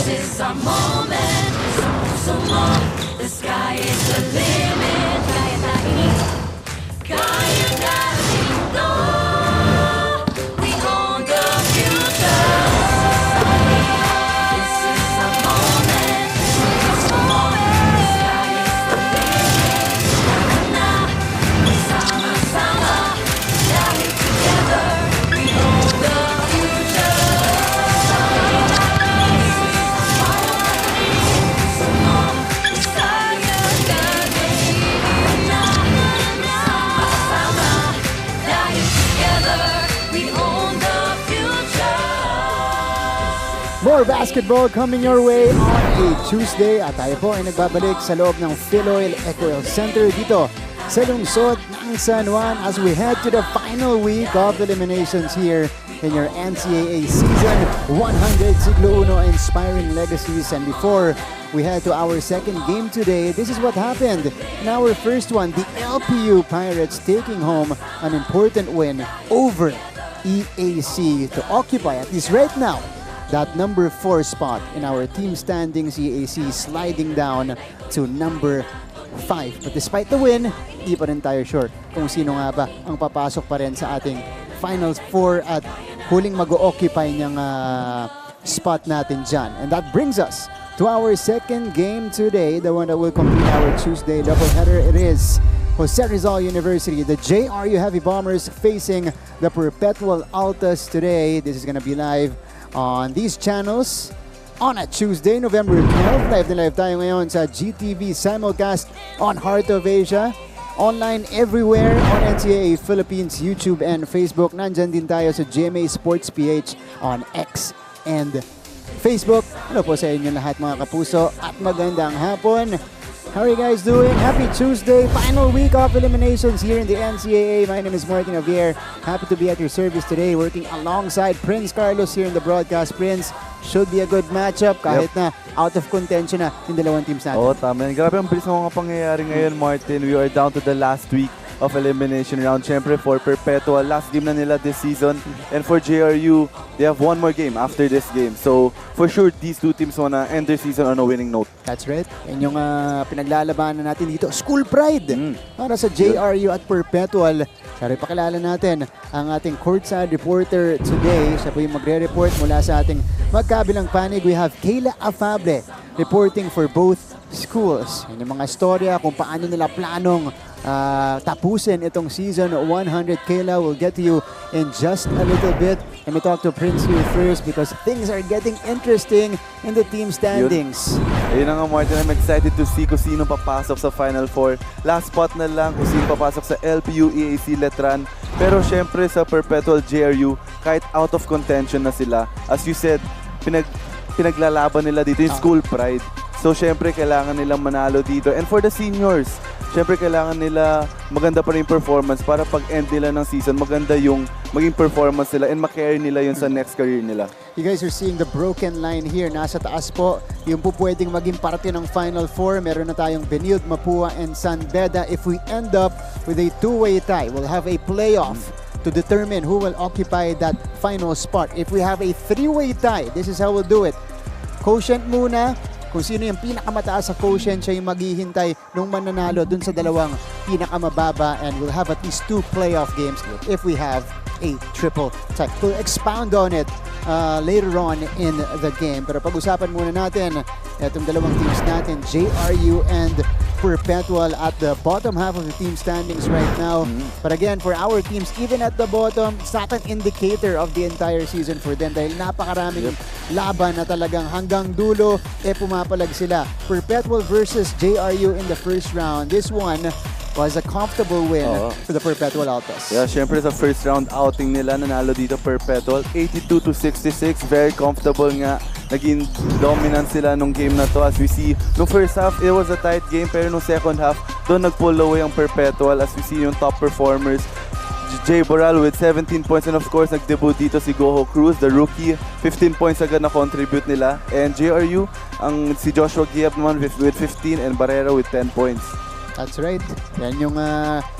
is our moment. So long, the sky is the limit. Kaya natin, kaya natin to. We own the future. This is our moment. So long, the sky is the limit. Kaya na, sama-sama, dahil together, we own the future. More basketball coming your way on a Tuesday at tayo po ay nagbabalik sa loob ng Philoil Eco Center dito sa lungsod ng San Juan as we head to the final week of eliminations here in your NCAA season 100 Siglo Uno Inspiring Legacies. And before we head to our second game today, this is what happened in our first one. The LPU Pirates taking home an important win over EAC to occupy, at least right now, that number 4 spot in our team standings. EAC sliding down to number 5. But despite the win, di pa rin tayo sure kung sino nga ba ang papasok pa rin sa ating Finals 4 at huling mag-occupy niyang spot natin dyan. And that brings us to our second game today, the one that will complete our Tuesday doubleheader. It is Jose Rizal University, the JRU Heavy Bombers facing the Perpetual Altas today. This is gonna be live on these channels on a Tuesday, November 12th. Live na live tayo ngayon sa GTV simulcast on Heart of Asia. Online everywhere on NCAA Philippines, YouTube and Facebook. Nandyan din tayo sa GMA Sports PH on X and Facebook. Hello po sa inyo lahat mga kapuso at magandang hapon. How are you guys doing? Happy Tuesday, final week of eliminations here in the NCAA. My name is Martin Javier. Happy to be at your service today, working alongside Prince Carlos here in the broadcast. Prince, should be a good matchup kahit na out of contention na yung dalawang teams natin. Oo, tama. Grabe ang bilis ng mga pangyayari ngayon, Martin. We are down to the last week of elimination round. Siyempre for Perpetual, last game na nila this season. And for JRU, they have one more game after this game. So for sure, these two teams wanna end their season on a winning note. That's right. Yan yung pinaglalabanan natin dito. School pride para sa JRU at Perpetual. Sorry, pakilala natin ang ating courtside reporter today. Siya po yung magre-report mula sa ating magkabilang panig. We have Kayla Afable reporting for both schools. Yan yung mga storya kung paano nila planong tapusin itong season 100. Kayla will get to you in just a little bit. Let me talk to Prince here first because things are getting interesting in the team standings. Ayun na nga, Martin. I'm excited to see kung sino papasok sa Final Four. Last spot na lang kung sino papasok sa LPU, EAC, Letran. Pero syempre sa Perpetual JRU, kahit out of contention na sila, as you said, pinaglalaban nila dito yung school pride. So syempre kailangan nilang manalo dito. And for the seniors, syempre kailangan nila maganda pa rin performance para pag-end nila ng season, maganda yung maging performance nila and makarry nila yun sa next career nila. You guys are seeing the broken line here. Nasa taas po, yung po pwedeng maging parte ng Final Four. Meron na tayong Benilde, Mapua, and San Beda. If we end up with a two-way tie, we'll have a playoff to determine who will occupy that final spot. If we have a three-way tie, this is how we'll do it. Quotient muna. Kung sino yung pinakamataas sa quotient, siya yung maghihintay nung mananalo dun sa dalawang pinakamababa, and we'll have at least 2 playoff games if we have a triple tie. We'll expound on it later on in the game. Pero pag-usapan muna natin itong dalawang teams natin, JRU and Perpetual at the bottom half of the team standings right now. But again, for our teams, even at the bottom, it's not an indicator of the entire season for them dahil napakaraming laban na talagang hanggang dulo, pumapalag sila. Perpetual versus JRU in the first round. This one was a comfortable win for the Perpetual Altas. Yeah, syempre sa first round outing nila, nanalo dito Perpetual, 82-66, very comfortable nga. Naging dominant sila nung game na to. As we see, nung first half, it was a tight game, pero nung second half, doon nag-pull away ang Perpetual. As we see yung top performers, Jay Boral with 17 points, and of course, nag-debut dito si Goho Cruz, the rookie. 15 points agad na contribute nila. And JRU, si Joshua Giap naman with 15, and Barrera with 10 points. That's right. Yan yung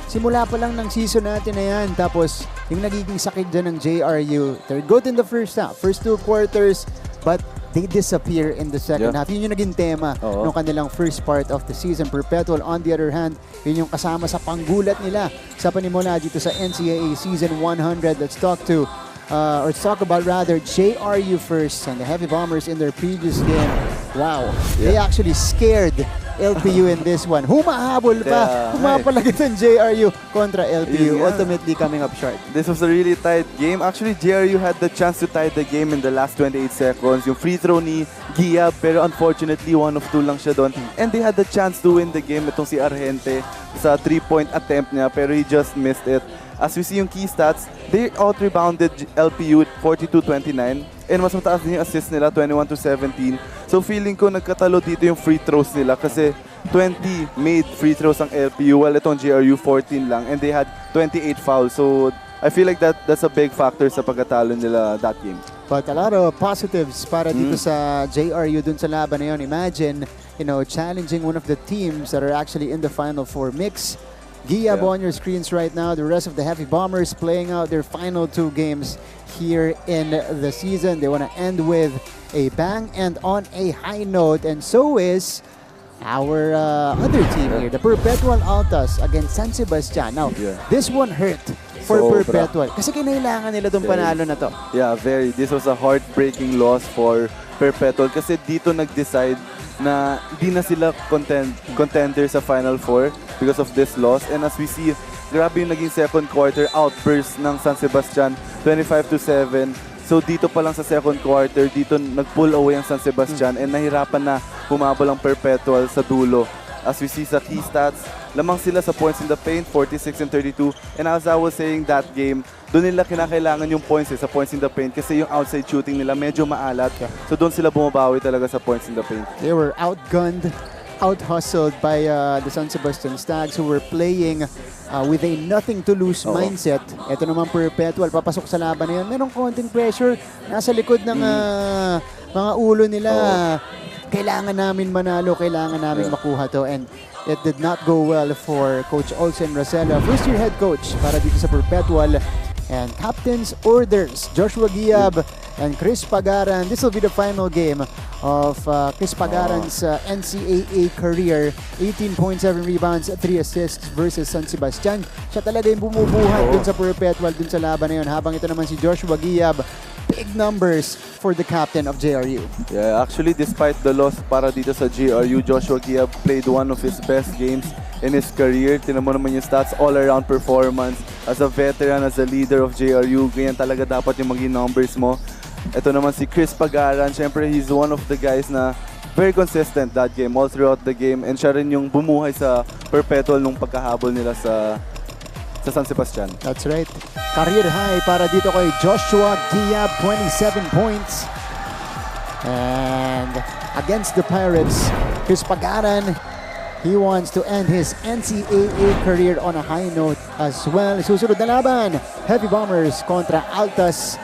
simula pa lang ng season natin na yan. Tapos yung nagiging sakit dyan ng JRU. They're good in the first half, first 2 quarters, but they disappear in the second Yeah. half. Yun yung naging tema Oo. nung kanilang first part of the season. Perpetual, on the other hand, yun yung kasama sa panggulat nila sa panimula dito sa NCAA Season 100. Let's talk about JRU first and the Heavy Bombers in their previous game. Wow, they actually scared LPU in this one. Humahabol pa. Yeah, Humapalagit ng JRU kontra LPU. Yun nga. Ultimately coming up short. This was a really tight game. Actually, JRU had the chance to tie the game in the last 28 seconds. Yung free throw ni Giab, pero unfortunately, 1 of 2 lang siya doon. And they had the chance to win the game. Itong si Argente sa 3-point attempt niya, pero he just missed it. As we see yung key stats, they out-rebounded LPU at 42-29. And mas mataas din yung assist nila, 21-17. So feeling ko nagkatalo dito yung free throws nila kasi 20 made free throws ang LPU while itong JRU 14 lang and they had 28 fouls. So I feel like that's a big factor sa pagkatalo nila that game. But a lot of positives para dito sa JRU dun sa laban na yun. Imagine, challenging one of the teams that are actually in the Final Four mix. Giab on your screens right now. The rest of the Heavy Bombers playing out their final 2 games here in the season. They want to end with a bang and on a high note. And so is our other team here, the Perpetual Altas against San Sebastian. Now, this one hurt for Sobra. Perpetual kasi kinailangan nila itong panalo na to. Yeah, very. This was a heartbreaking loss for Perpetual kasi dito nag-decide na di na sila contender sa Final Four because of this loss. And as we see, grabe yung naging second quarter outburst ng San Sebastian, 25-7. So dito pa lang sa second quarter, dito nag-pull away ang San Sebastian and nahirapan na humabol ang Perpetual sa dulo. As we see sa key stats, lamang sila sa points in the paint, 46 and 32. And as I was saying that game, doon nila kinakailangan yung points sa points in the paint kasi yung outside shooting nila medyo maalat. So doon sila bumabawi talaga sa points in the paint. They were outgunned, out-hustled by the San Sebastian Stags who were playing with a nothing-to-lose mindset. Ito naman Perpetual, papasok sa laban na yun. Merong konting pressure, nasa likod ng mga ulo nila. Kailangan namin manalo, kailangan namin makuha to. And it did not go well for Coach Olsen Rosella, first-year head coach para dito sa Perpetual. And captain's orders, Joshua Giab and Chris Pagaran. This will be the final game of Chris Pagaran's NCAA career. 18.7 rebounds, 3 assists versus San Sebastian. Siya talaga yung bumubuhat dun sa Perpetual, dun sa laban na yun. Habang ito naman si Joshua Giab, big numbers for the captain of JRU. Yeah, actually, despite the loss para dito sa JRU, Joshua Giab played one of his best games in his career. Tinan mo naman yung stats, all-around performance. As a veteran, as a leader of JRU, ganyan talaga dapat yung maging numbers mo. Ito naman si Chris Pagaran. Siyempre, he's one of the guys na very consistent that game, all throughout the game. And siya rin yung bumuhay sa Perpetual nung pagkahabol nila sa San Sebastian. That's right. Career high para dito kay Joshua Giab, 27 points. And against the Pirates, Chris Pagaran, he wants to end his NCAA career on a high note as well. Susunod na laban, Heavy Bombers kontra Altas.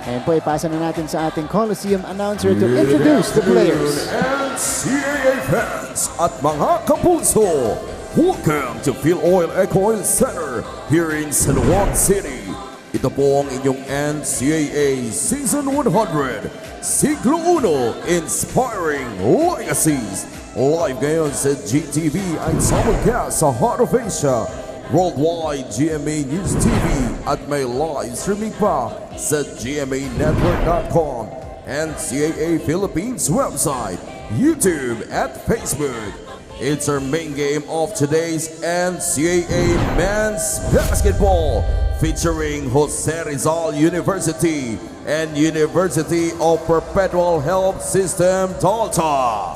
And po ipasa na natin sa ating Coliseum announcer to introduce the players. NCAA fans at mga kapuso, welcome to Phil Oil Eco Center here in San Juan City. Ito po ang inyong NCAA Season 100, Siglo 1, Inspiring Legacies. Live ngayon sa GTV ay simulcast sa Heart of Asia, worldwide GMA News TV at may live streaming pa sa gmanetwork.com, NCAA Philippines website, YouTube at Facebook. It's our main game of today's NCAA Men's Basketball featuring Jose Rizal University and University of Perpetual Health System Delta.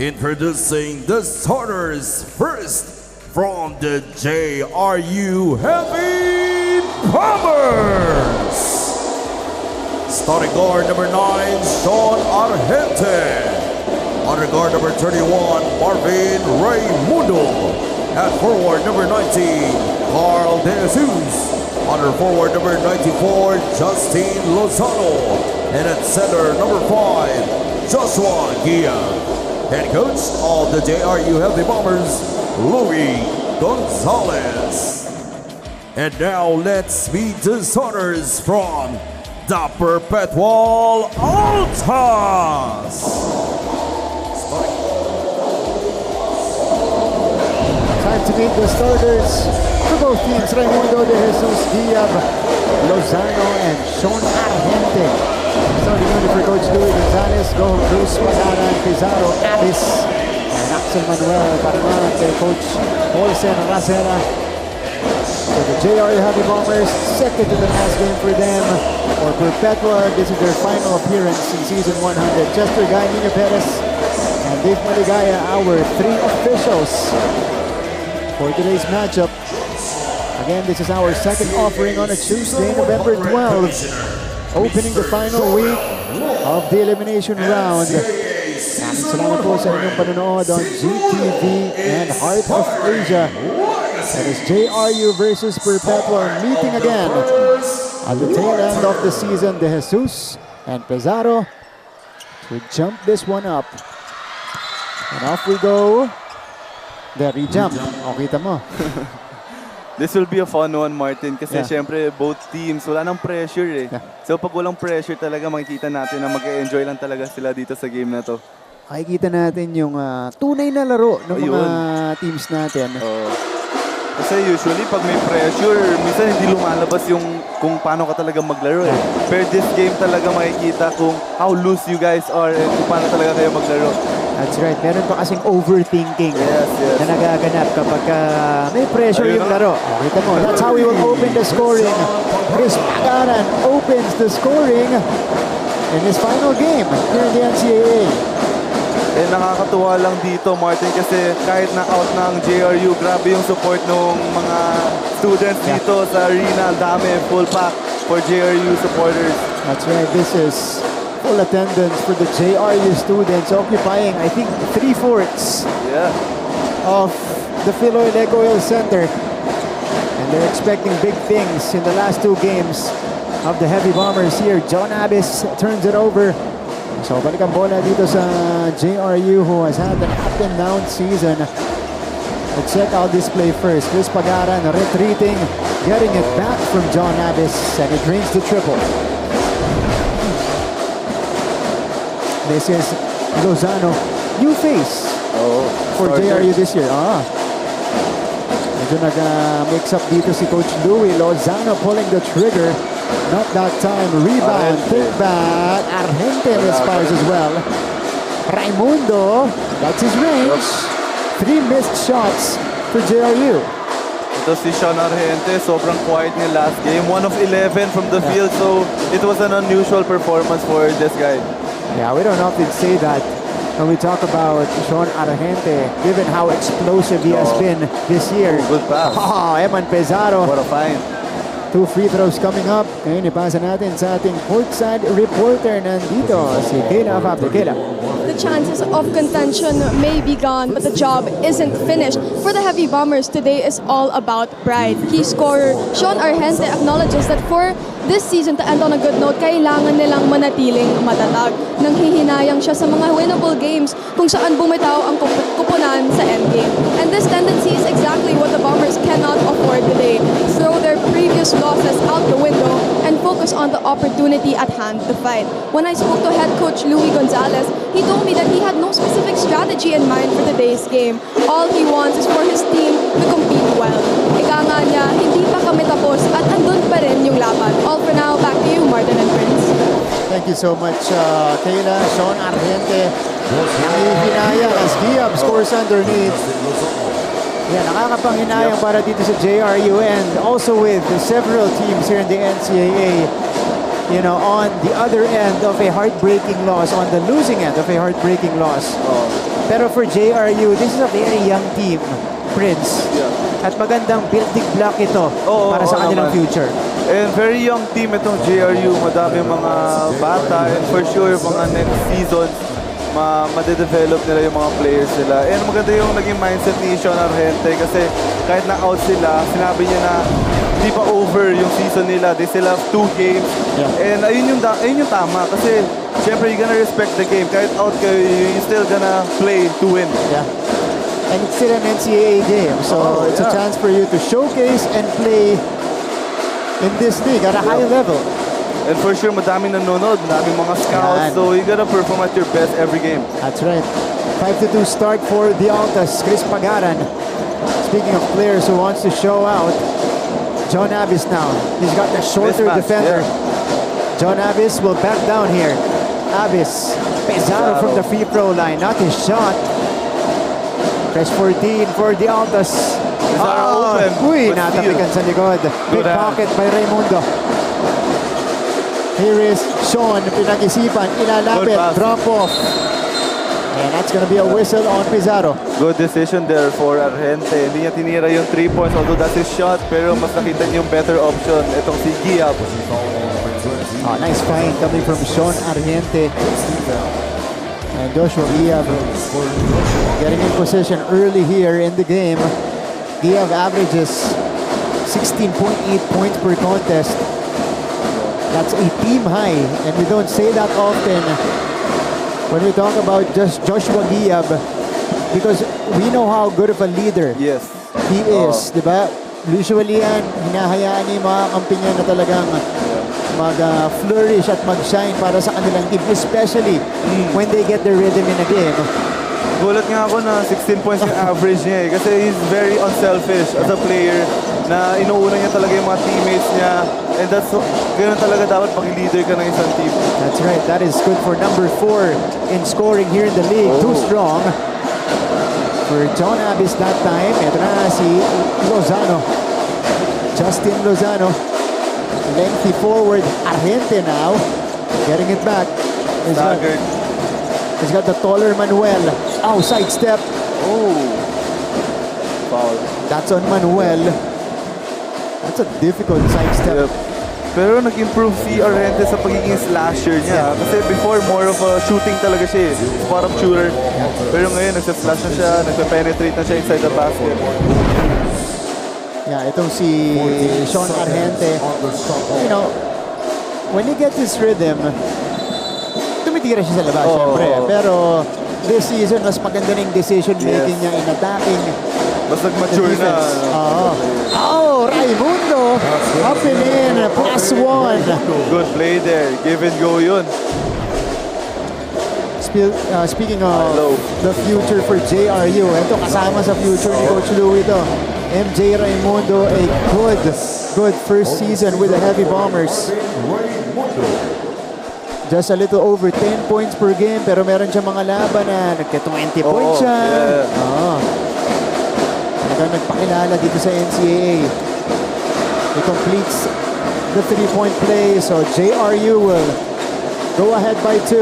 Introducing the starters first from the JRU Heavy Bombers. Starting guard number 9, Sean Argente. Under guard number 31, Marvin Raymundo. At forward number 19, Carl De Jesus. Under forward number 94, Justin Lozano. And at center number 5, Joshua Gia. Head coach of the JRU Heavy Bombers, Louis Gonzalez. And now let's meet the starters from the Perpetual Altas. Time to meet the starters for both teams. Raimundo de Jesus Diab, Lozano, and Sean Argente. Starting unit for Coach Louis Gonzalez, go Cruz, Pagaran, Pizarro, Addis, and Axel Manuel Paraman, kay Coach Olsen Racera. So the JRU Heavy Bombers, second to the last game for them. For Perpetual, this is their final appearance in Season 100. Chester Guy, Nino Perez, and Dave Maligaya, our three officials for today's matchup. Again, this is our second offering on a Tuesday, November 12, opening the final week of the elimination round. Maraming salamat po sa inyong panonood on GTV and Heart of Asia. That is JRU versus Perpetual meeting again at the tail end of the season. De Jesus and Pizarro to jump this one up. And off we go. There, re-jump. O, kita mo. This will be a fun one, Martin, kasi Yeah. syempre both teams, wala nang pressure eh. Yeah. So pag walang pressure talaga, makikita natin na mag-enjoy lang talaga sila dito sa game na to. Makikita natin yung tunay na laro ng mga Ayun. teams natin. Kasi usually pag may pressure, minsan hindi lumalabas yung kung paano ka talaga maglaro eh. Pero this game talaga makikita kung how loose you guys are and kung paano talaga kayo maglaro. That's right. Meron pa kasing overthinking Yes. na nagaganap kapag may pressure Ayun yung na. laro. Kita mo, that's how we will open the scoring. Chris Pagaran opens the scoring in his final game here in the NCAA. Eh nakakatuwa lang dito, Martin, kasi kahit na out ng JRU, grabe yung support ng mga students dito sa arena. Ang dami, full pack for JRU supporters. That's right. This is full attendance for the JRU students, occupying, I think, 3/4 Yeah. of the Philoil Ecoil Center. And they're expecting big things in the last two games of the Heavy Bombers here. John Abbas turns it over. So balik ang bola dito sa JRU, who has had an up and down season. Let's check out this play first. Chris Pagaran retreating, getting it back from John Abbas, and it drains the triple. This is Lozano, new face for starter. JRU this year. Medyo nag-mix up dito si Coach Louie. Lozano pulling the trigger. Not that time. Rebound. Argente. Think back. Argente misfires as well. Raimundo. That's his range. 3 missed shots for JRU. Ito si Sean Argente, sobrang quiet niya last game. 1 of 11 from the field, so it was an unusual performance for this guy. Yeah, we don't often say that when we talk about Sean Argente, given how explosive he has been this year. Good pass. Oh, Eman Pizarro. What a find. 2 free throws coming up. Ngayon, ipasa natin sa ating courtside reporter nandito, si Kayla Fabde. Kayla. The chances of contention may be gone, but the job isn't finished. For the Heavy Bombers, today is all about pride. Key scorer Sean Argente acknowledges that for this season to end on a good note, kailangan nilang manatiling matatag. Nanghihinayang siya sa mga winnable games kung saan bumitaw ang kupunan sa endgame. And this tendency is exactly what the Bombers cannot afford today. Throw their previous losses out the window and focus on the opportunity at hand to fight. When I spoke to head coach Louis Gonzalez, he told me that he had no specific strategy in mind for today's game. All he wants is for his team to compete well. Ika nga niya, hindi pa kami tapos at andun pa rin yung laban. All for now, back to you, Martin and Prince. Thank you so much, Kayla. Sean Argente. Nangihinayang as Giab scores underneath. Yeah, nakakapanghinayang para dito sa JRU and also with several teams here in the NCAA, you know, on the other end of a heartbreaking loss, on the losing end of a heartbreaking loss. Pero for JRU, this is a very young team, Prince. Yeah. At magandang building block ito para sa kanilang naman. future. And very young team itong JRU. Madami mga bata and for sure mga next season ma-develop nila yung mga players nila. And maganda yung naging mindset ni Sean Argente kasi kahit na out sila, sinabi niya na hindi pa over yung season nila. They still have 2 games. Yeah. And ayun yung tama kasi syempre you're gonna respect the game. Kahit out kayo, you still gonna play to win. Yeah. And it's still an NCAA game, so it's a chance for you to showcase and play in this league at a high level. And for sure, madaming nanonood, madaming mga scouts. Yan. So you gotta perform at your best every game. That's right. 5-2 start for the Altas. Chris Pagaran. Speaking of players who wants to show out, John Abbas now. He's got the shorter Mismatch, defender. yeah. John Abbas will back down here. Abbas. Pizarro from the free throw line. Not his shot. Fresh 14 for the Altas. Pizarro open. Uy, But natapikan sa likod. Big hand. pocket by Raimundo. Here is Sean. Pinag-isipan. Ilalapit. Good pass. Drop off. And that's gonna be a whistle on Pizarro. Good decision there for Argente. Hindi niya tinira yung 3 points, although that's his shot, pero mas nakita niya yung better option. Itong si Giab. Oh, nice find coming from Sean Argente. And Joshua Giab getting in position early here in the game. Giab averages 16.8 points per contest. That's a team high, and we don't say that often when we talk about just Joshua Giab, because we know how good of a leader Yes. he is, di ba? Usually yan, hinahayaan niya yung mga kampi niya na talagang mag-flourish at mag-shine para sa kanilang team, especially when they get their rhythm in a game. Gulat nga ako na 16 points yung average niya kasi he's very unselfish as a player na inuuna niya talaga yung mga teammates niya, and that's ganun talaga dapat pag-leader ka ng isang team. That's right, that is good for number 4 in scoring here in the league. Too strong for John Abbas that time. Ito na si Lozano. Justin Lozano. Lengthy forward. Argente now. Getting it back. Staggered. He's got the taller Manuel. Oh, sidestep. Oh. Foul. That's on Manuel. That's a difficult sidestep. Yep. Pero nag-improve si Argente sa pagiging slasher niya. Kasi before, more of a shooting talaga siya. Spot up shooter. Pero ngayon, nagsa-slash na siya, nagsa-penetrate na siya inside the basket. Yeah, itong si Sean Argente. You know, when he gets his rhythm, tumitira siya sa labas, syempre. Pero this season, mas maganda na yung decision making niya in attacking. Mas nag-mature na. Oh, Raimundo! Up and in, +1. Good play there. Give and go yun. Speaking of the future for JRU, ito kasama sa future ni Coach Louie ito. MJ Raimundo, a good first season with the Heavy Bombers. Just a little over 10 points per game, pero meron siya mga laban na nagka-20 points siya. Talagang nagpakilala dito sa NCAA. He completes the 3-point play, so JRU will go ahead by 2.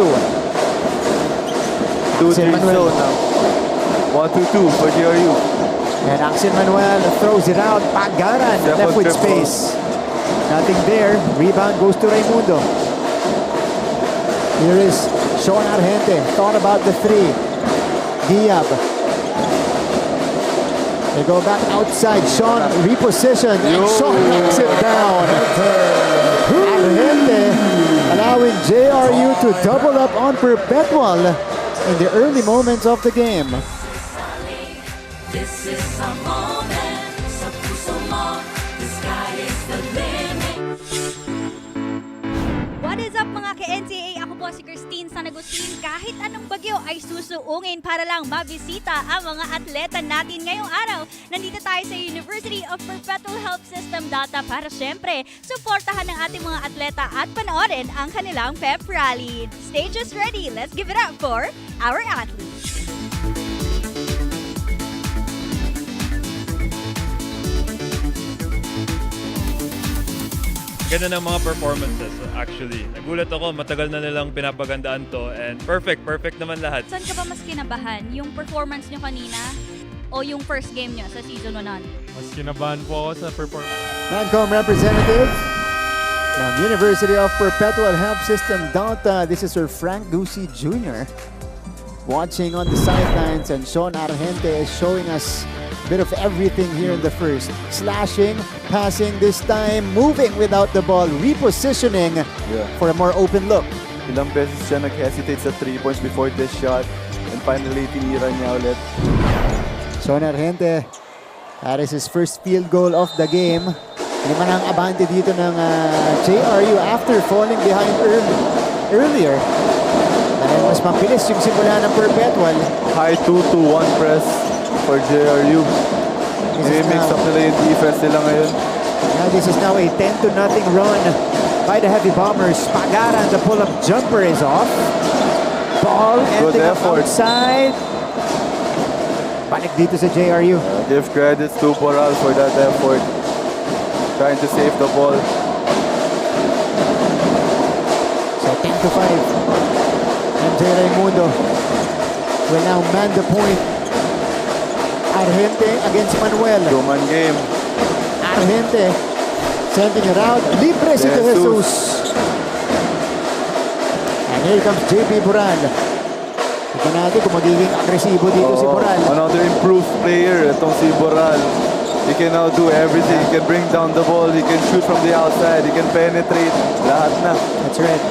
2-3 zone now. 1-2-2 for JRU. And Axel Manuel throws it out. Pagaran left with space. Nothing there. Rebound goes to Raimundo. Here is Sean Argente. Thought about the 3. Giab. They go back outside. Sean repositioned and Sean knocks it down. Argente allowing JRU to double up on Perpetual in the early moments of the game. This is a moment sa puso mo. The sky is the limit. What is up mga ka-NCAA? Ako po si Christine Sanagustin. Kahit anong bagyo ay susuungin para lang mabisita ang mga atleta natin ngayong araw. Nandito tayo sa University of Perpetual Health System Data para syempre suportahan ng ating mga atleta at panoorin ang kanilang pep rally. Stage is ready. Let's give it up for our athletes. Ganda ng mga performances actually. Nagulat ako, matagal na nilang pinapagandaan to and perfect naman lahat. Saan ka ba mas kinabahan? Yung performance nyo kanina o yung first game nyo sa season 1 on? Mas kinabahan po ako sa performance. Lancome representative from University of Perpetual Health System Delta. This is Sir Frank Ducey Jr. watching on the sidelines, and Sean Argente is showing us a bit of everything here in the first. Slashing, passing this time, moving without the ball, repositioning for a more open look. Ilang beses siya nag-hesitate sa 3 points before this shot, and finally tinira niya ulit. Sean Argente, that is his first field goal of the game. Naman ang abante dito ng JRU after falling behind earlier. Dahil mas mabilis yung simula ng Perpetual. High 2-1 press for JRU. This is I-mix now- up nila yung defense nila ngayon. Now this is now a 10-0 run by the Heavy Bombers. Pagaran, the pull-up jumper is off. Ball ending up effort. outside. Balik dito sa JRU. Give credits to Boral for that effort. Trying to save the ball. So 10-5. MJ Raimundo will now man the point. Argente against Manuel. Duman game. Argente sending it out. Libre si De Jesus. And here comes JP Boral. Tignan natin kung magiging agresibo dito si Boral. Another improved player, itong si Boral. He can now do everything. He can bring down the ball. He can shoot from the outside. He can penetrate. Lahat na. That's right.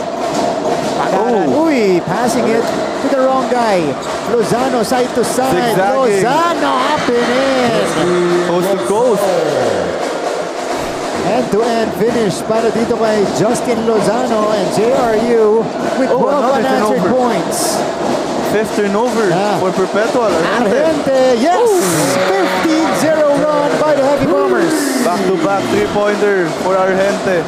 Pagaran. Uy, passing it to the wrong guy. Lozano side to side. Zigzagging. Lozano up and in. Coast to coast. End-to-end finish para dito kay Justin Lozano and JRU with 12 another unanswered turnover. points. Fifth turnover Yeah. for Perpetual. Argente, yes! 15-0 run by the Heavy Bombers. Back-to-back three-pointer for Argente.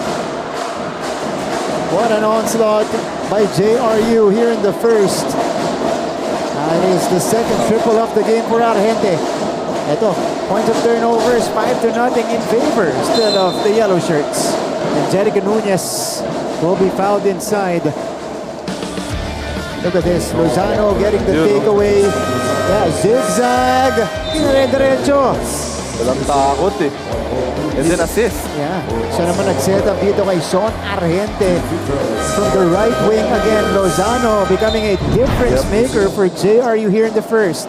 What an onslaught by JRU here in the first. It is the second triple of the game for Argente. Ito, points of turnovers, 5-0 in favor still of the yellow shirts. And Jerica Nunez will be fouled inside. Look at this, Lozano getting the takeaway. Yeah, zigzag. Dire-diretso. Walang takot eh. And then assist. Yeah, siya naman nag-set up dito kay Sean Argente. From the right wing again, Lozano becoming a difference maker for JRU here in the first.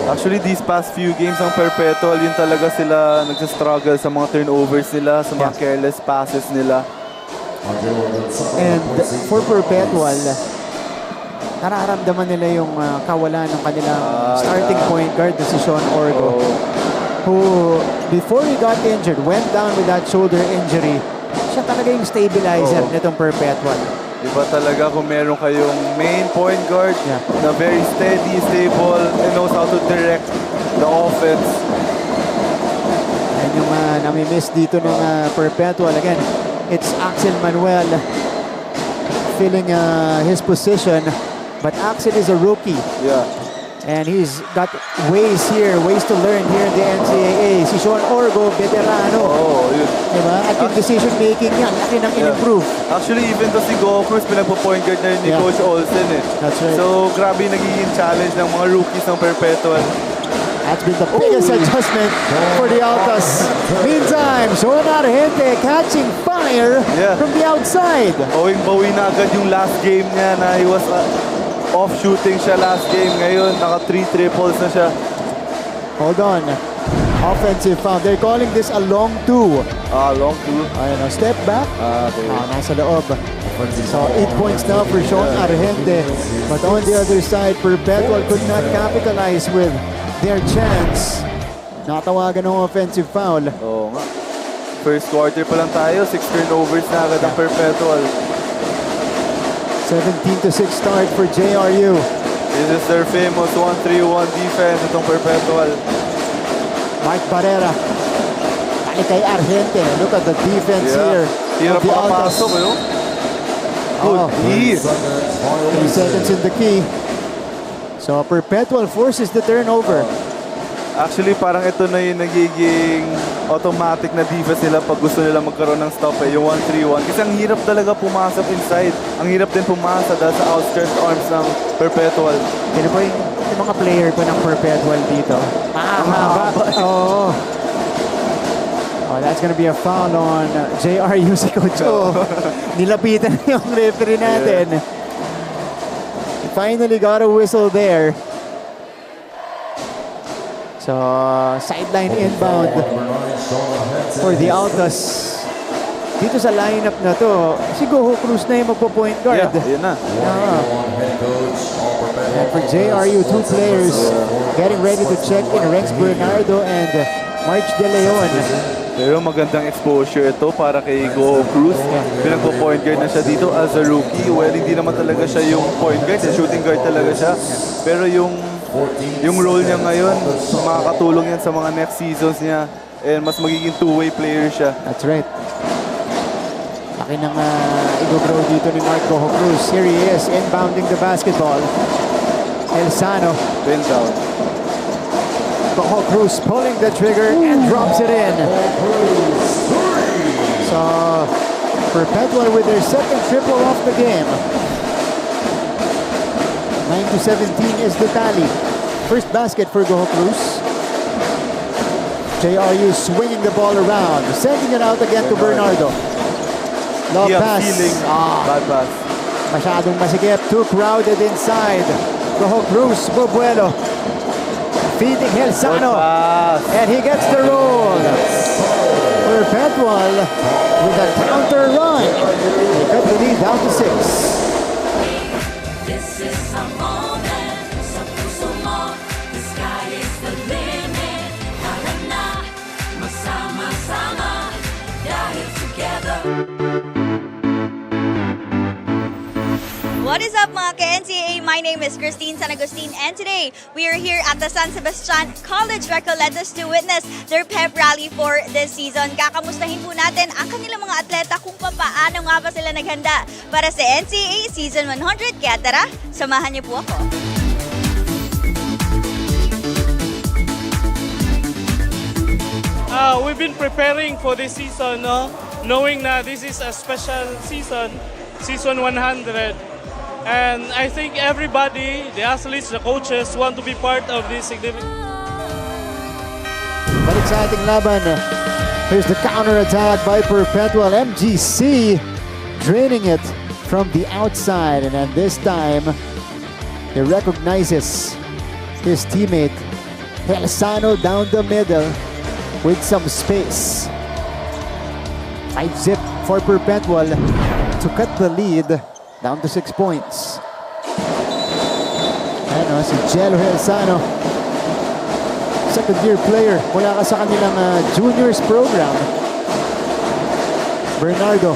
Actually, these past few games ang Perpetual, yun talaga sila nagsastruggle sa mga turnovers nila, sa mga careless passes nila. And for Perpetual, nararamdaman nila yung kawalan ng kanilang starting point guard na si Sean Orgo. Who, before he got injured, went down with that shoulder injury. Siya talaga yung stabilizer nitong Perpetual. Iba talaga kung meron kayong main point guard Yeah. na very steady, stable, and knows how to direct the offense. And yung nami-miss dito ng Perpetual, again, it's Axel Manuel filling his position. But Axel is a rookie. Yeah. And he's got ways to learn here in the NCAA. Si Sean Orgo, veterano. Yun. Diba? At yung decision making niya, laki ng in-improve. Actually, even to si Gokers, pinagpo-point guard na yun ni Yeah. Coach Olsen eh. That's right. So, grabe yung nagiging challenge ng mga rookies ng Perpetual. That's been the biggest adjustment for the Altas. Meantime, Sean Argente catching fire Yeah. from the outside. Bawing-bawi na agad yung last game niya na he was off shooting siya last game. Ngayon, naka 3 triples na siya. Hold on. Offensive foul. They're calling this a long two. Long two. Ayun, step back. Okay. Nasa loob. So 8 points now for Sean Argente. But on the other side, Perpetual could not capitalize with their chance. Natawagan ng offensive foul. Oo nga. First quarter pa lang tayo, 6 turnovers na agad ang Perpetual. 17-6 start for JRU. This is their famous 1-3-1 defense, itong Perpetual. Mike Barrera. Balik kay Argente. Look at the defense here. Hirap of the Altas. makapasok, ano? Good D. 3 seconds in the key. So Perpetual forces the turnover. Actually, parang ito na yung nagiging automatic na defense nila pag gusto nila magkaroon ng stop yung 1-3-1. Kasi ang hirap talaga pumasok inside. Ang hirap din pumasa dahil sa outstretched arms ng Perpetual. Kaya po yung mga player ko ng Perpetual dito. Mahaba. Oo. Oh, that's gonna be a foul on JRU si Coach O. Nilapitan yung referee natin. Finally got a whistle there. So, sideline inbound for the Altas. Dito sa lineup na to, si Goho Cruz na yung magpo-point guard. Yeah, yun na. And for JRU, 2 players getting ready to check in, Rex Bernardo and March De Leon. Pero magandang exposure ito para kay Go Cruz. Pinagpo-point guard na siya dito as a rookie. Well, hindi naman talaga siya yung point guard. Shooting guard talaga siya. Pero yung role niya ngayon, makakatulong yan sa mga next seasons niya. And mas magiging two-way player siya. That's right. Laki ng i-grow dito ni Mark Goho Cruz. Here he is, inbounding the basketball. Elsano. Pin down. Goho Cruz pulling the trigger and drops it in. So, Perpetual with their second triple off the game. 9-17 is the tally. First basket for Goho Cruz. JRU swinging the ball around, sending it out again to Bernardo. Lob pass. Bad pass. Masyadong masikip. Too crowded inside. Goho Cruz, Bubuelo. Feeding Helsano. And he gets the roll. Perpetual with a counter run. They cut the lead down to 6. This is a moment, sa puso mo. The sky is the limit. Tara na, magsama-sama, dahil together. What is up mga ka-NCAA? My name is Christine San Agustin and today we are here at the San Sebastian College Recoletos to witness their pep rally for this season. Kakamustahin po natin ang kanilang mga atleta kung paano nga ba sila naghanda para sa NCAA Season 100. Kaya tara, samahan niyo po ako. We've been preparing for this season, no? Knowing that this is a special season, season 100. And I think everybody, the athletes, the coaches, want to be part of this significant. But exciting laban. Here's the counter attack by Perpetual. MGC draining it from the outside. And then this time, he recognizes his teammate, Helsano, down the middle with some space. 5-zip for Perpetual to cut the lead down to 6 points. Ano, si Jello Helsano, second-year player mula ka sa kanilang juniors program. Bernardo.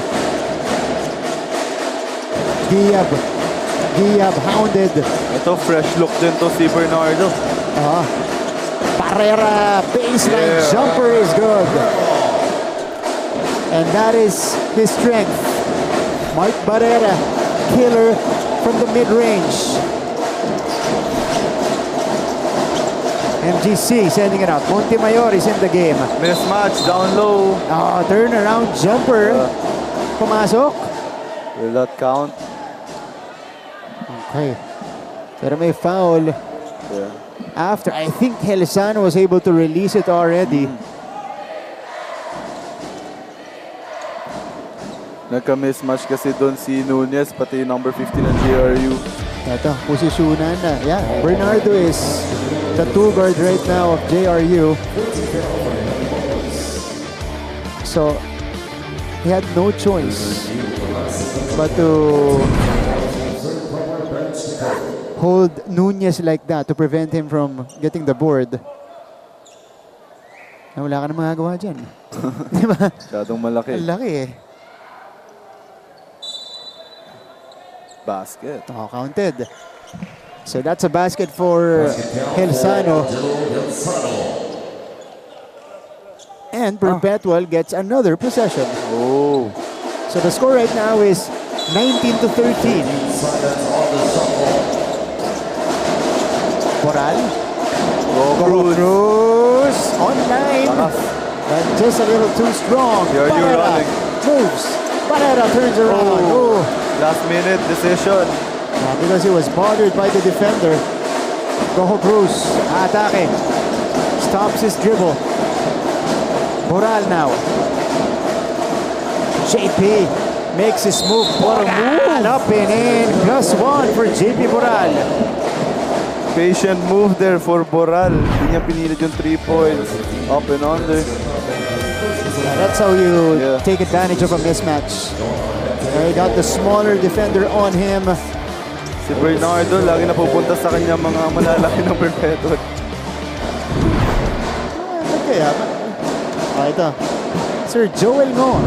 Diab hounded. Ito, fresh look din to si Bernardo. Barrera, baseline jumper is good. And that is his strength. Mark Barrera, killer from the mid-range. MGC sending it out. Montemayor is in the game. Mismatch, down low. Turnaround jumper. Pumasok. Will that count? Okay. Pero may foul. Yeah. After, I think Helsano was able to release it already. Nagka-mismatch kasi doon si Nunez, pati yung number 15 ng JRU. Ito, posisyonan na. Yeah, Bernardo is the two guard right now of JRU. So, he had no choice but to hold Nunez like that to prevent him from getting the board. Wala ka na magagawa dyan. Di ba? Masyadong malaki. Ang laki eh. Basket. Counted. So that's a basket for Helsano. And Perpetual gets another possession. Oh. So the score right now is 19-13. Coral. Cruz online. But just a little too strong. JRU Barrera running. moves. Barrera turns around. Oh. Last minute decision. Because he was bothered by the defender. Goho Cruz, atake. Stops his dribble. Boral now. JP makes his move. Boral up and in. +1 for JP Boral. Patient move there for Boral. Hindi niya pinilit yung 3 points. Up and under. That's how you take advantage of a mismatch. He got the smaller defender on him. Si Bernardo, lagi na pupunta sa kanya mga malalaki ng Perpetual. kaya ba? Ito. Sir Joel Ngo,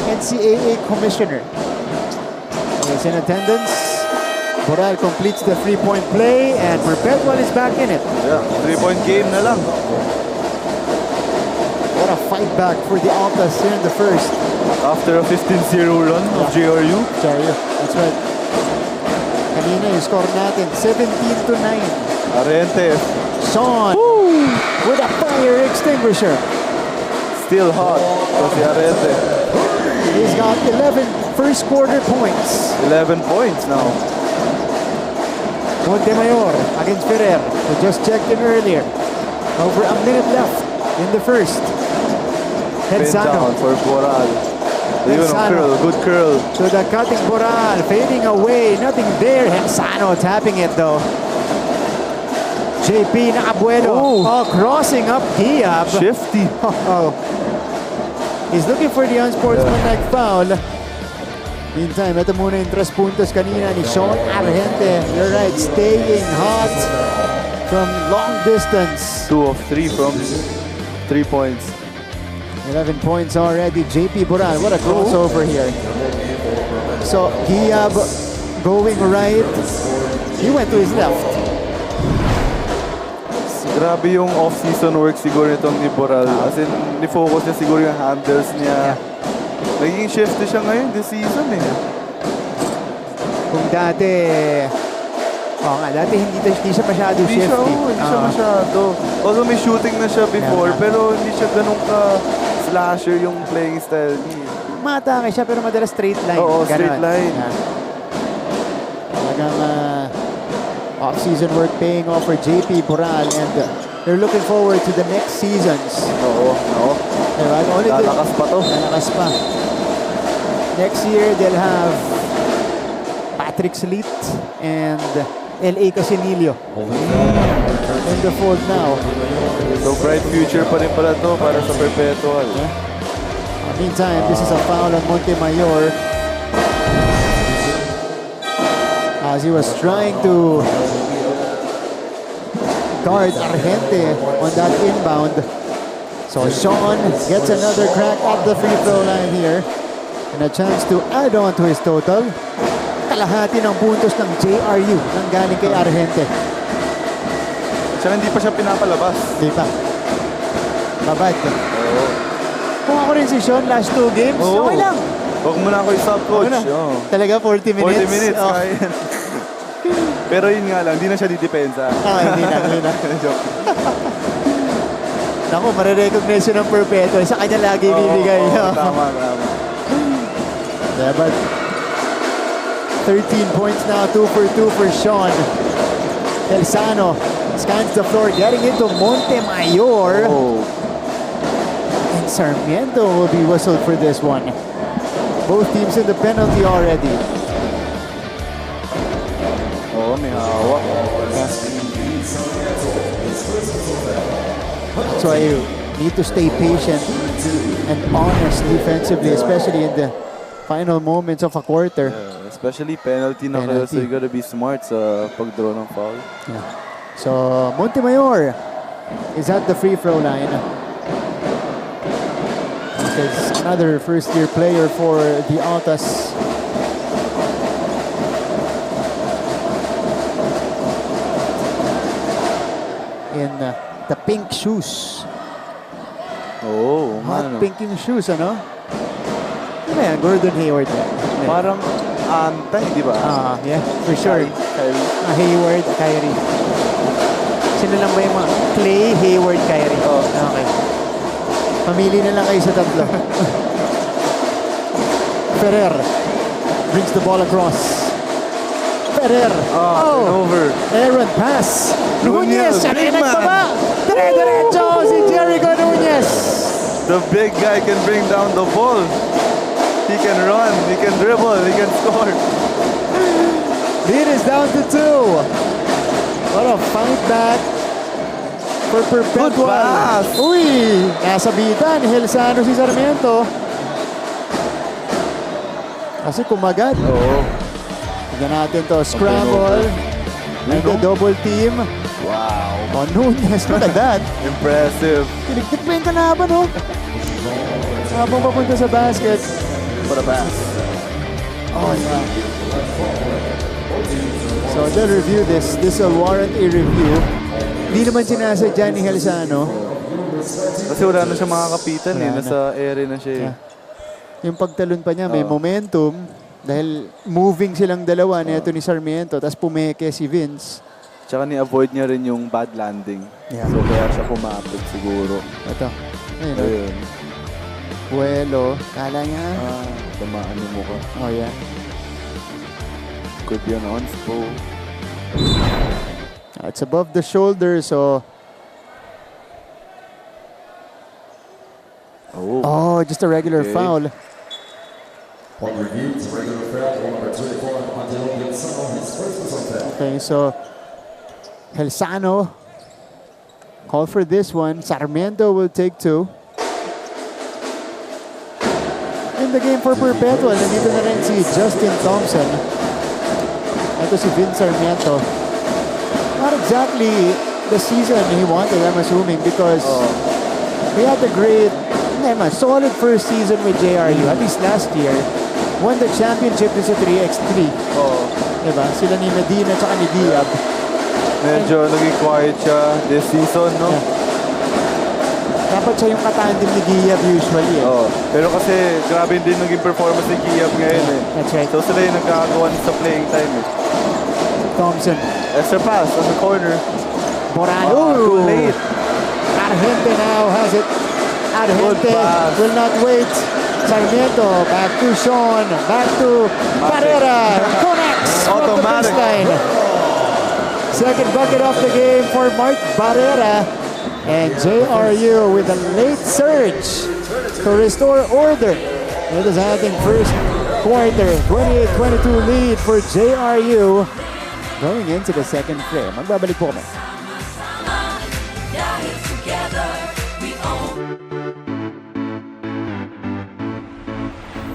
NCAA Commissioner, is in attendance. Boral completes the 3-point play and Perpetual is back in it. Yeah, 3-point game na lang. What a fight back for the Altas here in the first. After a 15-0 run of JRU. JRU, that's right. Kanina yung score natin, 17-9. Arente, Sean with a fire extinguisher. still hot. So si Arente, He's got 11 first quarter points. 11 points now. Montemayor against Ferrer, who just checked in earlier. Over a minute left in the first. Pin down Hensano for Boral. Ayun, ang Hensano. curl, good curl. to the cutting Boral, fading away, nothing there. Hensano tapping it though. JP Nakabueno, crossing up Hiab. Shifty. Oh. He's looking for the unsportsmanlike foul. Meantime, ito muna yung 3 puntos kanina ni Sean Argente. You're right, staying hot from long distance. 2 of 3 from 3 points. 11 points already. JP Boral, what a crossover here. So, Hiab going right. He went to his left. Grabe yung off-season work siguro nitong ni Boral. As in, ni-focus niya siguro yung handles niya. Naging shifty siya ngayon this season eh. Kung dati, dati hindi siya masyado Hindi siya, shifty. hindi siya masyado. Although may shooting na siya before, Yeah. pero hindi siya ganun ka-slasher yung playing style niya. Matake siya pero madalas straight line. Oo, straight Ganon. line. Yeah. Talagang off-season work paying off for JP Boral and they're looking forward to the next seasons. Oo. Diba? Only the- Lalakas pa to. Lalakas pa. Next year, they'll have Patrick Slit and L.A. Casinillo in the fold now. So bright future pa rin pala to para sa Perpetual. Meantime, this is a foul on Montemayor as he was trying to guard Argente on that inbound. So Sean gets another crack at the free throw line here and a chance to add on to his total. Kalahati ng puntos ng JRU nang galing kay Argente. Tsaka hindi pa siya pinapalabas. Di pa. Babad. Kung ako rin si Sean last 2 games, Oo. okay lang. Huwag mo na ako i-stop, coach. Okay na. Oo. Talaga 40 minutes. 40 minutes, Oh. kaya yan. Pero yun nga lang, hindi na siya didepensa. Hindi na. Joke. Naku, marirecognize yun ng Perpetual. Sa kanya lagi bibigay. Oo, tama. Yeah, but 13 points now, 2 for 2 for Sean. Hensano scans the floor, getting into Montemayor. Oh. And Sarmiento will be whistled for this one. Both teams in the penalty already. Oo, may hawak. So you need to stay patient and honest defensively, especially in the final moments of a quarter. Especially penalty na kayo, so Penalty. you gotta be smart sa pag-draw ng foul. Yeah. So Montemayor is at the free throw line. This is another first-year player for the Altas. In the pink shoes. Oo, Hot ano. pink yung shoes, ano? Ano yan? Gordon Hayward yan. Hindi. Parang antay, di ba? Yeah, for sure. Kyrie. Hayward, Kyrie. Sino lang ba yung mga? Clay, Hayward, Kyrie. Oh. Okay. Pamili na lang kayo sa tatlo. Ferrer brings the ball across. Ferrer. Over. Aaron pass. Nunez. Nunez, Siya big rin nagbaba. Dire-diretso si Jericho Nunez. The big guy can bring down the ball. He can run, he can dribble, he can score. Lead is down to 2. What a fight back for Perpetual. Good pass. Uy, nasa bitan. Helsano si Sarmiento. Kasi kumagat. Oo. Tignan natin to. Scramble. And the double team. Wow. Oh, Nunez, look at that. Impressive. Kiniktik pa yung kalaban, oh. Habang papunta sa basket. For a pass. Oh, yeah. So, they'll review this. This will warrant a review. Hindi naman sinasadya ni Helsano. Kasi wala na siya makakapitan eh. Wala na. Nasa area na siya eh. Yeah. Yung pagtalon pa niya, may Oo. momentum. Dahil moving silang dalawa nito ni Sarmiento. Tapos pumeke si Vince. Tsaka ni-avoid niya rin yung bad landing. Yeah. So kaya siya kumapit siguro. Ito. Ayun, oh. Ayun. Buelo. Kala niya. Tamaan yung mukha. Oh, yeah. Could be an on-spo. It's above the shoulder, so... Oh, just a regular Okay. foul. On review, it's a regular foul on number 24, Angelo Helsano, his first personal foul. Okay, so... Helsano. Call for this one. Sarmiento will take 2. In the game for Perpetual, nandito na rin si Justin Thompson. Ito si Vince Sarmiento. Not exactly the season he wanted, I'm assuming, because he had a great, solid first season with JRU, at least last year. Won the championship din sa 3x3. Diba? Sila ni Medina at ni Diab. Medyo naging quiet siya this season, no? Yeah. Dapat siya yung katandem ni Diab usually. Pero kasi grabe din naging performance ni Giab ngayon eh. That's right. So sila yung nagkakagawa sa playing time eh. Thompson. Extra pass on the corner. Morano. Too late. Argente now has it. Argente pass. will not wait. Sarmiento back to Sean. Back to Barrera. Connects from the Automatic. baseline. Second bucket of the game for Mark Barrera. And JRU with a late surge to restore order. It is adding first quarter. 28-22 lead for JRU. Going into the second frame. Magbabalik po kami. Dahil together we own.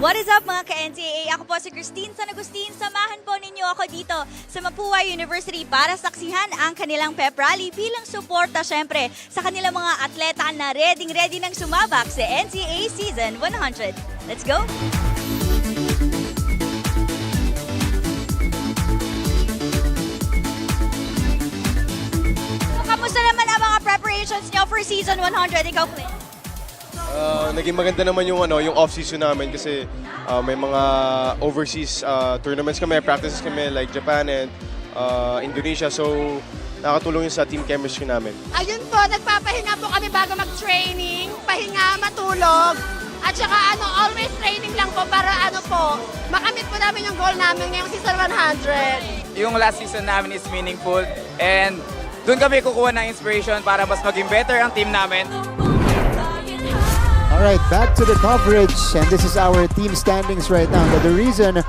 What is up mga ka-NCAA? Ako po si Christine San Agustin. Samahan po ninyo ako dito sa Mapua University para saksihan ang kanilang pep rally bilang suporta syempre sa kanilang mga atleta na ready nang sumabak sa NCAA Season 100. Let's go! So, kamusta naman ang mga preparations nyo for Season 100? Ikaw, Clint? Naging maganda naman yung off-season namin kasi may mga overseas tournaments kami, practices kami like Japan and Indonesia. So nakatulong yun sa team chemistry namin. Ayun po, nagpapahinga po kami bago mag-training, pahinga, matulog. At saka always training lang po para makamit po namin yung goal namin ngayong season 100. Yung last season namin is meaningful and doon kami kukuha ng inspiration para mas maging better ang team namin. Alright, back to the coverage, and this is our team standings right now. But the reason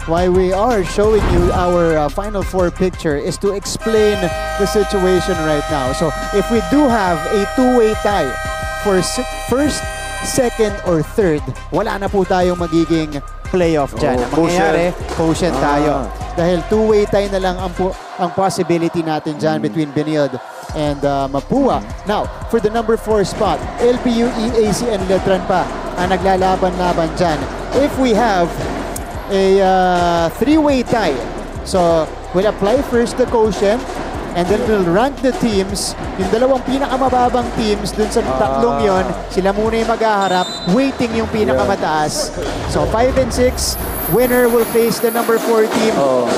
why we are showing you our Final Four picture is to explain the situation right now. So, if we do have a two-way tie for first, second, or third, wala na po tayong magiging playoff dyan. Ang mangyayari, quotient tayo. Dahil two-way tie na lang ang possibility natin dyan between Benilde and Mapua. Now, for the number 4 spot, LPU, EAC, and Letran pa ang naglalaban-laban dyan. If we have a three-way tie, so we'll apply first the quotient and then we'll rank the teams. Yung dalawang pinakamababang teams dun sa tatlong yon, sila muna yung maghaharap, waiting yung pinakamataas. So 5 and 6, winner will face the number 4 team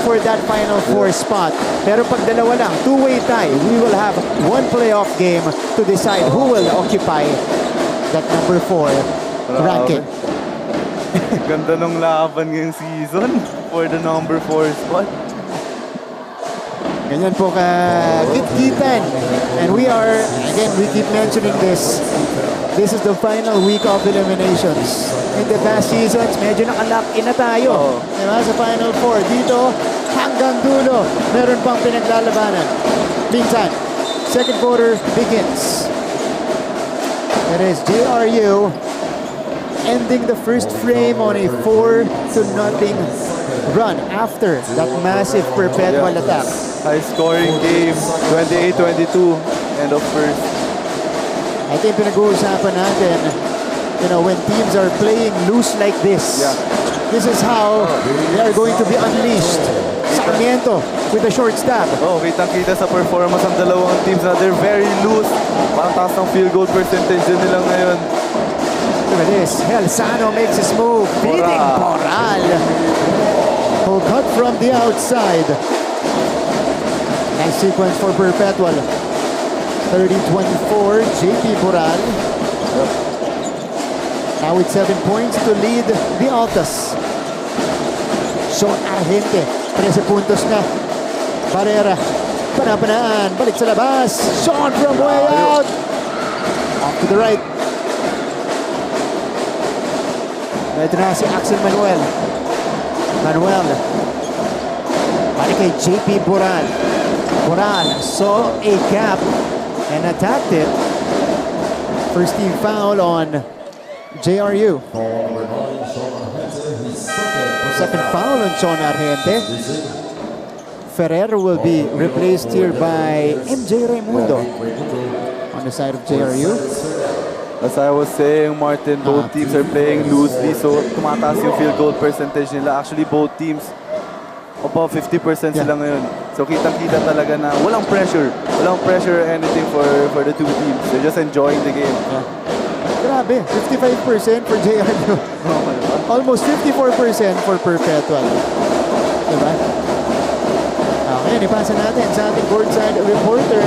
for that Final 4 spot. Pero pag dalawa lang, two-way tie, we will have one playoff game to decide who will occupy that number 4 ranking. Ganda ng laban ngayong season for the number 4 spot. Ganyan po ka-git-gitan. And we are, again, we keep mentioning this. This is the final week of eliminations. In the past seasons, medyo nakalock in na tayo. Diba? Sa Final 4. Dito, hanggang dulo, meron pang pinaglalabanan. Meantime, second quarter begins. It is JRU ending the first frame on a 4-0 run after that massive Perpetual attack. High-scoring game, 28-22, end of first. I think pinag-uusapan natin, when teams are playing loose like this, this is how they are going to be unleashed. Sarmiento with a short stab. Oh, kitang-kita sa performance ng dalawang teams na they're very loose. Parang taas ng field goal percentage din nila ngayon. Look at this. Helsano makes his move. Beating Poral. Who cut from the outside. Nice sequence for Perpetual. 30-24, JP Poral. Now with 7 points to lead the Altas. Sean Argente, 13 puntos na. Barrera, panapanaan, balik sa labas. Sean from way out. Off to the right. Ito na si Axel Manuel. Balik kay JP Boral. Boral saw a gap and attacked it. First team foul on JRU. Second foul on Sean Argente. Ferrer will be replaced here by MJ Raimundo on the side of JRU. As I was saying, Martin, both teams are playing loosely, so tumataas yung field goal percentage nila. Actually, both teams above 50% sila ngayon. So kitang-kita talaga na walang pressure or anything for the two teams. They're just enjoying the game. Grabe, 55% for JRU. Almost 54% for Perpetual. Diba? Okay, ipasa natin sa ating courtside reporter.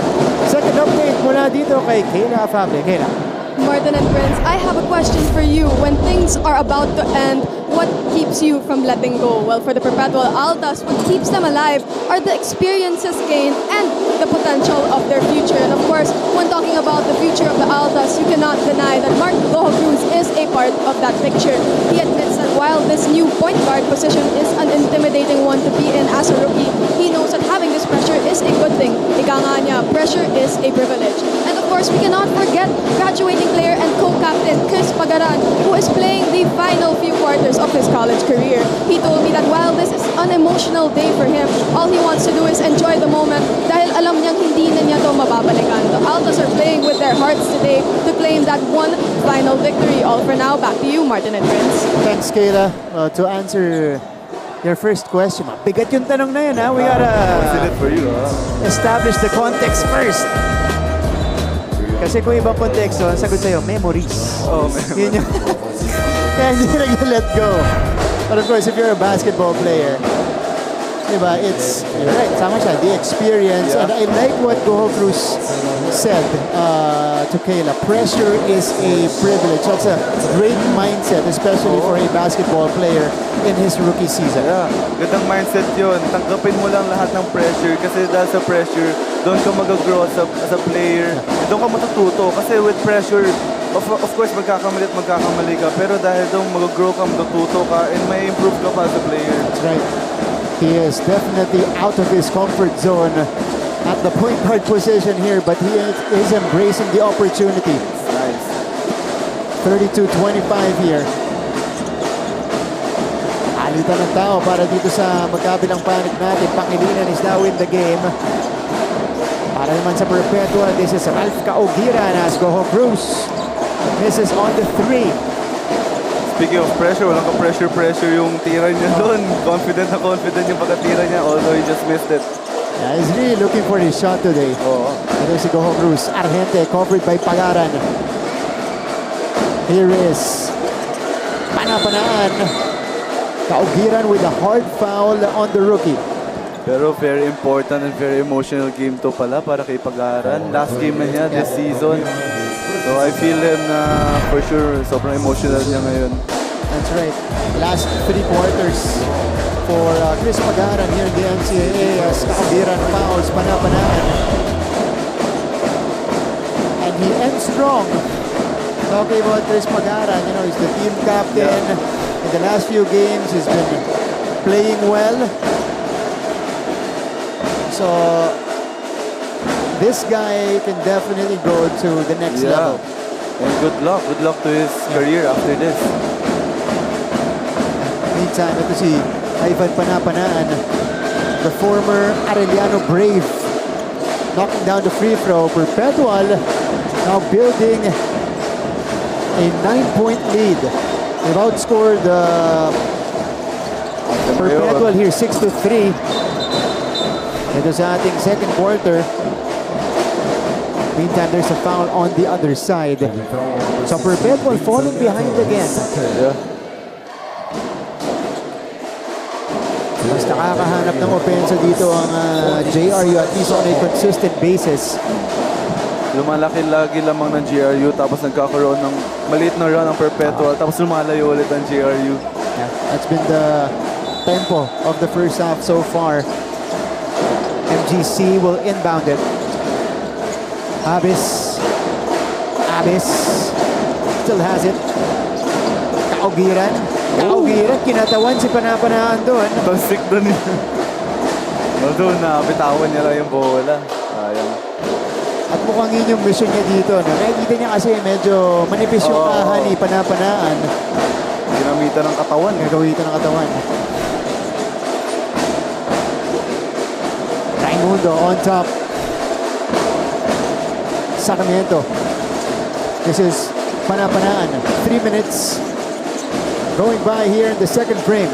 Second update mula dito kay Kayla Afable. Kayla. Martin and Prince, I have a question for you. When things are about to end, what keeps you from letting go? Well, for the Perpetual Altas, what keeps them alive are the experiences gained and the potential of their future. And of course, when talking about the future of the Altas, you cannot deny that Mark Goho Cruz is a part of that picture. He admits that while this new point guard position is an intimidating one to be in as a rookie, he knows that having this pressure is a good thing. Ika nga niya, pressure is a privilege. And of course, we cannot forget graduating player and co-captain Chris Pagaran, who is playing the final few quarters of his college career. He told me that while this is an emotional day for him, all he wants to do is enjoy the moment dahil alam niyang hindi na niya to mababalikan. The Altas are playing with their hearts today to claim that one final victory. All for now, back to you, Martin and Prince. Thanks, Kayla. To answer your first question, bigat yung tanong na yun, ha? We gotta For you, establish the context first. Kasi kung ibang konteksto, ang sagot sa'yo, memories. Oh, Yun yung kaya hindi nag-let go. But of course, if you're a basketball player, diba, you're right, tama siya, the experience. And I like what Goho Cruz said to Kayla. Pressure is a privilege. That's a great mindset, especially for a basketball player in his rookie season. Yeah, gandang mindset yun. Tanggapin mo lang lahat ng pressure kasi dahil sa pressure, doon ka mag-grow as a player. Doon ka matututo kasi with pressure, of course, magkakamali at magkakamali ka. Pero dahil doon mag-grow ka, matututo ka, and may improve ka pa as a player. That's right. He is definitely out of his comfort zone at the point guard position here, but he is embracing the opportunity. Nice. 32-25 here. Alitan ng tao para dito sa magkabilang panig natin. Pangilinan is now in the game. Para naman sa Perpetual, this is Ralph Kaugiran as Goho Cruz. This is on the 3. Speaking of pressure, walang ka-pressure yung tira niya doon. Confident yung pagkatira niya, although he just missed it. Yeah, he's really looking for his shot today. Ito si Goho Cruz. Argente covered by Pagaran. Here is Panapanaan. Kaugiran with a hard foul on the rookie. Pero very important and very emotional game to pala para kay Pagaran. Last game na niya this season. So I feel him na for sure sobrang emotional niya ngayon. That's right. Last 3 quarters for Chris Pagaran here in the NCAA as Kaugiran fouls Panapanaan. And he ends strong. Talking about Chris Pagaran, he's the team captain. In the last few games, he's been playing well. So this guy can definitely go to the next level. And good luck to his career after this. Meantime, ito si Ivan Panapanaan, the former Arellano Brave, knocking down the free throw. Perpetual now building a 9-point lead. They've outscored Perpetual here 6-3. Ito sa ating second quarter. Meantime, there's a foul on the other side. So Perpetual falling behind again. Mas nakakahanap ng opensa dito ang JRU at least on a consistent basis. Lumalaki lagi lamang ng JRU tapos nagkakaroon ng maliit na run ng Perpetual tapos lumalayo ulit ang JRU. Yeah, that's been the tempo of the first half so far. MGC will inbound it. Abis still has it. Kaugiran, kinatawan si Panapanaan doon. Tasik doon yun. Although bitawan niya lang yung bola. Sayang. At mukhang yun yung mission niya dito. Nakikita niya kasi medyo manipis yung kaha ni Panapanaan. Ginamitan ng katawan. Gagawitan ng katawan. Raimundo on top. Sacramento. This is Panapanaan. 3 minutes going by here in the second frame.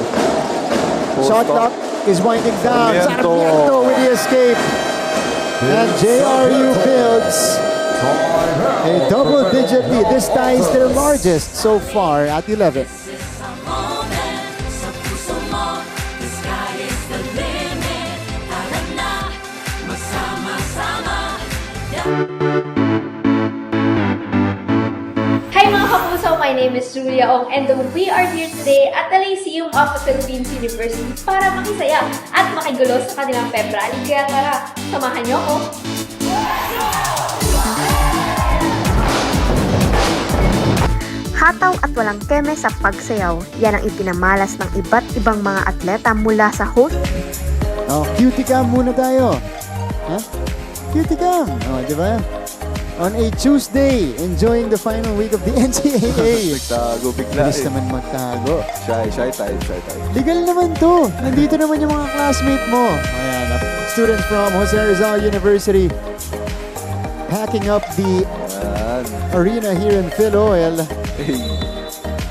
Shot clock is winding down. Sarmiento with the escape. And JRU builds a double-digit lead. This ties their largest so far at 11. Sa moment, sa puso mo, the sky is the limit. Tara na, magsama-sama. Hi mga kapuso! My name is Julia Ong and we are here today at the Lyceum of the Philippines University para makisaya at makigulo sa kanilang pep rally. Kaya tara, samahan niyo ako! Hataw at walang keme sa pagsayaw, yan ang ipinamalas ng iba't ibang mga atleta mula sa host. Oh, cutie cam muna tayo. Huh? Cutie cam. Oh, di ba? On a Tuesday, enjoying the final week of the NCAA. Magtago bigla Bilis naman magtago. Shy type. Legal naman to. Nandito naman yung mga classmate mo. Ayan, students from Jose Rizal University packing up the arena here in Philoil.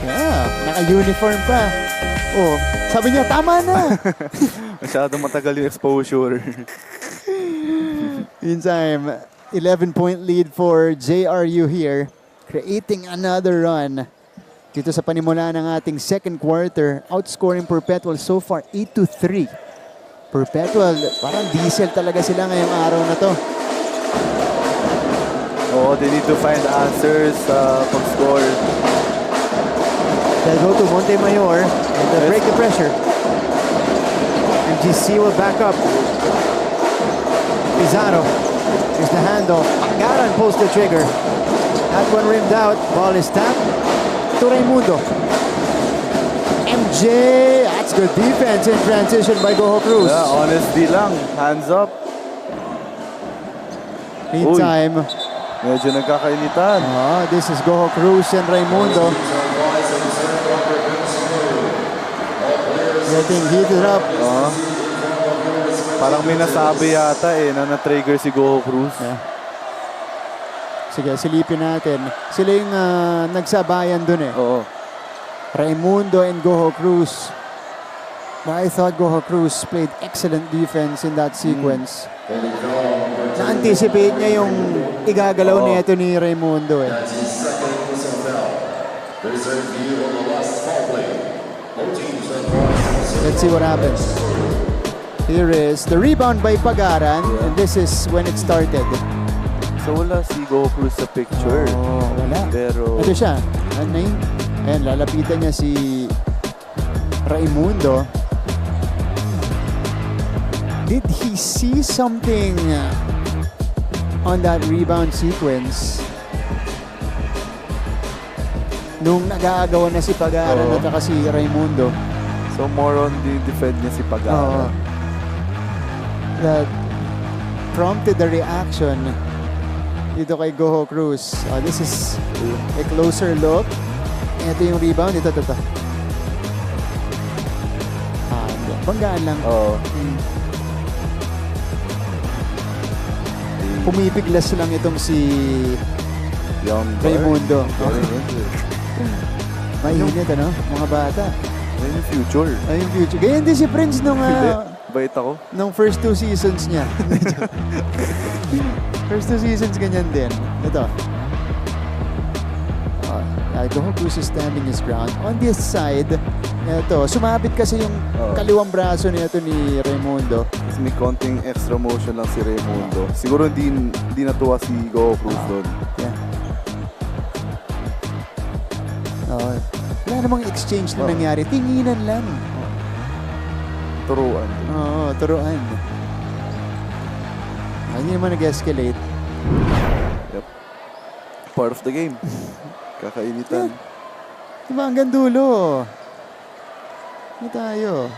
Yeah, naka-uniform pa. Oh, sabi niya, tama na. Masyadong matagal yung exposure. Meantime, 11-point lead for JRU here, creating another run dito sa panimula ng ating second quarter, outscoring Perpetual so far 8-3. Perpetual, parang diesel talaga sila ngayong araw na to. Oh, they need to find answers sa pag-score. They'll go to Montemayor and they'll break the pressure. MGC will back up. Pizarro. Here's the handoff. Angaran pulls the trigger. That one rimmed out. Ball is tapped to Raimundo. MJ. That's good defense in transition by Goho Cruz. Yeah, honesty lang. Hands up. Meantime, medyo nagkakainitan. This is Goho Cruz and Raimundo. Getting heated up. Parang may nasabi yata na na-trigger si Goho Cruz. Yeah. Sige, silipin natin. Sila yung nagsabayan dun eh. Oo. Raimundo and Goho Cruz. But I thought Goho Cruz played excellent defense in that sequence. Na-anticipate niya yung igagalaw nito ni Raimundo eh. Let's see what happens. Here is the rebound by Pagaran, and this is when it started. So wala si Goho Cruz sa picture. Wala. Pero ito siya. Ayan, lalapitan niya si Raimundo. Did he see something on that rebound sequence? Nung nag-aagawan na si Pagaran at saka si Raimundo. So more on the defend niya si Pagaran. That prompted the reaction dito kay Goho Cruz. This is a closer look. Ito yung rebound. Ito. Banggaan lang. Oo. Pumipiglas lang itong si Raimundo. Mainit, ano? Mga bata. Ayun yung future. Ayun yung future. Ganyan din si Prince nung... Bait ako. Nung first 2 seasons niya. First 2 seasons ganyan din. Ito. Goho Cruz is standing his ground. On this side, ito, sumabit kasi yung kaliwang braso nito ni Raimundo. Kasi may konting extra motion lang si Raimundo. Siguro hindi natuwa si Goho Cruz doon. Yeah. Wala namang exchange na nangyari. Tinginan lang. Turuan. Oo, turuan. Hindi naman nag-escalate. Yep. Part of the game. Kakainitan. Diba hanggang dulo? Ano tayo?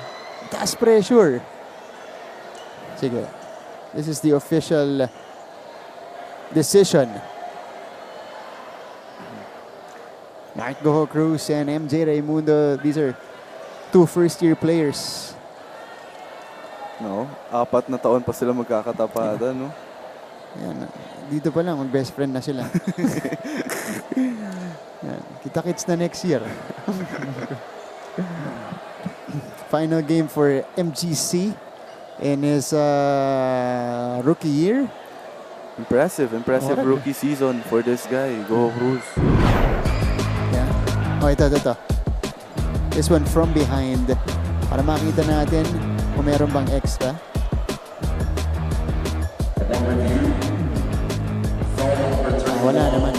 Taas pressure. Sige. This is the official decision. Mark Goho Cruz and MJ Raimundo, these are 2 first-year players. No, 4 na taon pa sila magkakatapatan, no? Yan, dito pa lang, mag-best friend na sila. Yan, kita-kits na next year. Final game for MGC in his rookie year. Impressive rookie season for this guy, Goho Cruz. Yeah. Oh, ito. This one from behind. Para makita natin kung meron bang extra. Wala naman.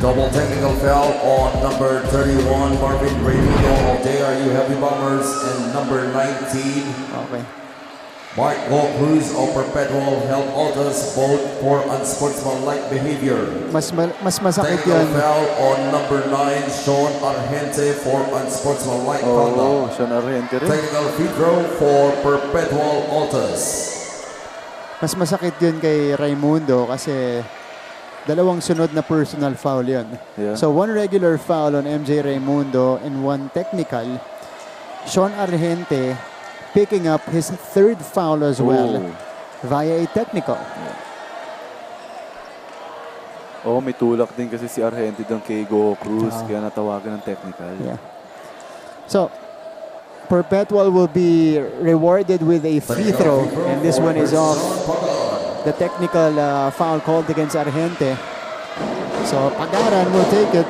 Double technical foul on number 31, Marvin Raimundo of JRU Heavy Bombers, and number 19, Okay. Mark Goho Cruz of Perpetual Altas, both for unsportsmanlike behavior. Mas masakit Technical yun. foul on number 9, Sean Argente for unsportsmanlike conduct. Sean Argente rin. Technical free throw for Perpetual Altas. Mas masakit yun kay Raimundo kasi dalawang sunod na personal foul yun. Yeah. So, 1 regular foul on MJ Raimundo and 1 technical. Sean Argente picking up his 3rd foul as well via a technical. May tulak din kasi si Argente doon kay Goho Cruz, kaya natawagan ng technical. Yeah. So, Perpetual will be rewarded with a free throw, and this one is off the technical foul called against Argente. So, Pagaran will take it.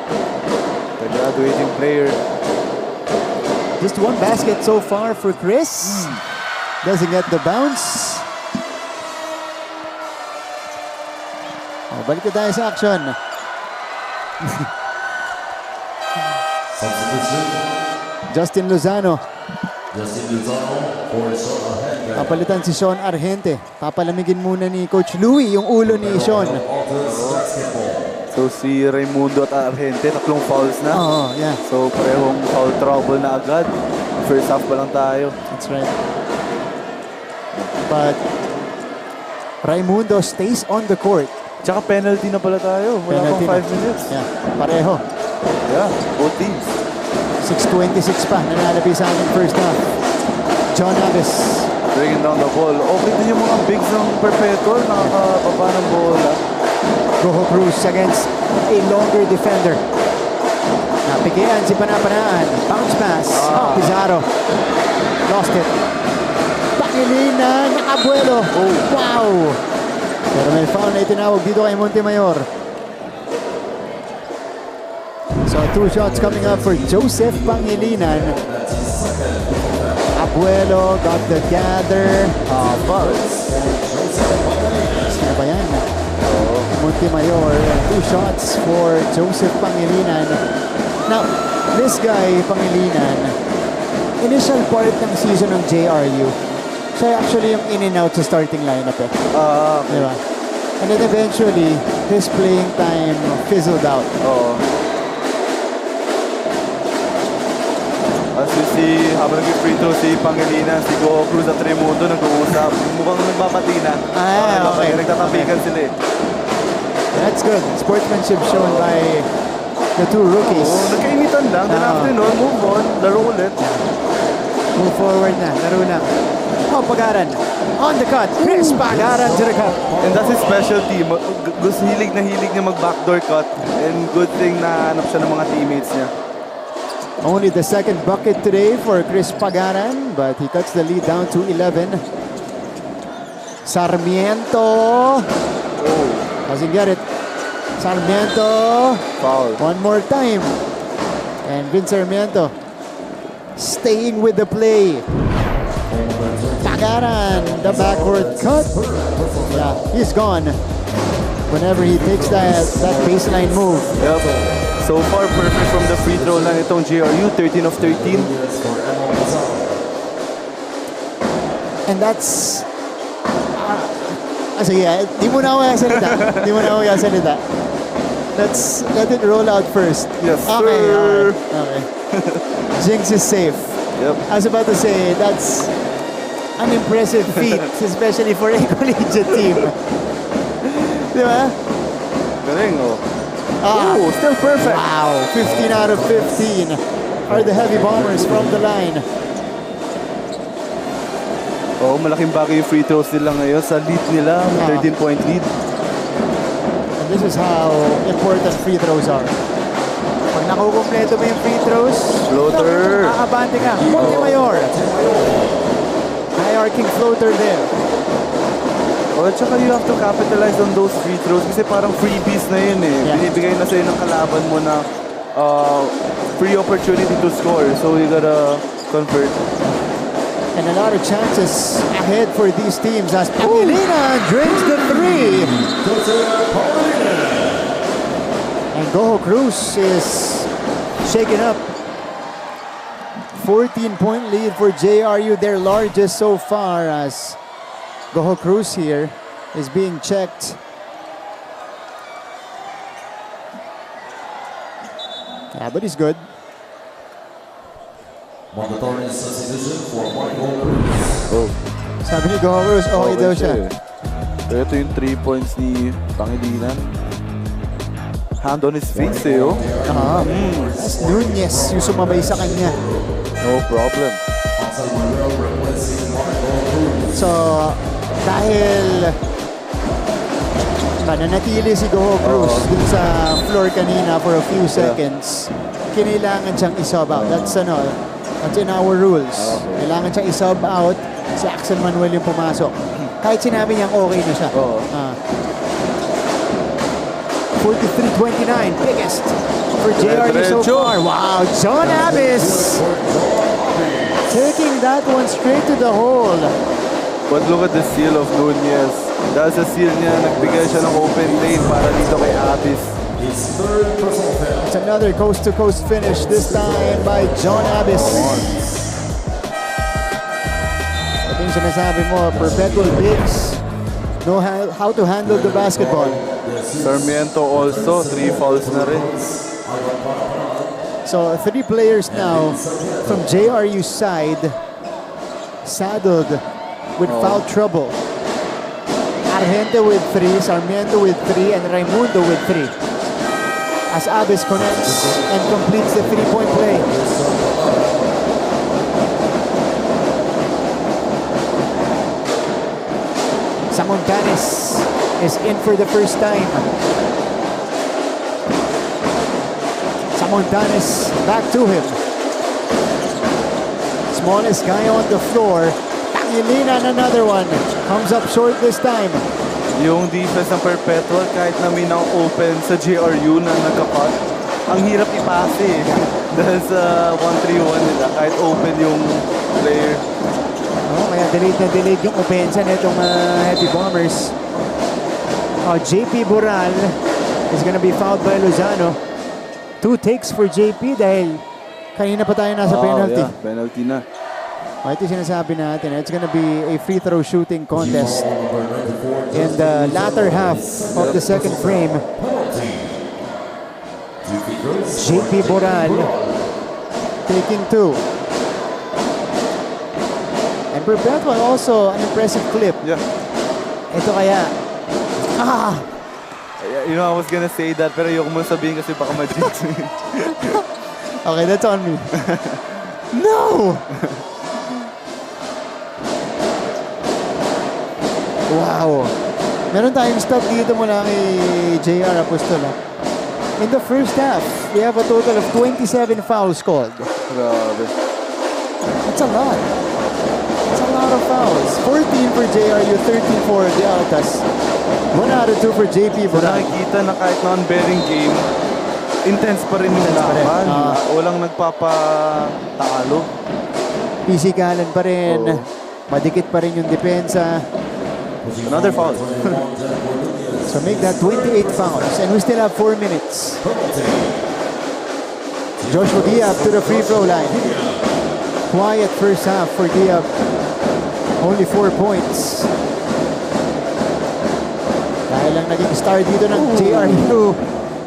The graduating player. Just 1 basket so far for Chris. Doesn't get the bounce. Balik na tayo sa action. Substitution. Justin Lozano. For Sean Argente. Papalitan si Sean Argente. Papalamigin muna ni Coach Louie yung ulo ni Sean. So si Raimundo at Argente, 3 fouls na. Yeah. So parehong foul trouble na agad. First half pa lang tayo. That's right. But Raimundo stays on the court. Tsaka penalty na pala tayo. Wala pang 5 minutes. Yeah, pareho. Yeah, both teams. 6:26 pa, nanalabi sa ating first half. John Aves. Bringing down the ball. Okay din yung mga bigs ng Perpetual. Nakakababa ng bola. Goho Cruz against a longer defender. Napigian si Panapanaan. Bounce pass. Pizarro. Lost it. Pangilinan. Abuelo. Wow. Pero may foul na itinawag dito kay Montemayor. So 2 shots coming up for Joseph Pangilinan. Abuelo got the gather. Sino ba yan? Montemayor. 2 shots for Joseph Pangilinan. Now, this guy, Pangilinan, initial part ng season ng JRU, siya actually yung in and out sa starting lineup eh. Okay. Diba? And then eventually, his playing time fizzled out. As you see, habang nag-free throw si Pangilinan, si Goho Cruz at Raimundo nag-uusap. Mukhang nagmamati na. Okay. Nagtatapikan sila eh. That's good. Sportsmanship shown by the two rookies. Nagkainitan lang. Then after nun, move on. Laro ulit. Move forward na. Laro na. Oh, Pagaran. On the cut. Chris Pagaran to the cut. And that's his specialty. Gusto hilig niya mag-backdoor cut. And good thing na hanap siya ng mga teammates niya. Only the second bucket today for Chris Pagaran, but he cuts the lead down to 11. Sarmiento. Doesn't get it. Sarmiento. Foul. One more time. And Vince Sarmiento staying with the play. Pagaran, the backward cut. Yeah, he's gone. Whenever he takes that baseline move. Yep. So far, perfect from the free throw lang itong JRU, 13 of 13. And that's... sige, di mo na ako salita. Let's let it roll out first. Yes, okay, sir. Okay. Jinx is safe. Yep. I was about to say, that's an impressive feat, especially for a collegiate team. Di ba? Galing, oh. Still perfect. Wow, 15 out of 15 are the Heavy Bombers from the line. Oh, malaking bagay yung free throws nila ngayon sa lead nila, 13-point lead. And this is how important free throws are. Pag nakukumpleto mo yung free throws, floater. Kakabante ka. Montemayor. High arcing floater there. Oh, at saka you have to capitalize on those free throws kasi parang freebies na yun eh. Yeah. Binibigay na sa'yo ng kalaban mo na free opportunity to score. So you gotta convert. And a lot of chances ahead for these teams as Pangilina drains the three. And Goho Cruz is shaken up. 14-point lead for JRU, their largest so far, as Goho Cruz here is being checked. Yeah, but he's good. Mandatory substitution for Michael Cruz. Oh. Sabi ni Goho Cruz, okay daw siya. So ito yung 3 points ni Pangilinan. Hand on his face eh, oh. As Nunez yung sumabay sa kanya. No problem. So, dahil nananatili si Goho Cruz dun sa floor kanina for a few seconds, kinailangan siyang isub out. That's in our rules. Kailangan siyang isub out. Si Axel Manuel yung pumasok. Kahit sinabi niyang okay na siya. 43-29, biggest for JRU so far. Wow, John Abbas taking that one straight to the hole. But look at the steal of Nunez. Dahil sa steal niya, nagbigay siya ng open lane para dito kay Abbas. It's another coast-to-coast finish, this time by John Abbas. Ito yung sinasabi mo, Perpetual Bigs know how to handle the basketball. Sarmiento also, 3 fouls na rin. So 3 players now from JRU's side saddled with foul trouble. Argente with 3, Sarmiento with 3, and Raimundo with 3. As Abbas connects and completes the 3-point play. Samontanes is in for the first time. Samontanes back to him. Smallest guy on the floor. Pangilinan, another one. Comes up short this time. Yung defense ng Perpetual, kahit na may open sa JRU na nagkapat, ang hirap ipase eh. Dahil sa 1-3-1 nila, kahit open yung player. Kaya delayed yung opensa nitong Heavy Bombers. JP Boral is gonna be fouled by Lozano. 2 takes for JP dahil kanina pa tayo nasa penalty. Yeah, penalty na. Ito sinasabi natin, it's gonna be a free throw shooting contest in the latter half of the second frame. JP Boral taking 2. And Perpetual also an impressive clip. Yeah. Ito kaya. You know, I was gonna say that, pero ayoko mo sabihin kasi baka ma-jinx. Okay, that's on me. No! Wow. Meron tayong stop dito mula kay JR Apostola. In the first half, we have a total of 27 fouls called. Grabe. That's a lot. That's a lot of fouls. 14 for JRU, 13 for the Altas. 1 out of 2 for JP So Buran. nakikita na kahit non-bearing game, intense pa rin yung laban. Walang nagpapatalo. Pisikalan pa rin. Oo. Madikit pa rin yung depensa. Another foul. So make that 28 fouls. And we still have 4 minutes. Joshua Diab to the free throw line. Quiet first half for Diab. Only 4 points. Dahil lang naging star dito ng JRU.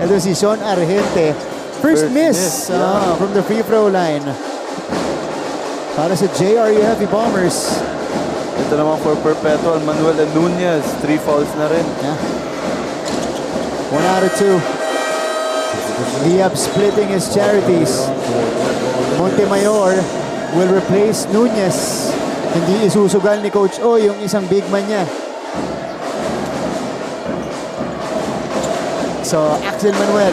Ito si Sean Argente. First miss from the free throw line. Para sa JRU Heavy Bombers. Ito naman for Perpetual, Manuel and Nunez. 3 fouls na rin. Yeah. 1 out of 2. Diab splitting his charities. Montemayor will replace Nunez. Hindi isusugal ni Coach O yung isang big man niya. So, Axel Manuel.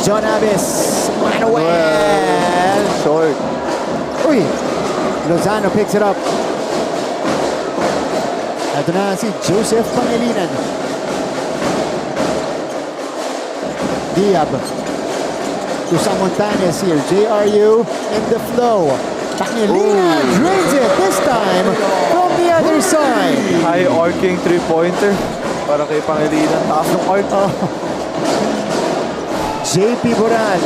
John Aves. Manuel. Short. Uy! Lozano picks it up. Ito na si Joseph Pangilinan. Diab. To Samontanes here. JRU in the flow. Pangilinan drains it this time from the other side. High arcing 3-pointer. Para kay Pangilinan. Taas ng arc. JP Buran.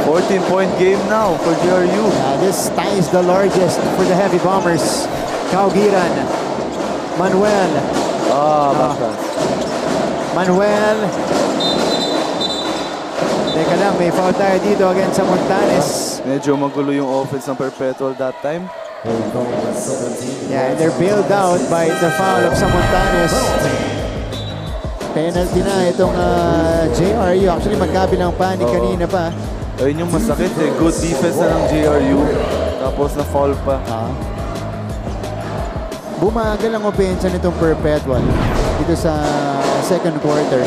14-point game now for JRU. This ties the largest for the Heavy Bombers. Kaugiran. Manuel. Backpass. Manuel. Teka lang, may foul tayo dito against sa Montanes. Medyo magulo yung offense ng Perpetual that time. Yeah, and they're bailed out by the foul of sa Montanes. Penalty na itong JRU. Actually, magkabilang panig kanina pa. Ayun yung masakit eh. Good defense na ng JRU. Tapos na foul pa. Bumagal ang opensa nitong Perpetual dito sa second quarter.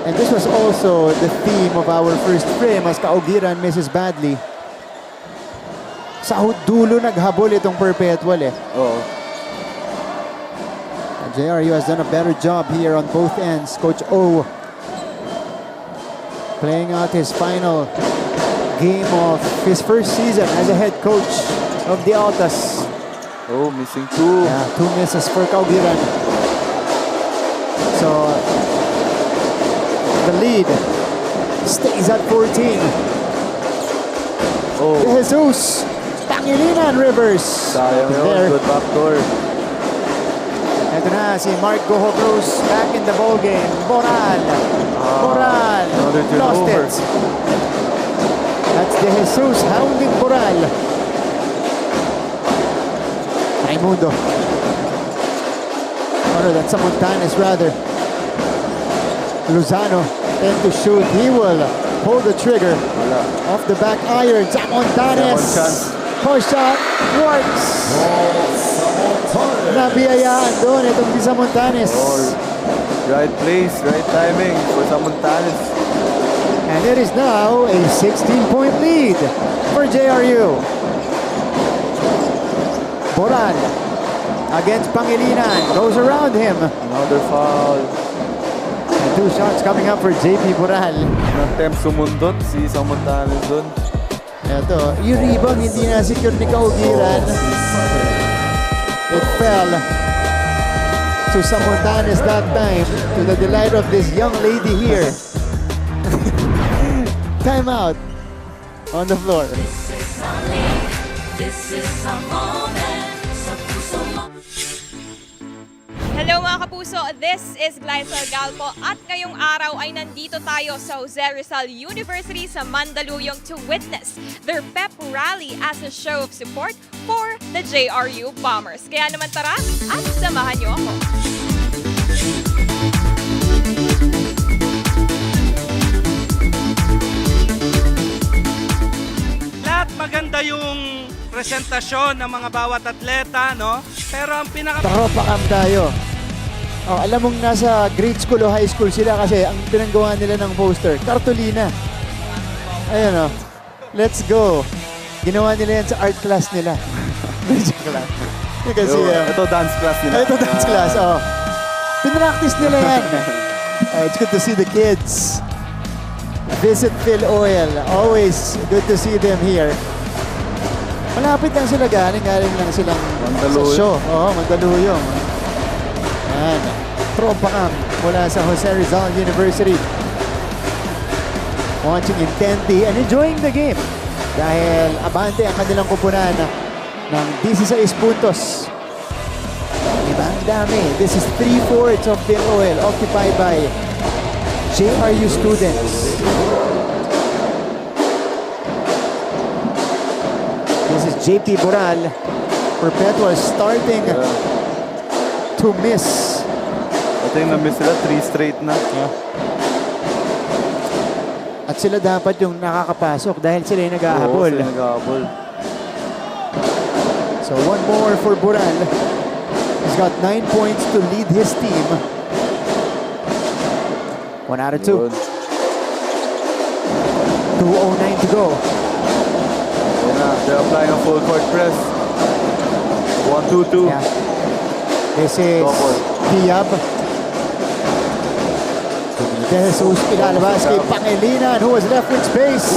And this was also the theme of our first frame as Kaugiran misses badly. Sa dulo naghabol itong Perpetual eh. Oo. JRU has done a better job here on both ends. Coach O playing out his final game of his first season as a head coach of the Altas. Oh, missing 2. Yeah, 2 misses for Kaugiran. So the lead stays at 14. Oh. Jesus Pangilinan Rivers. Sayang yun. Good backdoor. Ito na si Mark Goho Cruz back in the ball game. Boral. Boral lost it. That's De Jesus hounding Boral. Raimundo. Oh no, that's Montanes rather. Lozano tend to shoot. He will pull the trigger. Off the back iron. Montanes. Push shot. Works. Nabiyayaan doon itong si Montanes. Right place, right timing for Montanes. And it is now a 16-point lead for JRU. Boral against Pangilinan. Goes around him. Another foul. And 2 shots coming up for JP Boral. Attempt sumundot si Montanes doon. Ito, yung rebound hindi na secure ni Kaugiran. It fell to Montanes that time, to the delight of this young lady here. Time out on the floor. This is a moment. Hello mga kapuso, this is Glycel Galpo at ngayong araw ay nandito tayo sa Jose Rizal University sa Mandaluyong to witness their pep rally as a show of support for the JRU Bombers. Kaya naman tara at samahan niyo ako. Lahat maganda yung presentasyon ng mga bawat atleta, no? Pero ang Tropa cam tayo. Oh, alam mong nasa grade school o high school sila kasi ang pinanggawa nila ng poster, kartolina. Ayun oh. Let's go. Ginawa nila yan sa art class nila. Joke lang. Kasi, ito dance class nila. Ito dance class, oh. Pinractice nila yan. It's good to see the kids. Visit Phil Oil. Always good to see them here. Malapit lang sila, galing lang silang sa show. Oo, Mandaluyong. Yan. Tropa cam mula sa Jose Rizal University. Watching intently and enjoying the game. Dahil abante ang kanilang kupunan ng 16 puntos. Diba? Ang dami. This is 3/4 of Phil Oil occupied by JRU students. This is JP Boral. Perpetual starting to miss. Ito yung na-miss sila, 3 straight na. At sila dapat yung nakakapasok dahil sila yung nag-ahabol. Oo, sila nag-ahabol. So one more for Boral. He's got 9 points to lead his team. 1 out of 2. 2:09 to go. They're applying a full court press. 1-2-2. Yeah. This is Diab. De Jesus ilalabas kay Pangilinan who was left with space.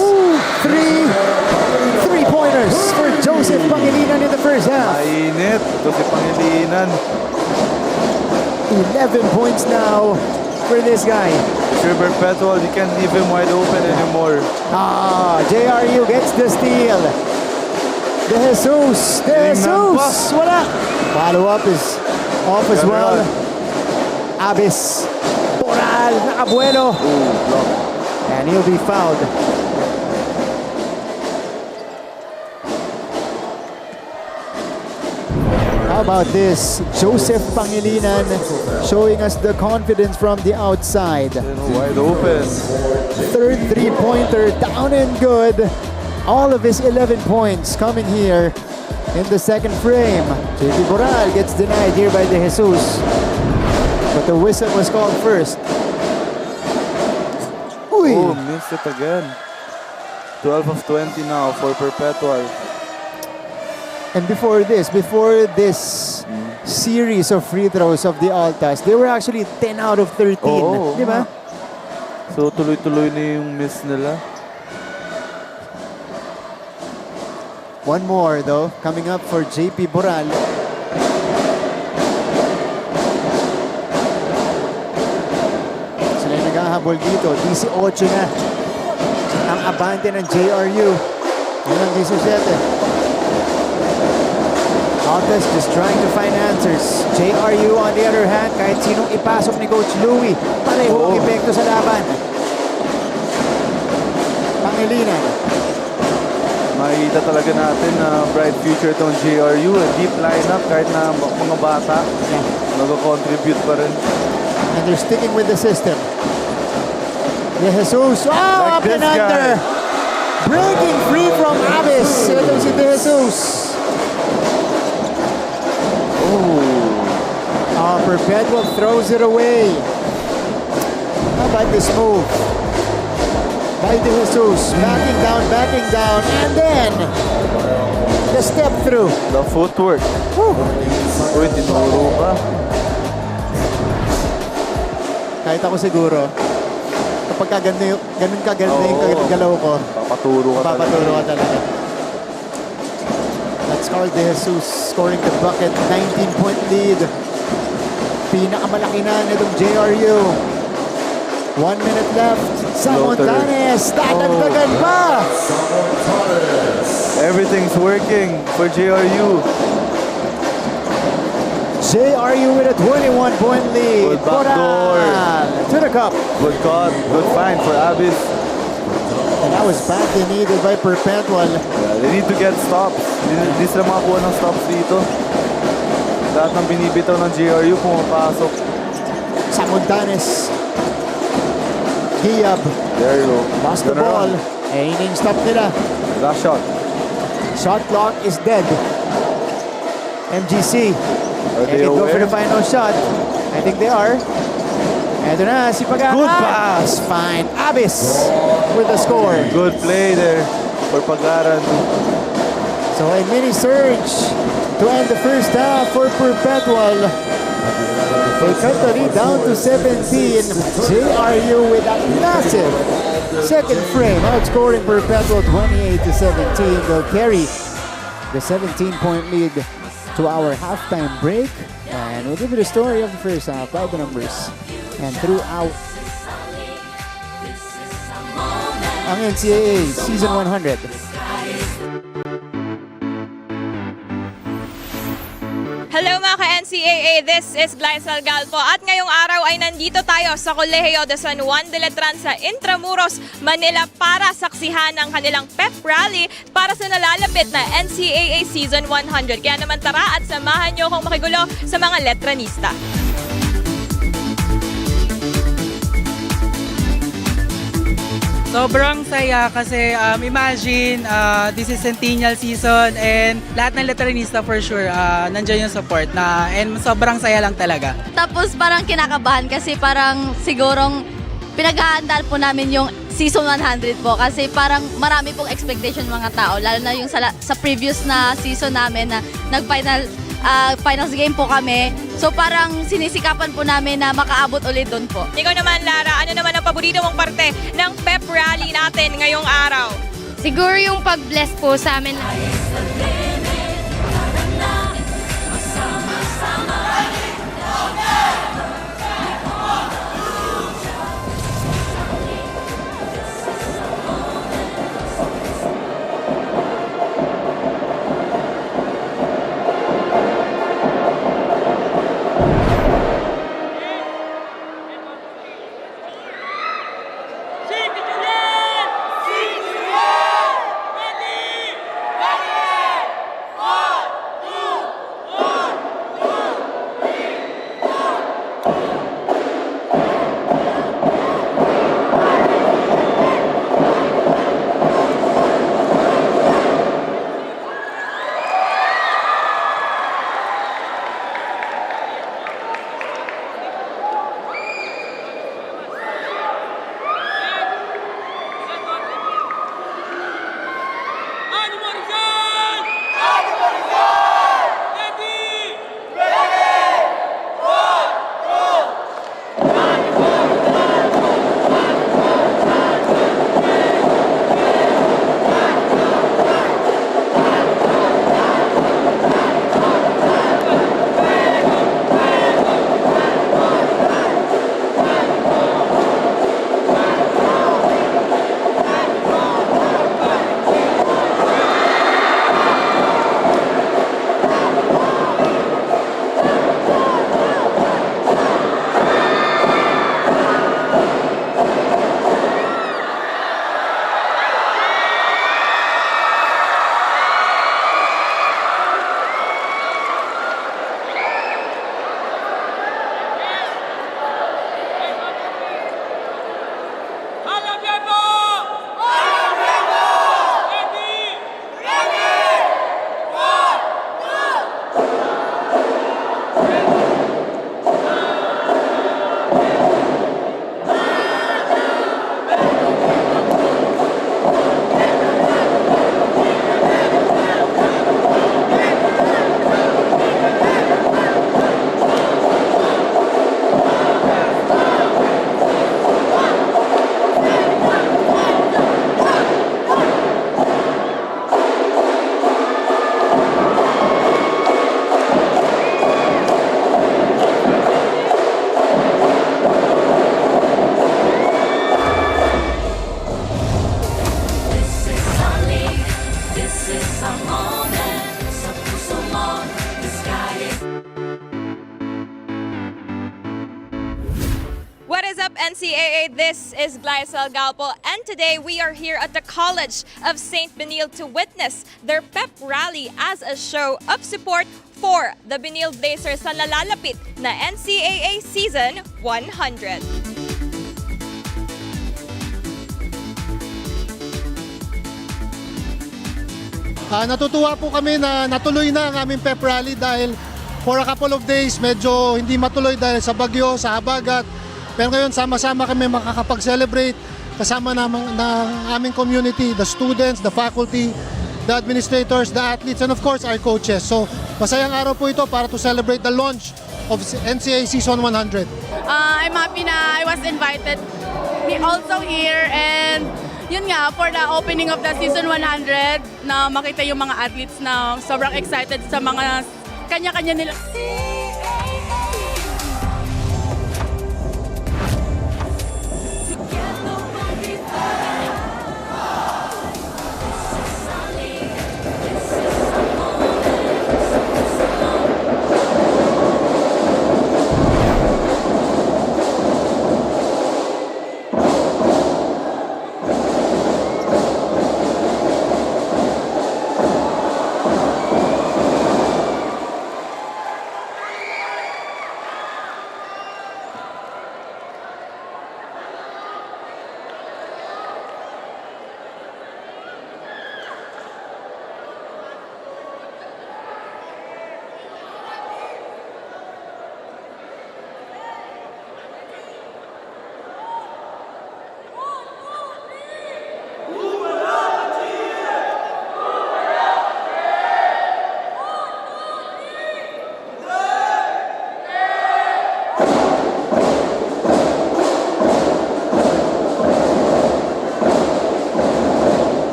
3 pointers for Joseph Pangilinan in the first half. Mainit. Ito si Pangilinan. 11 points now for this guy. If you're Perpetual, you can't leave him wide open anymore. JRU gets the steal. De Jesus. Wala. Follow up is off as well. Abis. Boral. Nakabuelo. And he'll be fouled. How about this? Joseph Pangilinan showing us the confidence from the outside. Wide open. Third three-pointer down and good. All of his 11 points coming here in the second frame. JP Boral gets denied here by De Jesus. But the whistle was called first. Uy! Oh, missed it again. 12 of 20 now for Perpetual. And before this series of free throws of the Altas, they were actually 10 out of 13. Di ba? So tuloy-tuloy na yung miss nila. One more though, coming up for JP Boral. Sila yung naghahabol dito, 18 na. Ang abante ng JRU. Yun ang 17. Altas just trying to find answers. JRU on the other hand, kahit sinong ipasok ni Coach Louie, pareho ang epekto sa laban. Pangilinan. Makikita talaga natin na bright future itong JRU. A deep lineup kahit na mga bata. Nag-contribute pa rin. And they're sticking with the system. De Jesus. Up and under. Breaking free from Abyss. Ito si De Jesus. Perpetual throws it away. How about this move? By De Jesus. Backing down. And then the step through. The footwork. Uy, tinuro pa. Kahit ako siguro, kapag ganun kaganda yung galaw ko, papaturo ka talaga. That's Carl De Jesus scoring the bucket, 19-point lead. Pinakamalaki na nitong JRU. 1 minute left. Samontanes, dadagdagan pa! Everything's working for JRU. JRU with a 21-point lead. Good backdoor. Coral to the cup. Good cut, good find for Abyss. And that was badly needed by Perpetual. Yeah, they need to get stops. Hindi sila makakuha ng stops dito. Lahat ng binibitaw ng JRU pumapasok. Samuntanes. Giab. There you go. Lost the Gonna ball. run. Inning stop nila. Last shot. Shot clock is dead. MGC. Are They they can go for aware? the final shot. I think they are. Eto na, si Pagara. Good pass. Fine. Abyss with the score. Good play there for Pagaran. So a mini surge to end the first half for Perpetual. They cut the lead down to 17. JRU with a massive second frame, outscoring Perpetual 28-17. They'll carry the 17-point lead to our halftime break. And we'll give you the story of the first half by the numbers. And throughout ang NCAA Season 100. Hello mga ka-NCAA, this is Glycel Galpo at ngayong araw ay nandito tayo sa Colegio de San Juan de Letran sa Intramuros, Manila para saksihan ang kanilang pep rally para sa nalalapit na NCAA Season 100. Kaya naman tara at samahan nyo akong makigulo sa mga letranista. Sobrang saya kasi imagine this is centennial season and lahat ng letranista for sure nandiyan yung support na and sobrang saya lang talaga. Tapos parang kinakabahan kasi parang sigurong pinaghahandaan po namin yung season 100 po kasi parang marami pong expectation mga tao lalo na yung sa previous na season namin na finals game po kami. So parang sinisikapan po namin na makaabot ulit doon po. Ikaw naman Lara, ano naman ang paborito mong parte ng pep rally natin ngayong araw? Siguro yung pag-bless po sa amin. NCAA, this is Glycel Galpo, and today we are here at the College of St. Benil to witness their pep rally as a show of support for the Benil Blazers sa nalalapit na NCAA Season 100. Natutuwa po kami na natuloy na ang aming pep rally dahil for a couple of days medyo hindi matuloy dahil sa bagyo, sa habagat. Pero ngayon sama-sama kami makakapag-celebrate kasama ng aming community, the students, the faculty, the administrators, the athletes, and of course our coaches. So masayang araw po ito para to celebrate the launch of NCAA Season 100. I'm happy na I was invited also here, and yun nga, for the opening of the Season 100, na makita yung mga athletes na sobrang excited sa mga kanya-kanya nila.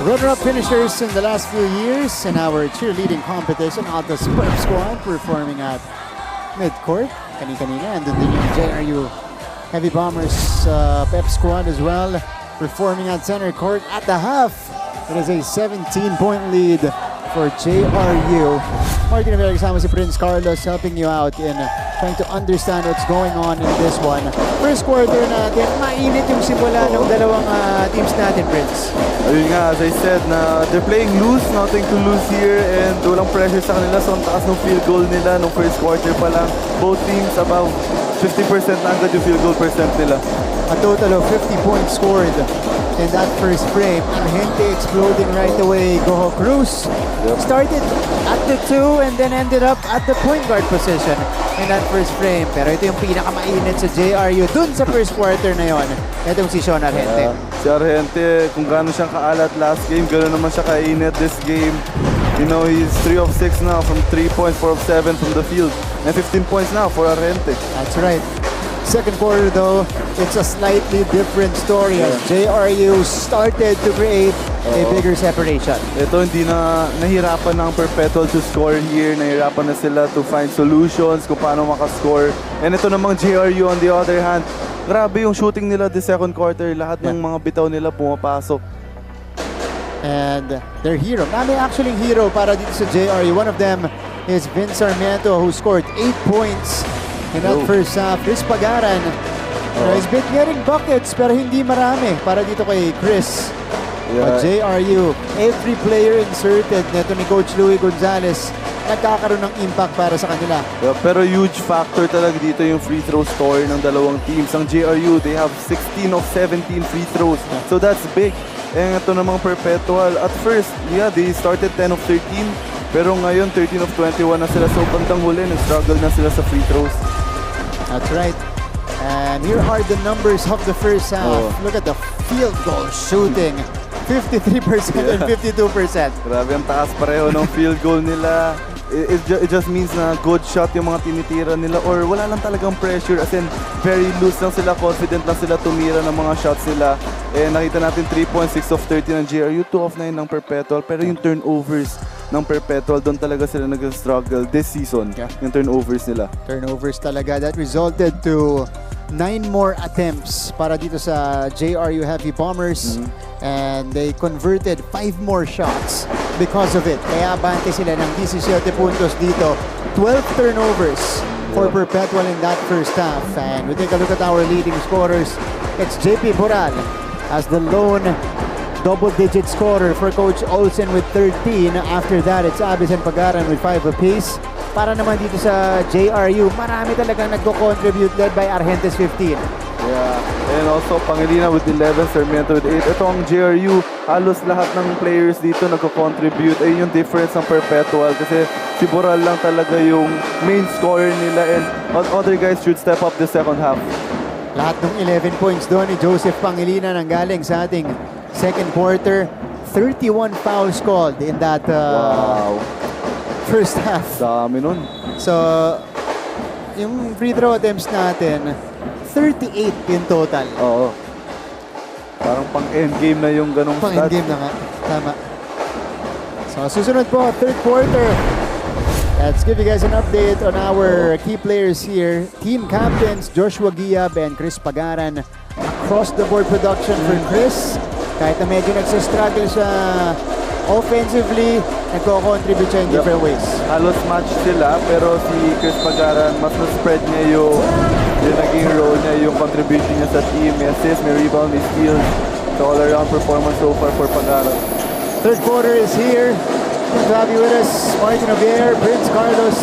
Runner-up finishers in the last few years in our cheerleading competition, Altas Perp Squad performing at mid-court. Kani-kanina, and then yung JRU Heavy Bombers Pep Squad as well, performing at center court at the half. It is a 17-point lead for JRU. Martin Rivera kasama si Prince Carlos helping you out in trying to understand what's going on in this one. First quarter natin, mainit yung simula ng dalawang teams natin, Prince. Ayun nga, as I said, na they're playing loose, nothing to lose here, and walang pressure sa kanila. So ang taas ng field goal nila nung first quarter pa lang. Both teams above 50% na agad yung field goal percent nila. A total of 50 points scored in that first frame. Gente exploding right away. Goho Cruz started at the 2 and then ended up at the point guard position in that first frame. Pero ito yung pinakamainit sa JRU dun sa first quarter na yon. Ito yung si Sean Argente. Si Argente, kung gaano siyang kaalat last game, gano'n naman siya kainit this game. You know, he's 3 of 6 now from 3 points, 4 of 7 from the field. And 15 points now for Argente. That's right. Second quarter though, it's a slightly different story as JRU started to create a bigger separation. Ito, hindi na nahirapan ng Perpetual to score here. Nahirapan na sila to find solutions kung paano makascore. And ito namang JRU on the other hand, grabe yung shooting nila this second quarter. Lahat ng mga bitaw nila pumapasok. And their hero, nami actually hero para dito sa JRU. One of them is Vince Sarmiento who scored 8 points in that first half. Chris Pagaran, he's been getting buckets pero hindi marami para dito kay Chris. But JRU, every player inserted neto ni Coach Louie Gonzalez, nagkakaroon ng impact para sa kanila. Pero huge factor talaga dito yung free throw score ng dalawang teams. Ang JRU, they have 16 of 17 free throws. So that's big. And ito namang Perpetual, at first, they started 10 of 13. Pero ngayon, 13 of 21 na sila. So bandang huli, nag-struggle na sila sa free throws. That's right. And here are the numbers of the first half. Look at the field goal shooting. 53% and 52%. Grabe ang taas pareho ng field goal nila. it just means na good shot yung mga tinitira nila or wala lang talagang pressure, as in very loose lang sila, confident lang sila tumira ng mga shots nila. Nakita natin 3 points, 6 of 30 ng JRU, 2 of 9 ng Perpetual, pero yung turnovers ng Perpetual, doon talaga sila nag-struggle this season, yung turnovers nila. Turnovers talaga, that resulted to 9 more attempts para dito sa JRU Heavy Bombers, and they converted 5 more shots because of it. Kaya abante sila ng 17 puntos dito. 12 turnovers for Perpetual in that first half. And we take a look at our leading scorers. It's JP Boral as the lone double-digit scorer for Coach Olsen with 13. After that, it's Abis and Pagaran with 5 apiece. Para naman dito sa JRU, marami talagang nagko-contribute, led by Argentes 15. Yeah, and also Pangilinan with 11, Sarmiento with 8. Ito ang JRU, halos lahat ng players dito nagko-contribute. Ayun yung difference ng Perpetual kasi si Boral lang talaga yung main scorer nila, and other guys should step up the second half. Lahat ng 11 points doon ni Joseph Pangilinan ang galing sa ating second quarter. 31 fouls called in that first half. Dami nun. So, yung free throw attempts natin, 38 in total. Oo. Parang pang-endgame na yung ganong stats. Pang-endgame na nga. Tama. So, susunod po, third quarter. Let's give you guys an update on our key players here. Team captains Joshua Giab and Chris Pagaran. Across the board production for Chris. Kahit na medyo nagsastruggle siya offensively, nagko-contribute siya in different ways. Halos match sila, pero si Chris Pagaran, mas na-spread niya yung naging role niya, yung contribution niya sa team. May assist, may rebound, may steals. So all-around performance so far for Pagaran. Third quarter is here. Good to have you with us, Martin Obier, Prince Carlos.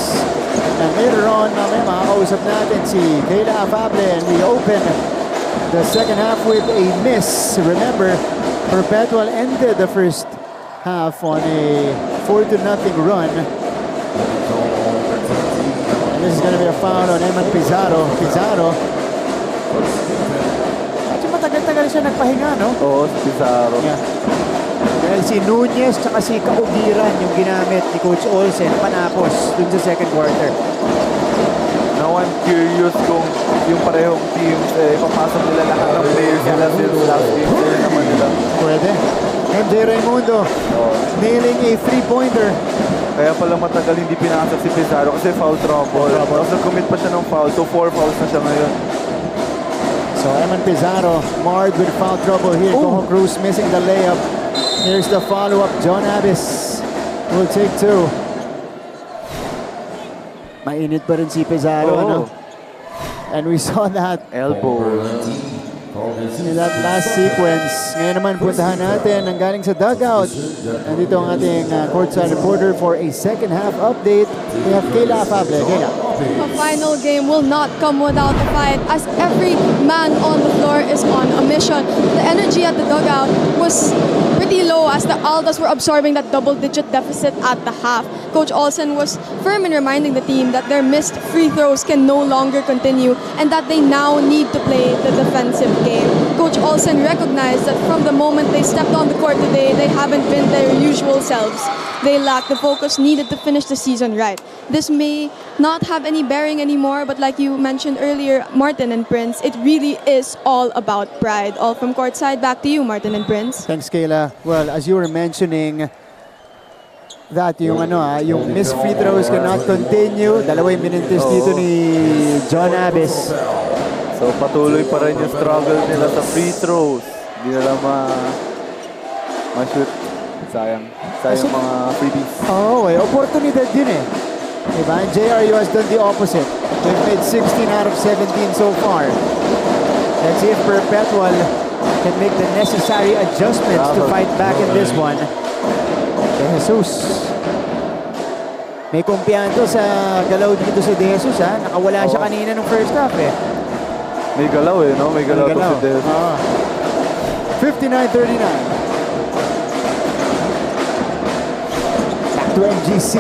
And later on, may makakausap natin si Kayla Afable, and we open the second half with a miss. Remember, Perpetual ended the first half on a 4-0 run. And this is going to be a foul on Eman Pizarro. Pizarro. Medyo matagal-tagal siya nagpahinga, no? Oo, si Pizarro. Yeah. Dahil si Nunez tsaka si Kaugiran yung ginamit ni Coach Olsen panapos dun sa second quarter. Now I'm curious kung yung parehong teams, papasok nila lahat ng players nila since last game. Naman nila. Pwede. MJ Raimundo nailing a three-pointer. Kaya pala matagal hindi pinasok si Pizarro kasi foul trouble. Tapos nag-commit pa siya ng foul, so 4 fouls na siya ngayon. So Eman Pizarro marred with foul trouble here. Cojo Cruz missing the layup. Here's the follow-up. John Abbas will take 2. Mainit pa rin si Pizarro, ano? And we saw that elbow in that last sequence. Ngayon naman puntahan natin ang galing sa dugout. Nandito ang ating courtside reporter for a second half update. We have Kayla Afable. Kayla. A final game will not come without a fight, as every man on the floor is on a mission. The energy at the dugout was pretty low as the Altas were absorbing that double-digit deficit at the half. Coach Olsen was firm in reminding the team that their missed free throws can no longer continue and that they now need to play the defensive game. Coach Olsen recognized that from the moment they stepped on the court today, they haven't been their usual selves. They lack the focus needed to finish the season right. This may not have any bearing anymore, but like you mentioned earlier, Martin and Prince, it really is all about pride. All from courtside, back to you, Martin and Prince. Thanks, Kayla. Well, as you were mentioning, that yung missed free throws cannot continue. Dalawang minutes dito ni John Abbas. So patuloy pa rin yung struggle nila sa free throws. Hindi nila ma-shoot. Sayang mga freebies. Oportunidad din eh. Diba? And JRU has done the opposite. They've made 16 out of 17 so far. Let's see if Perpetual can make the necessary adjustments to fight back in this one. De Jesus. May kumpiyanto sa galaw dito si De Jesus, ha? Nakawala siya kanina nung first half eh. May galaw eh, no? May galaw to si De Jesus. 59-39. Back to MGC.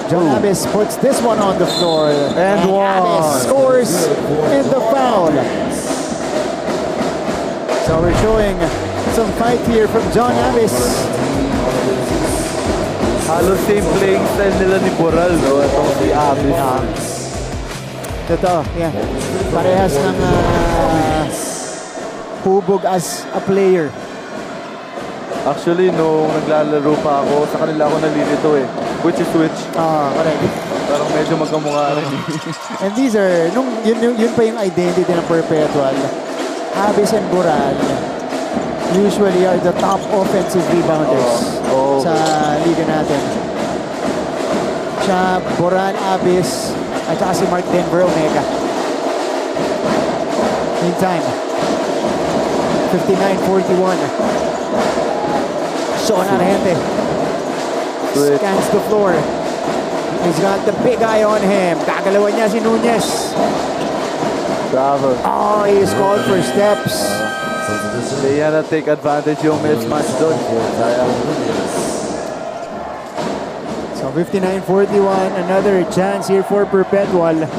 John Abbas puts this one on the floor. And Abbas scores in the foul. So we're showing some fight here from John Abbas. Halos same playing style nila ni Boral, no? Itong si Abis. Totoo, yeah. Parehas ng hubog as a player. Actually, nung naglalaro pa ako, sa kanila ako nalilito eh. Which is which. Correct. Parang medyo magkamukha rin. And these are, yun pa yung identity ng Perpetual. Abis and Boral usually are the top offensive rebounders sa liga natin. Siya, Boral, Abis, at saka si Mark Denver Omega. Meantime, 59-41. Sean Argente scans the floor. He's got the big eye on him. Gagalawan niya si Nunez. Bravo. Oh, he's called for steps. They had to take advantage yung mismatch doon. So 59-41, another chance here for Perpetual.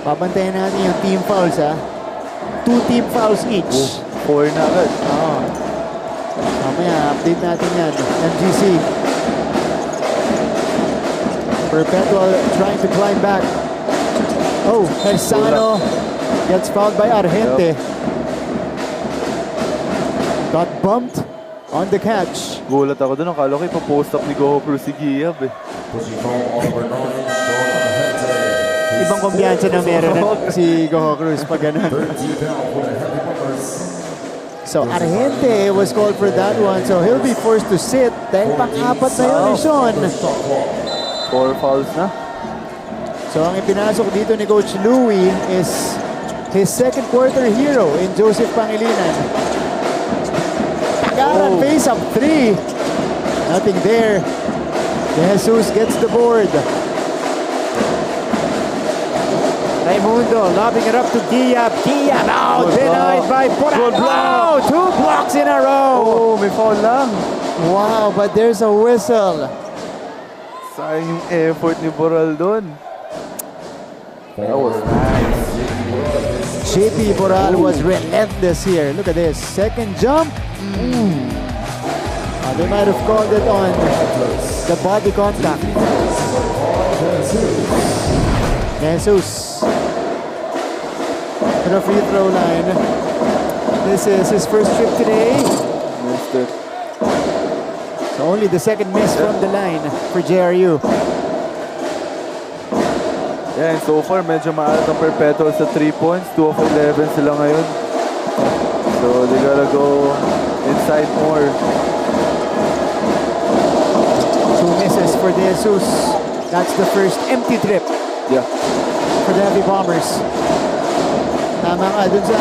Pabantayan natin yung team fouls, ha? 2 team fouls each. 4 na agad. Mamaya, update natin yan. MGC. Perpetual trying to climb back. Oh, Hersano gets fouled by Argente. Got bumped on the catch. Gulat ako doon. Akala ko ipa-post up ni Goho Cruz si Giyab eh. Ibang kumbiyansa na meron si Goho Cruz pag ganun. So Argente was called for that one, so he'll be forced to sit dahil pang-apat na yun ni Sean. 4 fouls na. So ang ipinasok dito ni Coach Louie is his second quarter hero in Joseph Pangilinan. Tagaran face up 3. Nothing there. De Jesus gets the board. Raimundo lobbing it up to Giyab. Giyab out, denied by Boral. Oh, 2 blocks in a row. Oh, may foul lang. Wow, but there's a whistle. Sayang yung effort ni Boral doon. That was nice. JP Boral was relentless here. Look at this. Second jump. They might have called it on the body contact. Jesus. To the free throw line. This is his first trip today. Missed it. So only the second miss from the line for JRU. Yeah, and so far medyo maalat ang Perpetual sa 3 points. 2 of 11 sila ngayon. So they gotta go inside more. 2 misses for De Jesus. That's the first empty trip. Yeah. For the Heavy Bombers. Tama ka, dun sa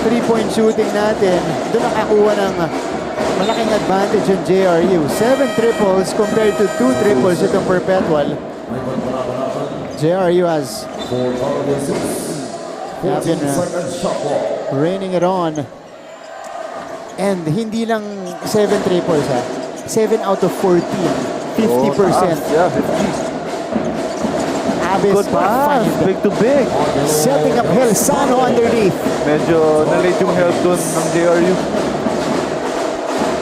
3-point shooting natin, dun nakakuha ng malaking advantage yung JRU. 7 triples compared to 2 triples itong Perpetual. JRU has been raining it on. And hindi lang 7 triples, ha? 7 out of 14. 50%. Yeah, 50. Abis, good pass. Big to big. Setting up Helsano underneath. Medyo na-late yung help doon ng JRU.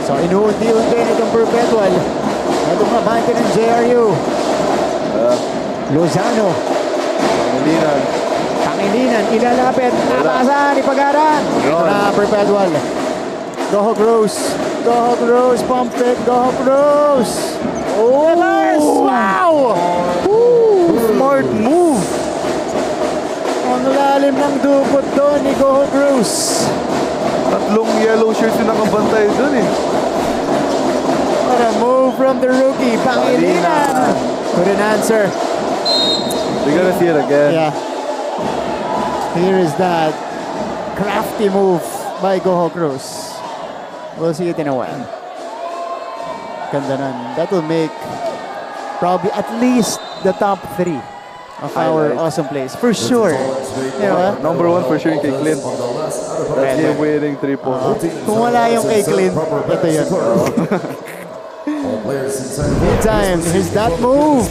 So inuunti-unti nitong Perpetual. Itong mabante ng JRU. Lozano. Pangilinan. Ilalapit. Napasan. Ipagaran. Ito na Perpetual. Goho Cruz. Goho Cruz. Pump it. Goho Cruz. Oh! Wow! Smart move. Ang lalim ng dupot doon ni Goho Cruz. Tatlong yellow shirts yung nakabantay doon eh. What a move from the rookie, Pangilinan. Couldn't answer. We're gonna see it again. Yeah. Here is that crafty move by Goho Cruz. We'll see it in a while. Ganda nun. That will make probably at least the top 3 of our awesome plays. For sure. Number 1 for sure kay Clint. That's the winning triple. Kung wala yung kay Clint, ito yun. Meantime, here's that move.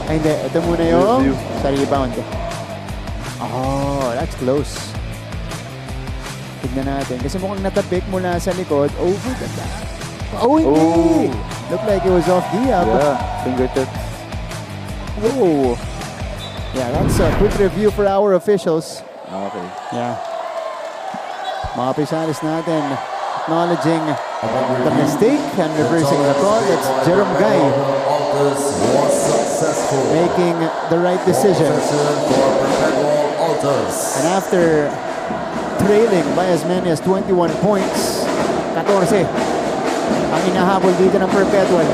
Ay, hindi. Ito muna yung sa rebound. Oh, that's close. Tignan natin. Kasi mukhang natapik mula sa likod. Over the back. Oh, hindi! Looked like it was off Diab. Yeah, fingertips. Oh. Yeah, that's a quick review for our officials. Okay. Yeah. Mga opisyalis natin acknowledging the mistake and reversing the call. That's Jerome Guy making the right decision. And after trailing by as many as 21 points, 14 ang inahabol dito ng Perpetual.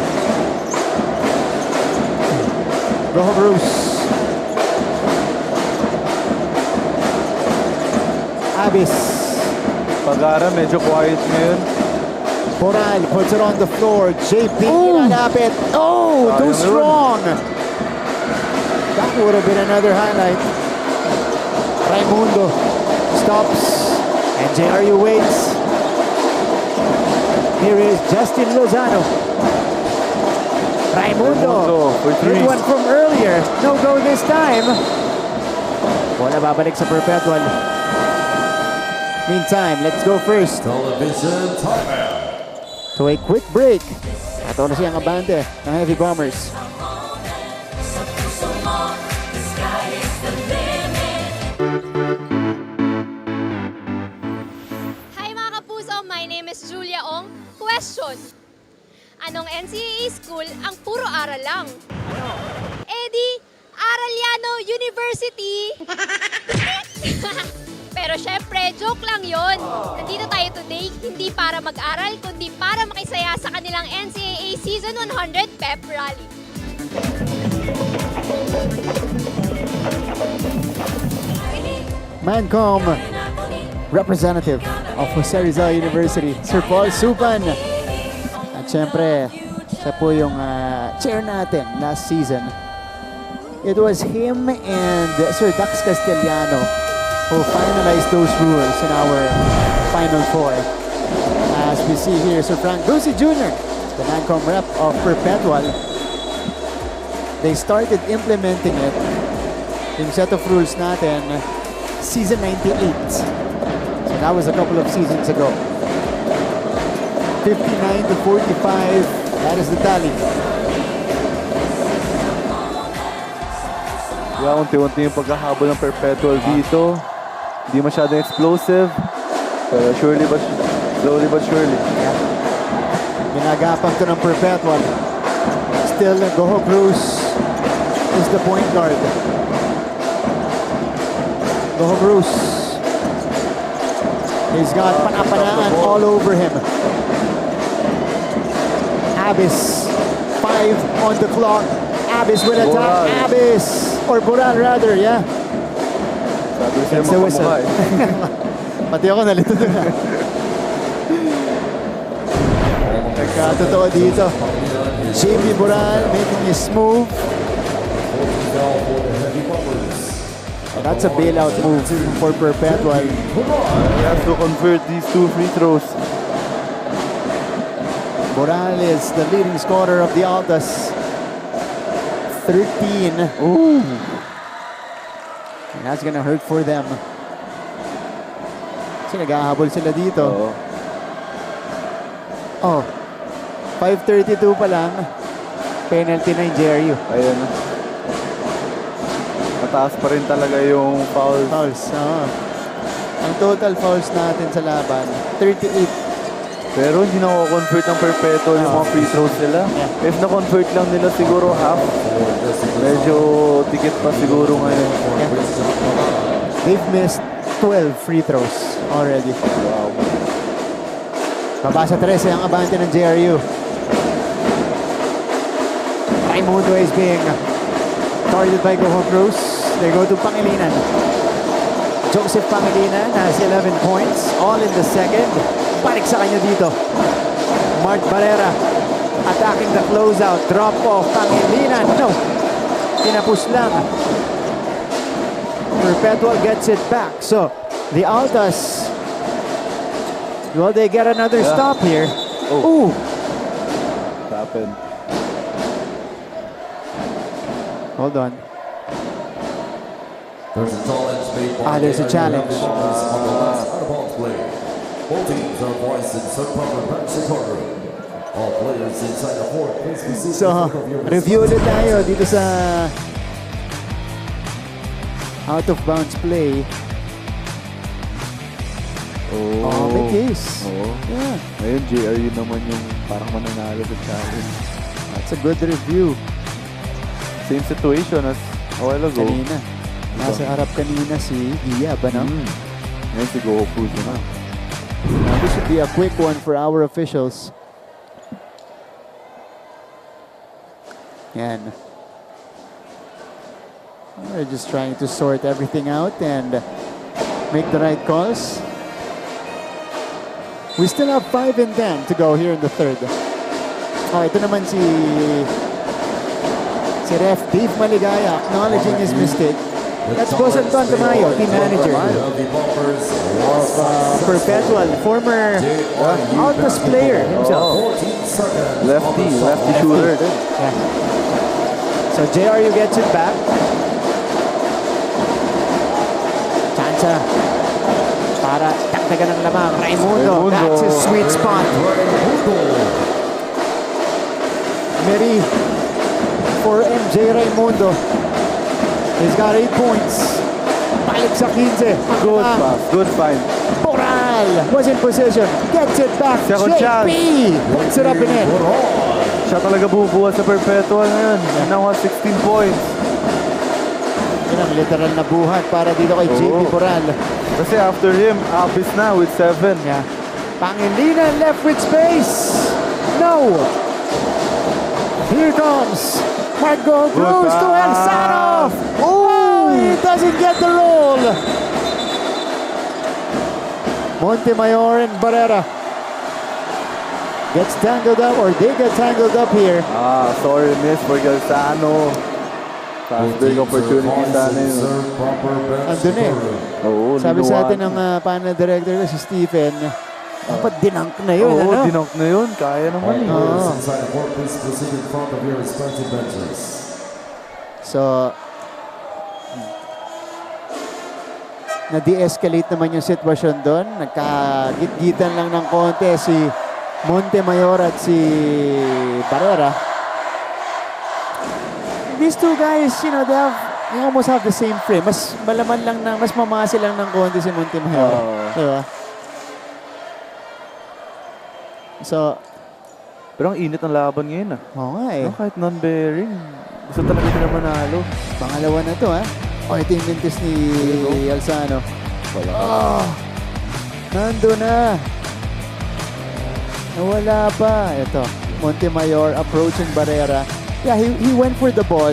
Rojo Bruce. Abis. Pagara, medyo quiet ngayon. Boral puts it on the floor. JP inalapit. Oh, too strong. That would have been another highlight. Raimundo stops and JRU waits. Here is Justin Lozano. Raimundo. Good one from earlier. No go this time. Bola babalik sa Perpetual. Meantime, let's go first Television timeout. to a quick break. Ito na siyang abante ng Heavy Bombers. Hi mga kapuso, my name is Julia Ong. Question: anong NCAA school ang puro aral lang? Eddie, Araliano University! Pero syempre, joke lang yon. Nandito tayo today, hindi para mag-aral, kundi para makisaya sa kanilang NCAA Season 100 Pep Rally. Mancom representative of Jose Rizal University, Sir Paul Supan. At syempre, siya po yung chair natin last season. It was him and Sir Dax Castellano who finalized those rules in our Final Four. As we see here, Sir Frank Brucey Jr., the Mancom rep of Perpetual, they started implementing it, yung set of rules natin, season 98. So that was a couple of seasons ago. 59 to 45, that is the tally. Yeah, unti-unti yung pagkahabol ng Perpetual dito. Hindi masyadong explosive. Pero slowly but surely. Yeah. Ginagapang to ng Perpetual. Still, Goho Cruz is the point guard. Goho Cruz. He's got panapanaan all over him. Abis, 5 on the clock. Abis will attack. Abis, or Boral rather, yeah. It's the whistle. Pati ako nalito doon. Nagkatotoo dito. JP Boral making his move. That's a bailout move for Perpetual. He has to convert these 2 free throws. Boral is the leading scorer of the Altas. 13. Ooh. And that's gonna hurt for them. Kasi naghahabol sila dito. Oh. 5:32 pa lang. Penalty na yung JRU. Ayan. Mataas pa rin talaga yung fouls. Ang total fouls natin sa laban, 38. Pero hindi na-convert ng Perpetual yung mga free throws nila. Yeah. If na-convert lang nila siguro half, medyo tikit pa siguro ngayon. Yeah. They've missed 12 free throws already. Wow. Babasa 13 ang abante ng JRU. Raimundo is being guarded by Goho Cruz. They go to Pangilinan. Joseph Pangilinan has 11 points, all in the second. Balik sa kanya dito. Mark Barrera attacking the closeout. Drop off. Pangilinan. No. Tinapos lang. Perpetual gets it back. So, the Altas, well, they get another stop here. Ooh. Happened. Hold on. There's a challenge made by There's a challenge. on the last out-of-bounds play. Both teams are voiced in proper penalty corner. All players inside the court, please be seated. So, review ulit tayo dito sa out of bounds play. May case. Yeah. Ngayon, JRU naman yung parang mananalo sa challenge. That's a good review. Same situation as a while ago. Kanina. Nasa harap kanina si Gia ba, no? Ngayon si Goku na. Now, this should be a quick one for our officials. Yan. We're just trying to sort everything out and make the right calls. We still have 5 and 10 to go here in the third. Ito naman si Ref Dave Maligaya acknowledging his mistake. That's Boss Anton Tamayo, team manager of Perpetual, former Altas player himself. Lefty shooter. Yeah. So JRU gets it back. Chansa para takdagan ng lamang. Raimundo, that's his sweet spot. Meri for MJ Raimundo. He's got 8 points. Balik sa 15. Good pass, good find. Boral was in position. Gets it back. Second chance. Puts it up and in. Siya talaga bubuhat sa Perpetual ngayon. And now has 16 points. Yan ang literal na buhat para dito kay JP Boral. Kasi after him, Abis na with 7. Yeah. Pangilinan left with space. No. Here comes Marco Cruz to Elsanov. Oh, he doesn't get the roll. Montemayor and Barrera gets tangled up, or they get tangled up here. Sorry miss for Galsano. Fast break opportunity sana yun. Andun eh. Sabi sa atin ng panel director na si Stephen, dapat dinunk na yun. Oo, dinunk na yun. Kaya naman eh. So, na-de-escalate naman yung sitwasyon doon. Nagkagit-gitan lang ng konti si Montemayor at si Barrera. These two guys, they almost have the same frame. Mas malaman lang mas mamasi lang ng konti si Montemayor. Diba? So, pero ang init ng laban ngayon Oo nga eh. Kahit non-bearing. Gusto talaga nila manalo. Pangalawa na to ito yung mintis ni Alsano. Nando na. Nawala pa. Ito, Montemayor approaching Barrera. Yeah, he went for the ball.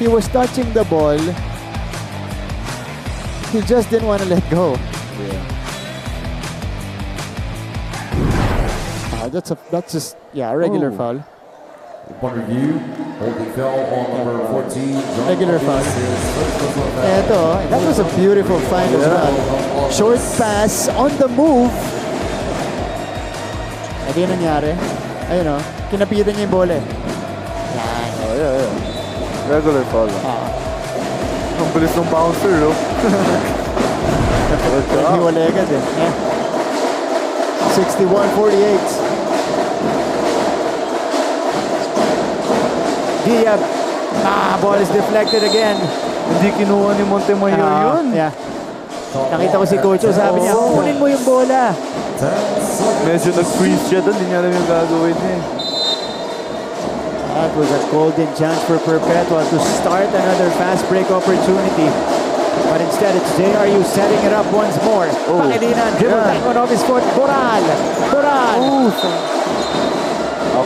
He was touching the ball. He just didn't want to let go. Yeah. That's just a regular foul. Upon review, holding foul on number 14. Regular foul. Ito, that was a beautiful find as well. Short pass on the move. Ito yung nangyari. Ayun kinapitan niya yung bola eh. Yeah. Regular foul. Ang bilis ng bouncer, Hiwalay agad eh. 61-48. Diab. Ball is deflected again. Hindi kinuha ni Montemayor yun. Yeah. Nakita ko si Coach, sabi niya, kunin mo yung bola. Medyo nag-freeze siya doon. Hindi niya alam yung gagawin niya. That was a golden chance for Perpetual to start another fast break opportunity. But instead, it's JRU setting it up once more. Pangilinan, dribble back on off his foot. Boral!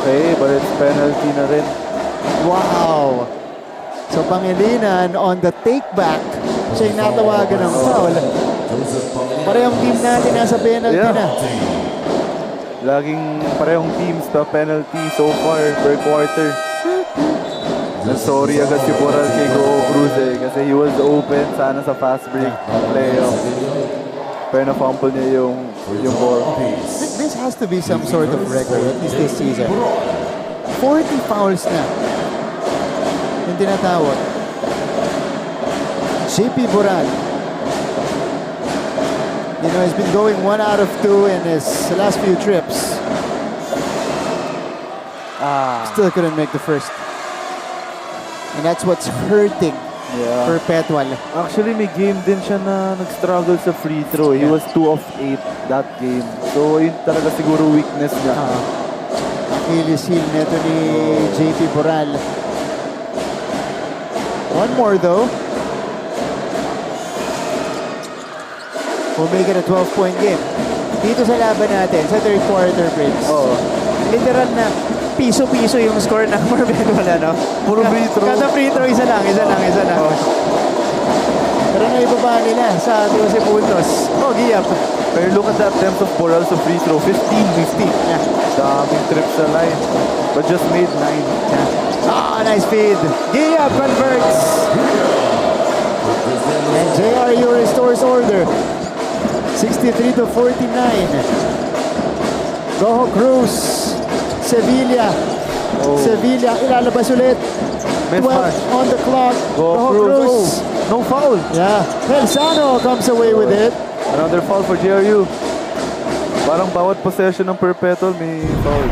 Okay, but it's penalty na rin. Wow! So Pangilinan on the take back, siya yung natawagan ng foul. Parehong team natin nasa penalty na. Laging parehong teams na penalty so far per quarter. Sorry agad si Boral kay Go Cruz kasi he was open sana sa fast break playoff. Pero na-fumble niya yung ball. This has to be some sort of record, at least this season. 40 fouls na yung tinatawag. JP Boran. You know, he's been going 1 out of 2 in his last few trips. Still couldn't make the first. And that's what's hurting Perpetual. Actually, may game din siya na nag-struggle sa free throw. He was 2 of 8 that game. So, yun talaga siguro weakness niya. Achilles heel neto ni JP Boral. One more though. We'll make it a 12-point game. Dito sa laban natin, sa third quarter breaks. Literal na piso-piso yung score ng Perpetual, ano? Puro free throw. Kada free throw, isa lang. Pero naibaba nila sa 12 puntos. Giyap. Pero look at the attempt of Boral sa free throw. 15. Yeah. Daming trips sa line. But just made 9. Nice feed. Giyap converts. And JRU restores order. 63-49. Goho Cruz. Sevilla. Sevilla ilalabas ulit. 12 on the clock. Goho Cruz. No foul. Yeah. Helsano comes away with it. Another foul for JRU. Parang bawat possession ng Perpetual may foul.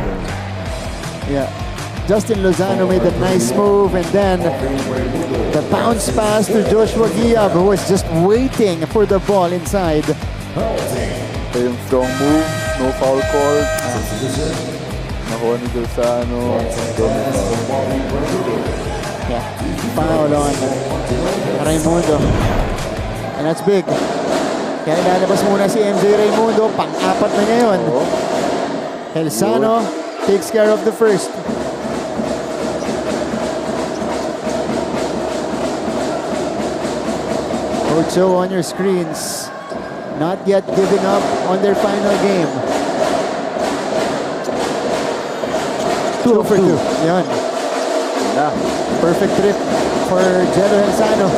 Yeah. Justin Lozano made a nice move, and then the bounce pass to Joshua Giab, who was just waiting for the ball inside. Ito yung strong move. No foul call. Nakuha ni Lozano. Yeah. Foul on Raimundo. And that's big. Kaya ilalabas muna si MJ Raimundo. Pang-apat na niya yun. Helsano takes care of the first. Ocho on your screens. Not yet giving up on their final game. 2 for 2. Yan. Perfect trip for Jello Helsano.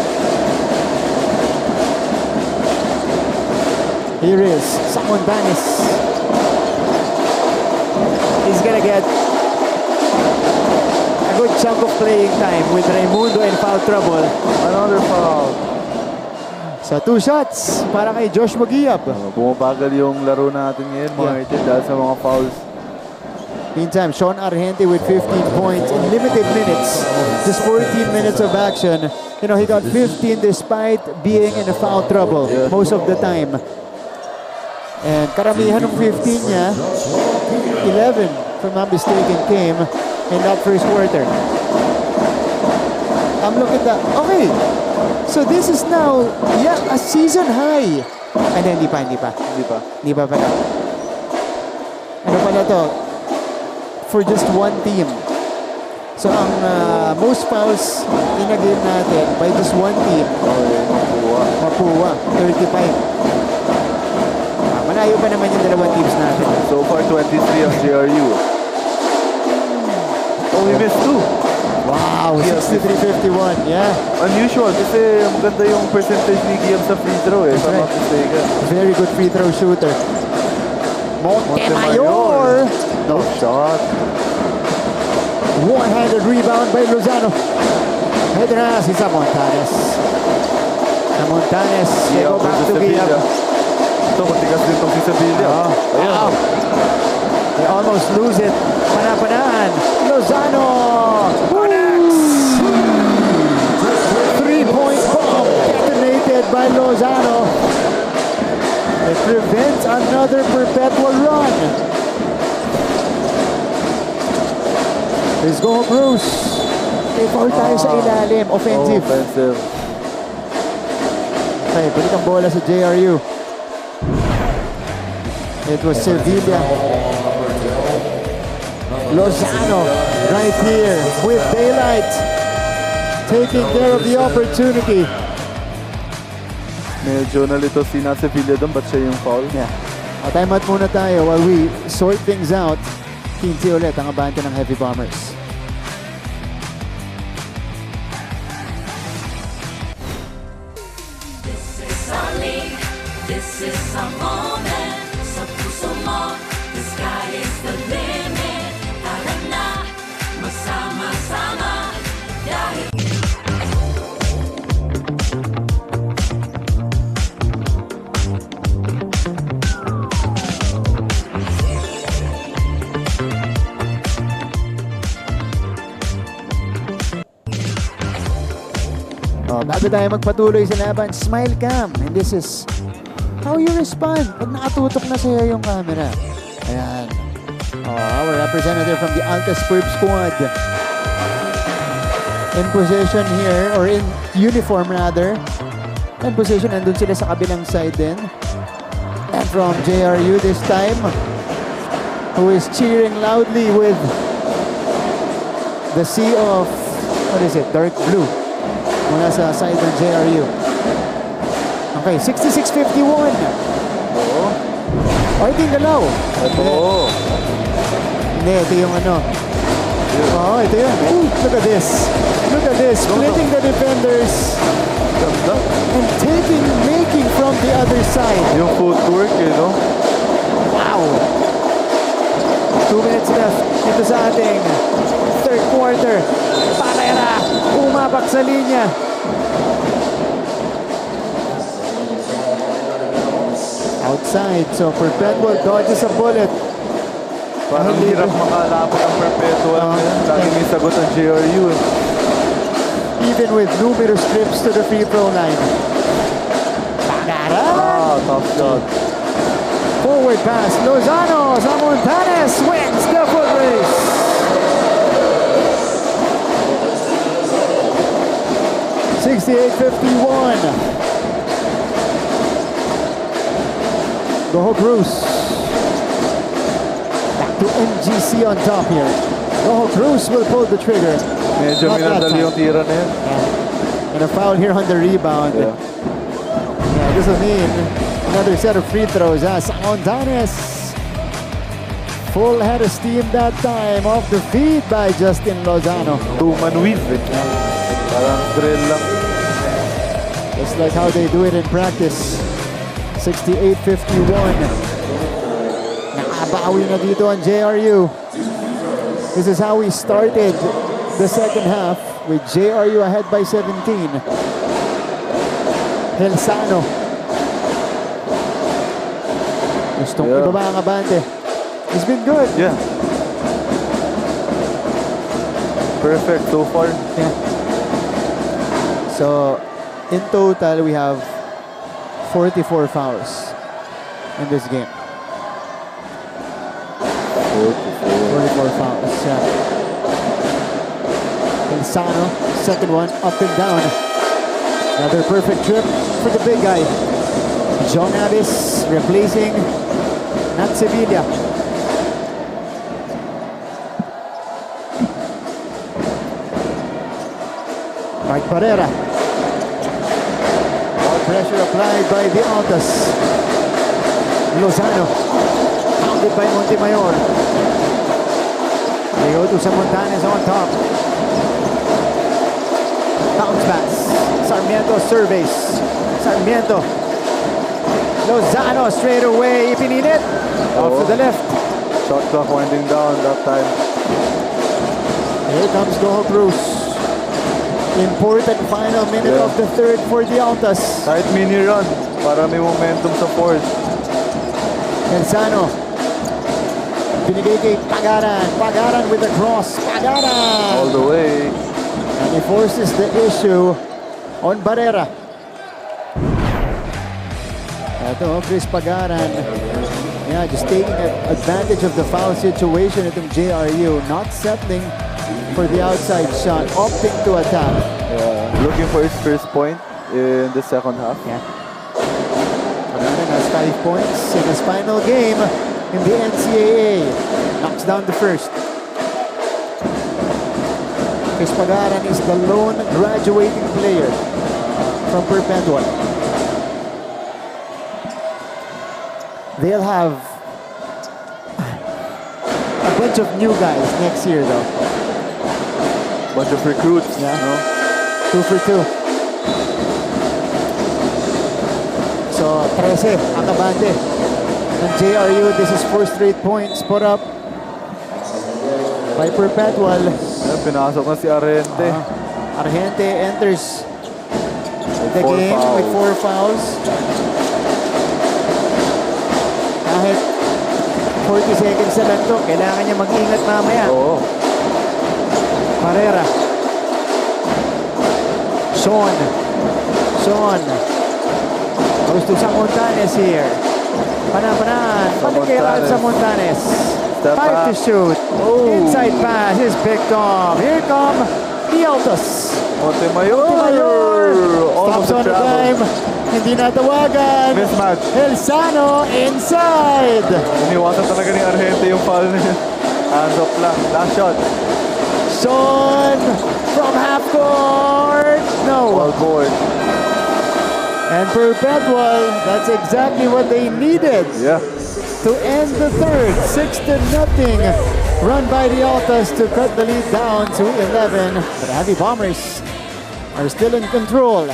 Here is Samontanes. He's gonna get a good chunk of playing time with Raimundo in foul trouble. Another foul. So 2 shots para kay Joshua Giab. Bumabagal yung laro natin ngayon, Martin, dahil sa mga fouls. Meantime, Sean Argente with 15 points in limited minutes. Just 14 minutes of action. You know, he got 15 despite being in a foul trouble most of the time. And karamihan ng 15 niya, 11, if I'm not mistaken, came in that first quarter. I'm looking at that. Okay. So this is now, a season high. And then, hindi pa pala. Ano pala to? For just one team. So ang most fouls in a game natin by just one team. Mapua. 35. Malayo pa naman yung dalawang teams natin. So far, 23 ang JRU. We missed 2. Wow, 63-51. Yeah. Unusual kasi maganda yung percentage ni Giab sa free throw eh. That's right. Very good free throw shooter. Montemayor. No shot. One-handed rebound by Lozano. Head na si Samontanes. Samontanes. Go back to Giab. Ito, matigas din itong si Sevilla. Wow. They almost lose it. Panapanaan. Lozano. Connects. 3-point bomb detonated by Lozano. It prevents another Perpetual run. Let's go, Bruce. May foul tayo sa ilalim. Offensive. Okay, balik ang bola sa JRU. It was Sevilla. Lozano right here with daylight. Taking care of the opportunity. Medyo nalito si Sevilla doon, ba't siya yung foul? Yeah. Time out muna tayo while we sort things out. 15 ulit ang abante ng Heavy Bombers. This is our league, this is our moment. Sa puso mo, the sky is the limit. Tara na, magsama-sama, dahil Bago tayo magpatuloy sa laban, smile cam. And this is how you respond pag nakatutok na sa'yo yung camera. Ayan. Our representative from the Altas Perp squad. In position here, or in uniform rather. In position, nandun sila sa kabilang side din. And from JRU this time, who is cheering loudly with the sea of, what is it, dark blue. Mula sa side ng JRU. Okay, 66-51. Oo. O, ito yung galaw. Oo. Hindi, ito yung ano. Oo, ito yun. Ooh, look at this. Look at this. Splitting the defenders. And making from the other side. Yung footwork, Wow. 2 minutes left dito sa ating third quarter. Parera, umabak sa linya. Outside, so Perpetual dodges a bullet. Parang hirap makalapot ang Perpetual. Lagi may sagot ang JRU. Even with numerous trips to the free throw line. Pagaran! Tough shot. Forward pass, Lozano, Zamontanes wins the foot race. $68-51. Goho Cruz. Back to MGC on top here. Goho Cruz will pull the trigger. Medyo minadali yung tira na yun. And a foul here on the rebound. Yeah, this will mean another set of free throws as Zamontanes. Full head of steam that time off the feed by Justin Lozano. Two-man weave. Parang drill lang. Just like how they do it in practice. 68-51. Nakabawi na dito ang JRU. This is how we started the second half with JRU ahead by 17. Helsano. Gustong ibaba ang abante. It's been good. Yeah. Perfect so far. Yeah. So, in total, we have 44 fouls in this game. 44 fouls, yeah. Helsano, second one, up and down. Another perfect trip for the big guy. John Addis replacing Nat Sevilla. Mike Barrera. All pressure applied by the Altas. Lozano. Pounded by Montemayor. They go to Zamontanes on top. Bounce pass. Sarmiento surveys. Sarmiento. Lozano straight away. Ipinit. Off to the left. Shot clock winding down that time. Here comes Goho Cruz. Important final minute of the third for the Altas. Kahit mini run, para may momentum sa fourth. Helsano. Binigay kay Pagaran. Pagaran with the cross. Pagaran! All the way. And he forces the issue on Barrera. Ito, Chris Pagaran. Yeah, just taking advantage of the foul situation itong JRU. Not settling for the outside shot, opting to attack. Yeah, looking for his first point in the second half. Yeah. Pagaran has 5 points in his final game in the NCAA. Knocks down the first. Chris Pagaran is the lone graduating player from Perpetual. They'll have a bunch of new guys next year though. Bunch of recruits, yeah. No? 2 for 2. So, 13 ang kabante ng JRU. This is 4 straight points put up by Perpetual. Yeah, pinasok na si Arente. Argente enters the Four game fouls. with 4 fouls. Kahit 40 seconds na lang to, kailangan niya mag-ingat mamaya. Oo. Barrera. Sean. Goes to Samontanes here. Panan. Panikailan sa Montanes. Step 5 to back. shoot. Oh. Inside pass is picked off. Here come the Altas. Montemayor. Almost Stops on a the travel. time. Hindi natawagan. Mismatch. Elsano inside. Iniwasan talaga ni Argente yung foul niya. Hands up lang. Last shot. Sean from half court. No. All board. And Perpetual, that's exactly what they needed. Yeah. To end the third, 6-0 run by the Altas to cut the lead down to 11. But the Heavy Bombers are still in control.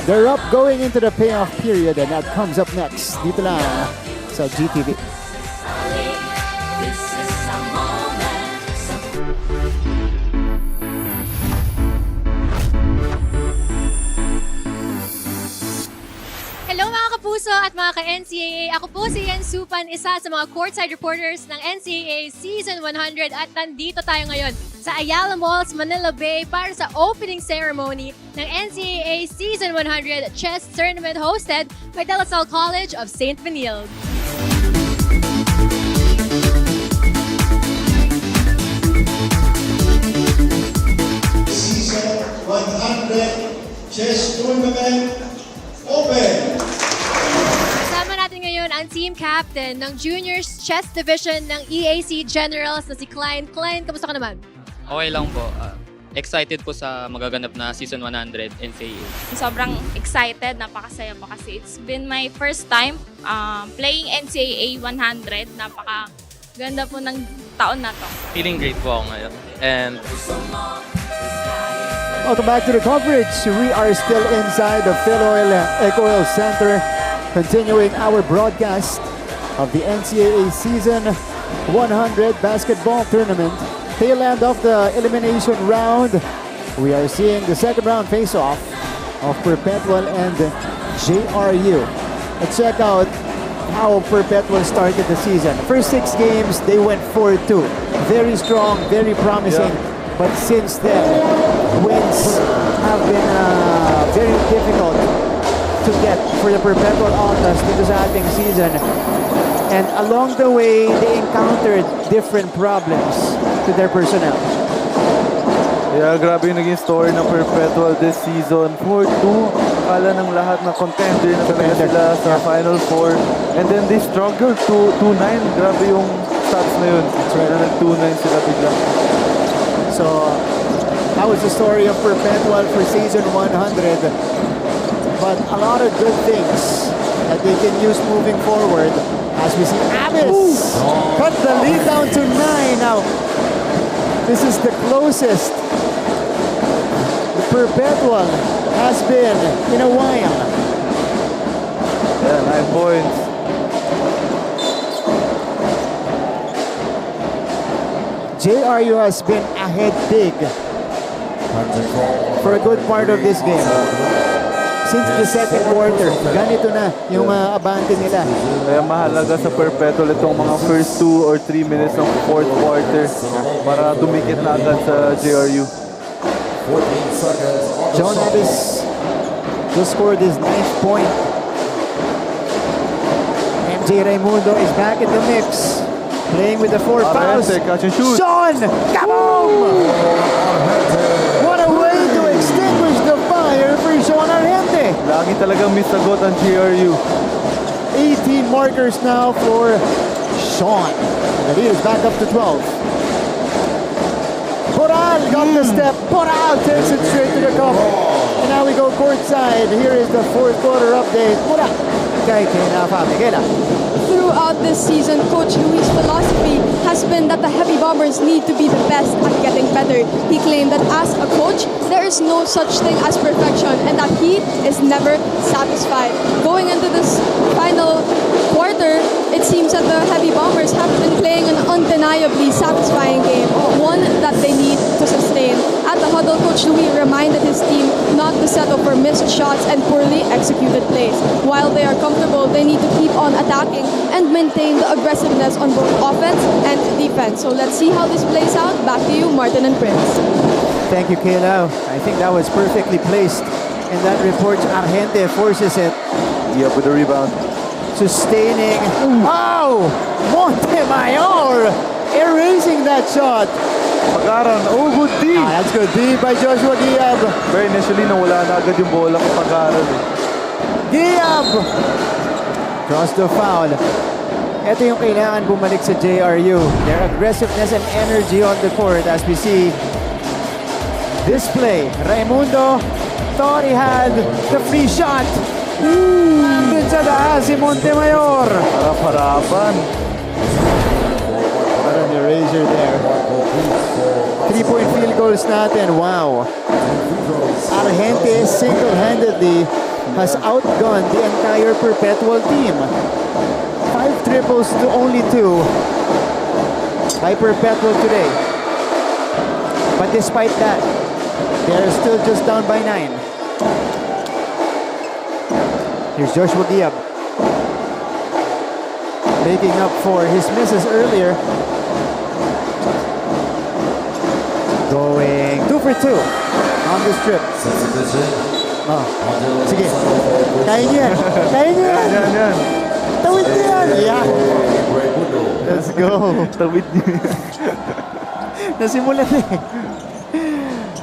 They're up going into the payoff period, and that comes up next. Dito lang sa GTV. This is a moment. Hello mga kapuso at mga ka-NCAA. Ako po si Yan Supan, isa sa mga courtside reporters ng NCAA Season 100 at nandito tayo ngayon sa Ayala Malls, Manila Bay para sa opening ceremony ng NCAA Season 100 Chess Tournament hosted by De La Salle College of St. Benilde. Season 100 Chess Tournament Open! Kasama natin ngayon ang team captain ng Juniors Chess Division ng EAC Generals na si Klein. Klein, kamusta ka naman? Okay lang po. Excited po sa magaganap na Season 100 NCAA. Sobrang excited, napakasaya pa kasi it's been my first time playing NCAA 100. Napakaganda po ng taon na to. Feeling great po ako ngayon. And Welcome back to the coverage. We are still inside the Philoil Eco-Oil Center, continuing our broadcast of the NCAA Season 100 Basketball Tournament. Tail end of the elimination round. We are seeing the second round face-off of Perpetual and JRU. Let's check out how Perpetual started the season. First 6 games, they went 4-2. Very strong, very promising. Yeah. But since then, wins have been very difficult to get for the Perpetual Altas dito sa ating season. And along the way, they encountered different problems to their personnel. Yeah, grabe yung naging story ng Perpetual this season. 4-2, akala ng lahat na contender na talaga sila sa Final Four. And then they struggled to 2-9. Grabe yung stats na yun. Na nag-2-9 sila bigla. So, that was the story of Perpetual for season 100. But a lot of good things that they can use moving forward as we see Abyss cut the lead down to 9 now. This is the closest the Perpetual has been in a while. Yeah, 9 points. JRU has been ahead big for a good part of this game. Since the second quarter, ganito na yung abante nila. Kaya mahalaga sa Perpetual itong mga first 2 or 3 minutes ng fourth quarter para dumikit na agad sa JRU. John Abyss just scored his 9th point. MJ Raimundo is back in the mix. Playing with the 4 fouls. Catch and shoot. Sean! Kaboom! What a way to extinguish the fire for Sean Argente. Lagi talagang misagot ang JRU. 18 markers now for Sean. The lead is back up to 12. Poral got the step. Poral takes it straight to the cup. And now we go courtside. Here is the fourth quarter update. Mula kay Kena Famigela. Throughout this season, Coach Luis' philosophy has been that the Heavy Bombers need to be the best at getting better. He claimed that as a coach, there is no such thing as perfection and that he is never satisfied. Going into this final quarter, it seems that the Heavy Bombers have been playing an undeniably satisfying game, one that they need to sustain. At the huddle, Coach Luis reminded his team not to settle for missed shots and poorly executed plays. While they are comfortable, they need to keep on attacking and maintain the aggressiveness on both offense and defense. So let's see how this plays out. Back to you, Martin and Prince. Thank you, Kayla. I think that was perfectly placed. And that report, Argente forces it. Yep, with the rebound. Sustaining. Wow! Montemayor erasing that shot. Pagaran. Oh, good D. That's good D by Joshua Diab. Pero initially, nawala na agad yung bola kay Pagaran. Diab! Draws the foul. Ito yung kailangan bumalik sa JRU. Their aggressiveness and energy on the court as we see this play. Raimundo thought he had the free shot. Dun sa taas si Montemayor. Harap-harapan. What an erasure there. 3-point field goals natin. Wow. Argente single-handedly has outgunned the entire Perpetual team. 5 triples to only 2 by Perpetual today. But despite that, they're still just down by 9. Here's Joshua Diab making up for his misses earlier. Going 2 for 2 on this trip. Oh, sige. Kaya niyo yan. Kaya niyo yan. Tawid niyo yan. Yeah. Let's go. Tawid niyo. Nasimulan na eh.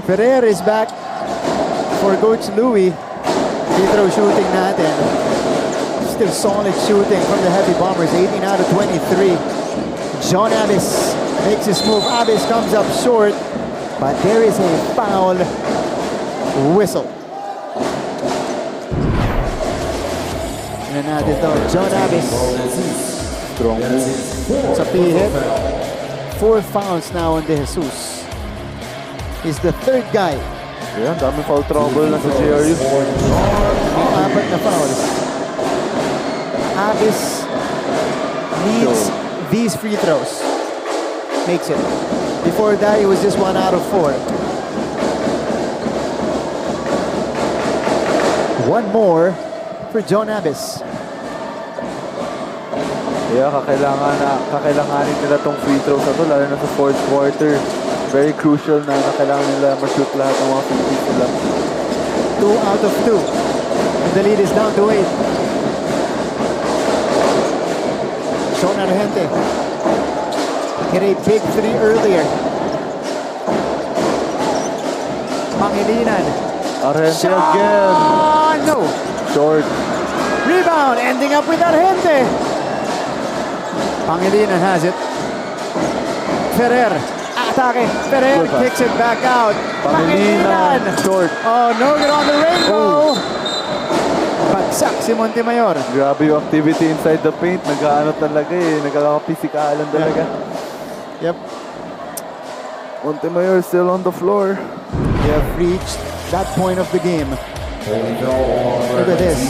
Ferrer is back for Coach Louie. Free throw shooting natin. Still solid shooting from the Heavy Bombers. 18 out of 23. John Abbas makes his move. Abbas comes up short. But there is a foul whistle. Tignan natin ito. John Abbas. Strong move. Sa pihit. 4 fouls now on De Jesus. He's the third guy. Ayan, daming foul trouble na sa JRU. May 4 na fouls. Abbas needs these free throws. Makes it. Before that, it was just 1 out of 4. One more for John Abbas. Yeah, kakailanganin nila tong free throws na to, lalo na sa fourth quarter. Very crucial na kailangan nila ma-shoot lahat ng mga free throws nila. 2 out of 2. And the lead is down to 8. Sean Argente hit a big 3 earlier. Pangilinan. Argente again. No. Short. Rebound, ending up with Argente. Pangilinan has it. Ferrer. Atake. Ferrer kicks it back out. Pangilinan. Short. Oh, no good on the rainbow. Bagsak si Montemayor. Grabe yung activity inside the paint. Nag-ano talaga eh. Nagkakapisikalan talaga. Yep. Montemayor still on the floor. They have reached that point of the game. Look at this.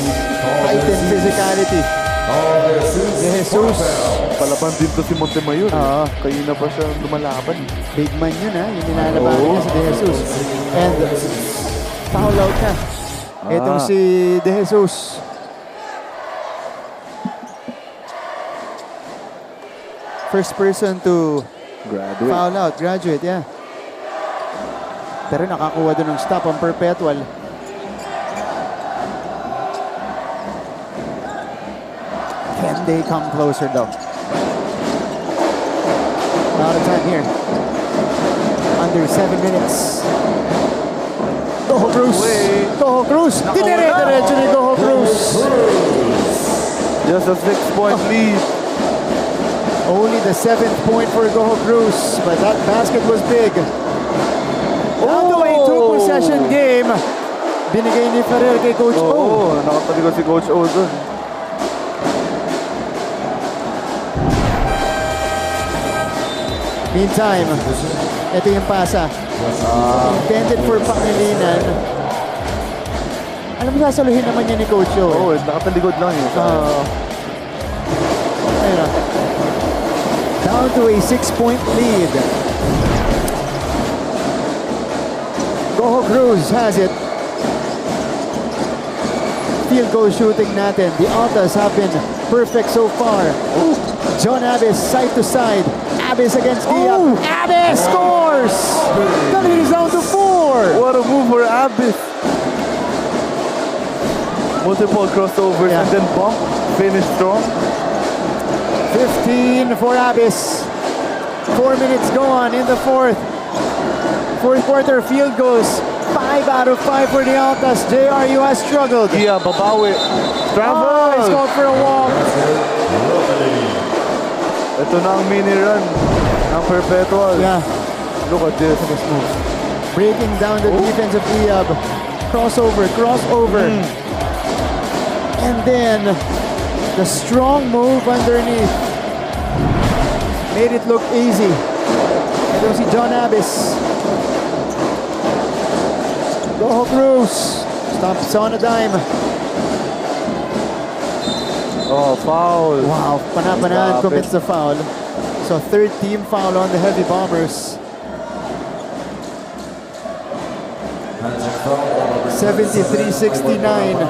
Heightened physicality. De Jesus. Palaban din to si Montemayor. Kanina pa siya lumalaban. Big man yun ha. Yung nilalaban niya si De Jesus. And foul out na. Itong si De Jesus. First person to foul out. Graduate, yeah. Pero nakakuha doon ng stop ang Perpetual. Can they come closer though? Out of time here. Under 7 minutes. Goho Cruz. Goho Cruz. Dinere-diretso ni Goho Cruz. Just a 6-point lead. Only the 7th point for Goho Cruz. But that basket was big. Now to a 2-possession game. Binigay ni Ferrer kay Coach O. Oo, nakapaligo si Coach O dun. Meantime, ito yung pasa. Intended for Pangilinan. Alam mo, sasaluhin naman niya ni Coach O. Oo, nakataligod lang yun. Ayun na. Down to a 6-point lead. Goho Cruz has it. Field goal shooting natin. The Altas have been perfect so far. John Abbas side to side. Abyss against Giap. Abyss scores! The lead is down to 4. What a move for Abyss. Multiple crossovers and then bump. Finish strong. 15 for Abyss. 4 minutes gone in the fourth. Fourth quarter field goals. 5 out of 5 for the Altas. JRU has struggled. Yeah, babawi. Oh, he's going for a walk. Ito na ang mini run ng Perpetual. Yeah. Look at this. Move. Breaking down the defense of Iab. Crossover. And then the strong move underneath. Made it look easy. Ito si John Abyss. Go Cruz. Stomps on a dime. Oh, foul. Wow, Panapanan commits the foul. So third team foul on the Heavy Bombers. 73-69.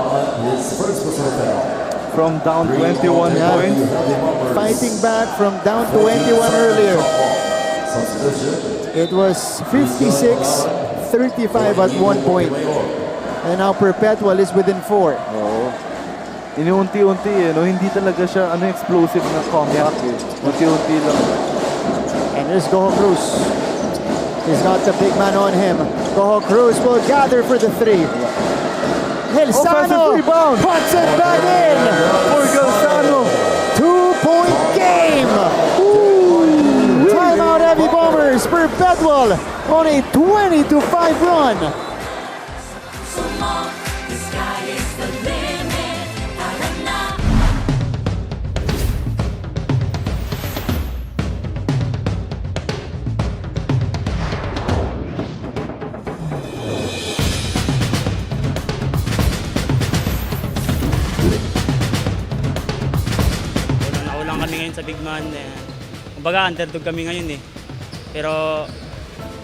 From down 21 points. Fighting back from down 21 earlier. It was 56-35 at one point. And now Perpetual is within 4. Oo. Iniunti-unti no? Hindi talaga siya explosive na comeback Unti-unti lang. And there's Goho Cruz. He's got the big man on him. Goho Cruz will gather for the 3. Hilsano puts it back in. For Hilsano. 2-point game. Timeout Heavy Bombers. Perpetual on a 20-5 run. The sky is the limit. Naulang kami ngayon sa big man. Kumbaga, underdog kami ngayon eh. Pero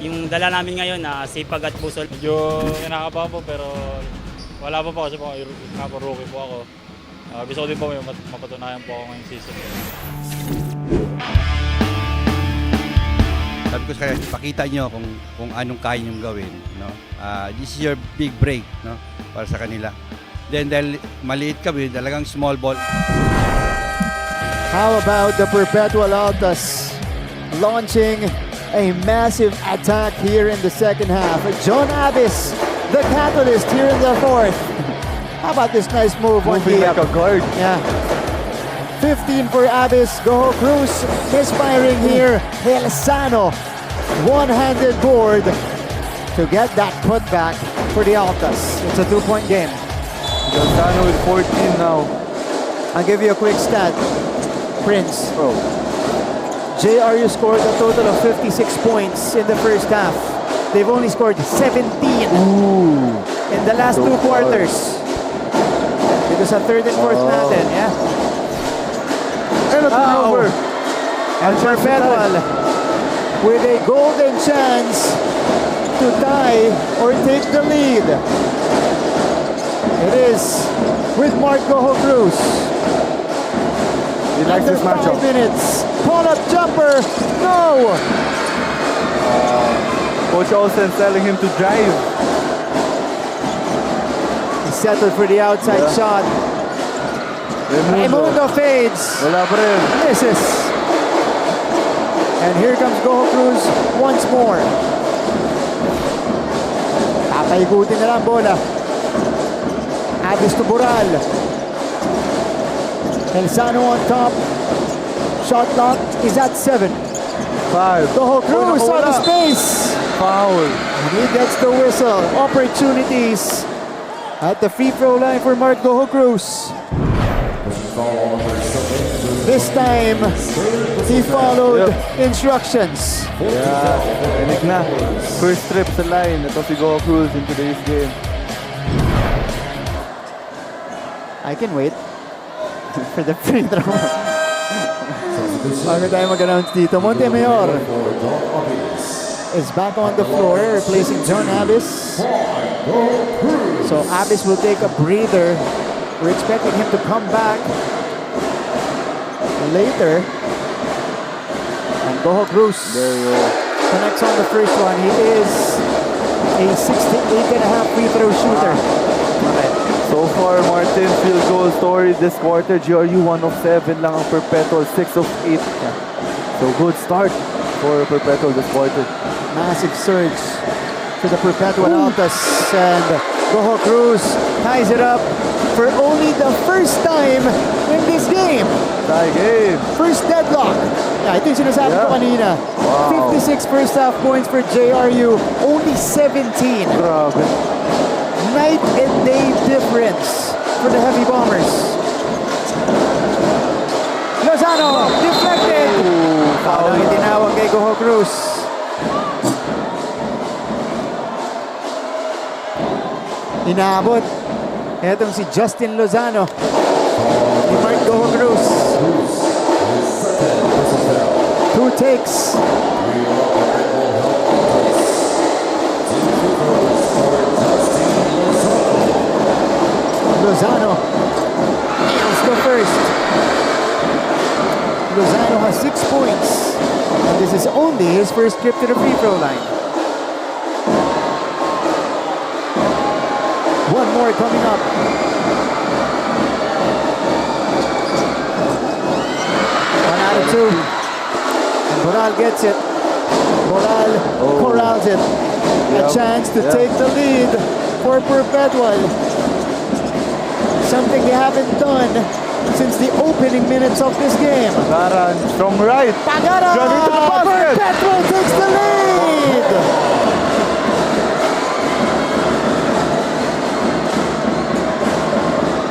yung dala namin ngayon na sipag at pusol. Medyo kinakabahan po pero wala pa po kasi po rookie po ako. Gusto ko din po may mapatunayan po ako ngayong season. Sabi ko kaya pakita nyo kung anong kaya nyong gawin. No? This is your big break, no? Para sa kanila. Then dahil maliit kami, talagang small ball. How about the Perpetual Altas launching a massive attack here in the second half? John Abyss, the catalyst here in the fourth. How about this nice move on Moving like a guard. Yeah. 15 for Abyss. Goho Cruz misfiring here. Hilsano, one-handed board to get that putback for the Altas. It's a 2-point game. Hilsano with 14 now. I'll give you a quick stat. Prince. JRU scored a total of 56 points in the first half. They've only scored 17 in the last 2 quarters. It was a third and fourth natin, yeah? And a turnover. And Perpetual with a golden chance to tie or take the lead. It is with Mark Goho Cruz. He likes this matchup. 5 minutes. Pull-up jumper. No! Coach Olsen telling him to drive. He settled for the outside shot. Raimundo fades. Wala pa rin. Misses. And here comes Goho Cruz once more. Papaikutin na lang bola. Abyss to Boral. Hilsano on top. Shot clock is at 7. 5. Goho Cruz on the space. Foul. And he gets the whistle. Opportunities at the free throw line for Mark Goho Cruz. This time, he followed instructions. Yeah, inig na. First trip sa line. Ito si Goho Cruz in today's game. I can wait for the free throw. Bago tayo mag-announce dito, Montemayor is back on the floor, replacing John Abyss. So Abyss will take a breather. We're expecting him to come back later. And Goho Cruz connects on the first one. He is a 68.5 free throw shooter. So far, Martin, field goal story this quarter. JRU 1 of 7 lang ang Perpetual, 6 of 8. So good start for Perpetual this quarter. Massive surge to the Perpetual Altas, and Goho Cruz ties it up for only the first time in this game. Tie game. First deadlock. Yeah, ito yung sinasabi ko kanina. Wow. 56 first half points for JRU, only 17. Grabe. Night and day difference for the Heavy Bombers. Lozano, deflected. Foul ang itinawag kay Goho Cruz. Inaabot. Etong si Justin Lozano. Ni Mark Goho Cruz. 2 takes. Lozano nails the first. Lozano has 6 points. And this is only his first trip to the free throw line. One more coming up. One out of 2. And Boral gets it. Boral corrals it. A chance to take the lead for Perpetual. Something they haven't done since the opening minutes of this game. Pagaran from right. Pagaran! Driving to the basket. Perpetual takes the lead!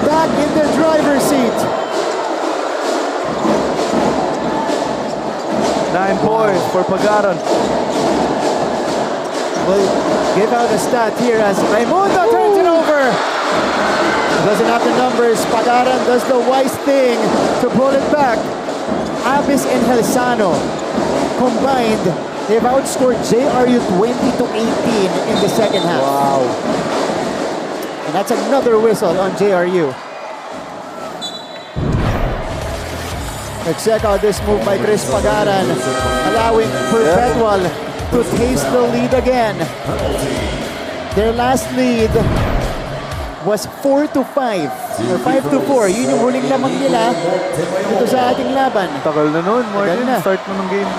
Back in the driver's seat. 9 points for Pagaran. We'll give out a stat here as Raimundo turns it over. Doesn't have the numbers. Pagaran does the wise thing to pull it back. Abis and Helsano combined, they've outscored JRU 20-18 in the second half. Wow. And that's another whistle on JRU. Let's check out this move by Chris Pagaran, allowing Perpetual to taste the lead again. Their last lead was 4-5 or 5-4. Yun yung huling lamang nila dito sa ating laban. Tagal na nun, Martin. Tagal na. Start mo ng game.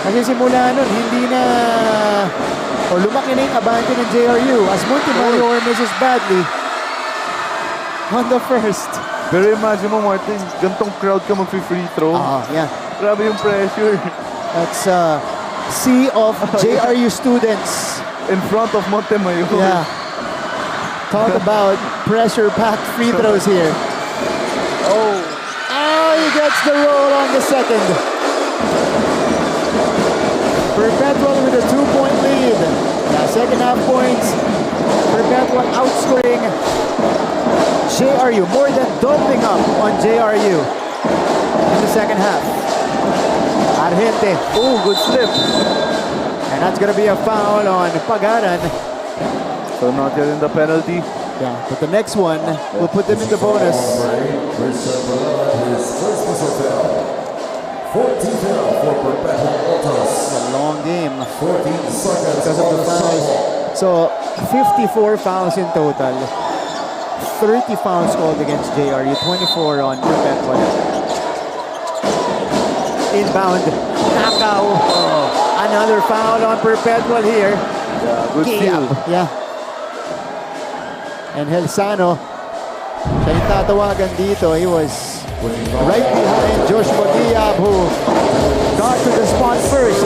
Kasi simula nun, hindi na lumaki na yung abante ng JRU as Montemayor misses badly on the first. Pero imagine mo, Martin, gantong crowd ka mag-free throw. Yeah. Grabe yung pressure. That's a sea of JRU students. In front of Montemayor. Yeah. Talk about pressure-packed free throws here. Oh, he gets the roll on the second. Perpetual with a 2-point lead. Second half points. Perpetual outscoring JRU, more than doubling up on JRU in the second half. Argente. Oh, good slip. And that's going to be a foul on Pagaran. So not yet in the penalty. Yeah, but the next one will put them in the bonus. His first whistle foul. 14th foul for Perpetual Altas. A long game 14 seconds because of the fouls. So 54 fouls in total. 30 fouls called against JRU, 24 on Perpetual. Inbound, Nakaw. Another foul on Perpetual here. Yeah, good steal. Yeah. And Helsano, siya yung tatawagan dito. He was right behind Joshua Giab, who got to the spot first.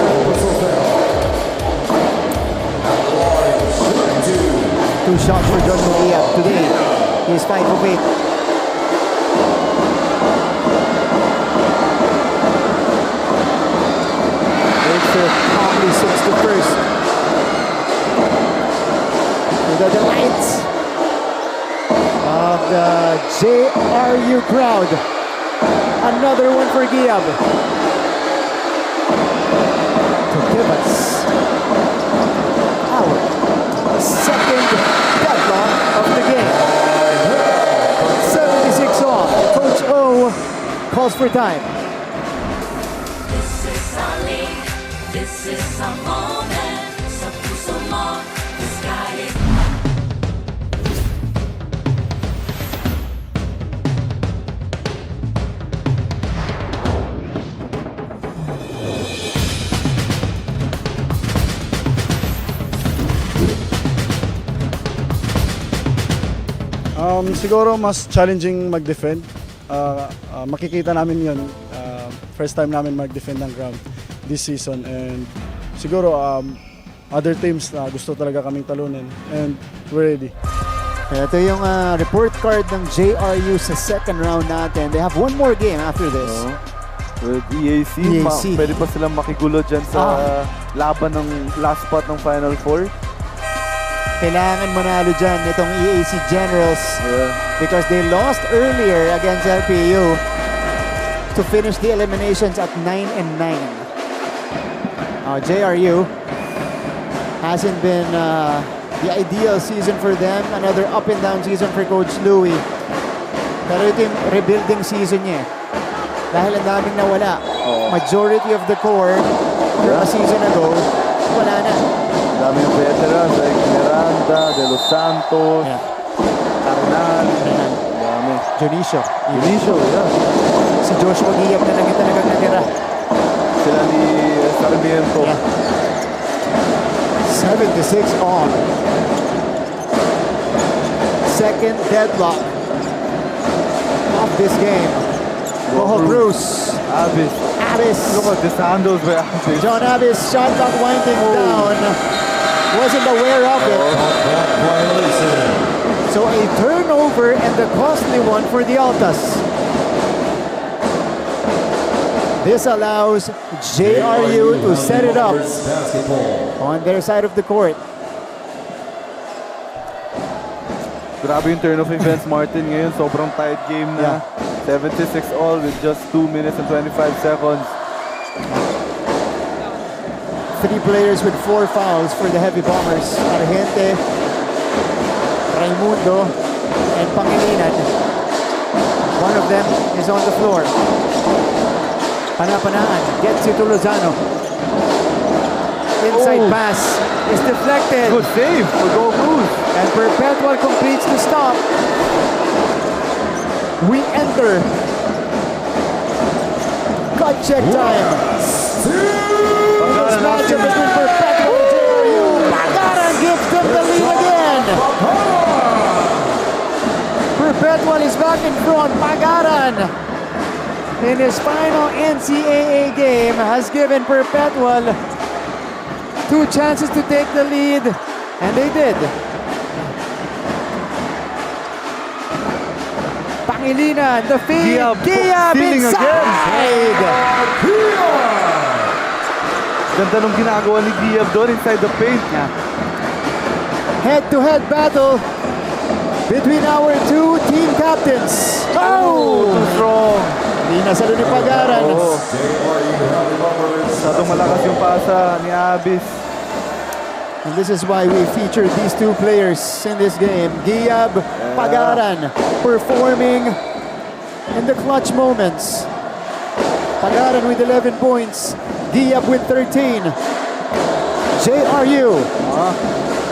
2 shots for Joshua Giab today. He's 5 of 8. Makes it calmly 6 to first. The delights of the JRU crowd. Another one for Giab to give us our second deadlock of the game. 76 off. Coach O calls for time. This is our Siguro mas challenging mag-defend. Makikita namin yun. First time namin mag-defend ng ground this season. And siguro other teams na gusto talaga kaming talunin. And we're ready. Ito yung report card ng JRU sa second round natin. They have one more game after this. With EAC, pwede pa silang makigulo dyan sa laban ng last spot ng Final Four. Kailangan manalo dyan itong EAC Generals because they lost earlier against LPU to finish the eliminations at 9-9. JRU hasn't been the ideal season for them. Another up and down season for Coach Louie. Pero ito yung rebuilding season niya. Dahil ang daming nawala. Majority of the core from a season ago, wala na. Daming veterans like Miranda, De Los Santos, Carnal, dami. Junicio, yeah. Si Joshua Guillap na lang yung talagang natira. Sila ni Sarmiento. 76 on. Second deadlock of this game. Boho Cruz. Abbas. Look at this handles by Abbas. John Abbas, shot clock winding down. Wasn't aware of it. So a turnover and the costly one for the Altas. This allows JRU to set it up on their side of the court. Grabe yung turn of events, Martin. Ngayon, sobrang tight game na. 76 all with just 2 minutes and 25 seconds. 3 players with 4 fouls for the Heavy Bombers. Argente, Raimundo, and Pangilinan. One of them is on the floor. Panapanaan gets it to Lozano. Inside pass is deflected. Good save for Go Cruz. And Perpetual completes the stop. We enter gut check time. This matchup between Perpetual and JRU. Pagaran gives them the lead again. Perpetual is back in front. Pagaran, in his final NCAA game, has given Perpetual 2 chances to take the lead, and they did. Pangilinan, the feed, Giab inside! Ganda nung ginagawa ni Giab doon inside the paint. Head-to-head battle between our 2 team captains. Oh! Too strong. Hindi nasalo ni Pagaran. Masyadong malakas yung pasa ni Abis. And this is why we feature these 2 players in this game. Giab, Pagaran, performing in the clutch moments. Pagaran with 11 points. Giab with 13. JRU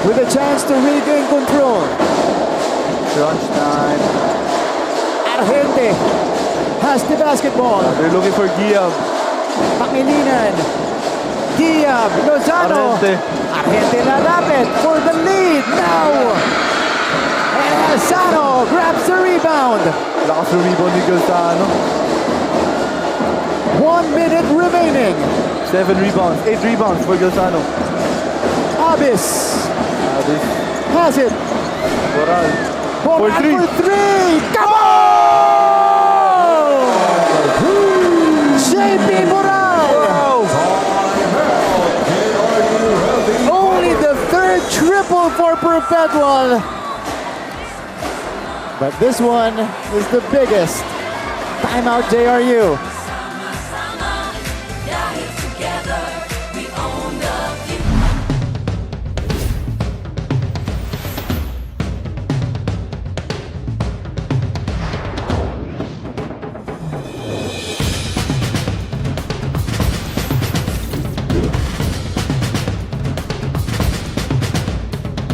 with a chance to regain control. Crunch time. Argente has the basketball. They're looking for Giab. Pangilinan. Giab, Lozano. Argente lalapit for the lead now. And Lozano grabs the rebound. Lakas yung rebound ni Galzano. 1 minute remaining. 7 rebounds, 8 rebounds for Galzano. Abis has it. Boral. For 3. Come on! JP Boral. Only the 3rd triple for Perpetual. But this one is the biggest. Timeout JRU.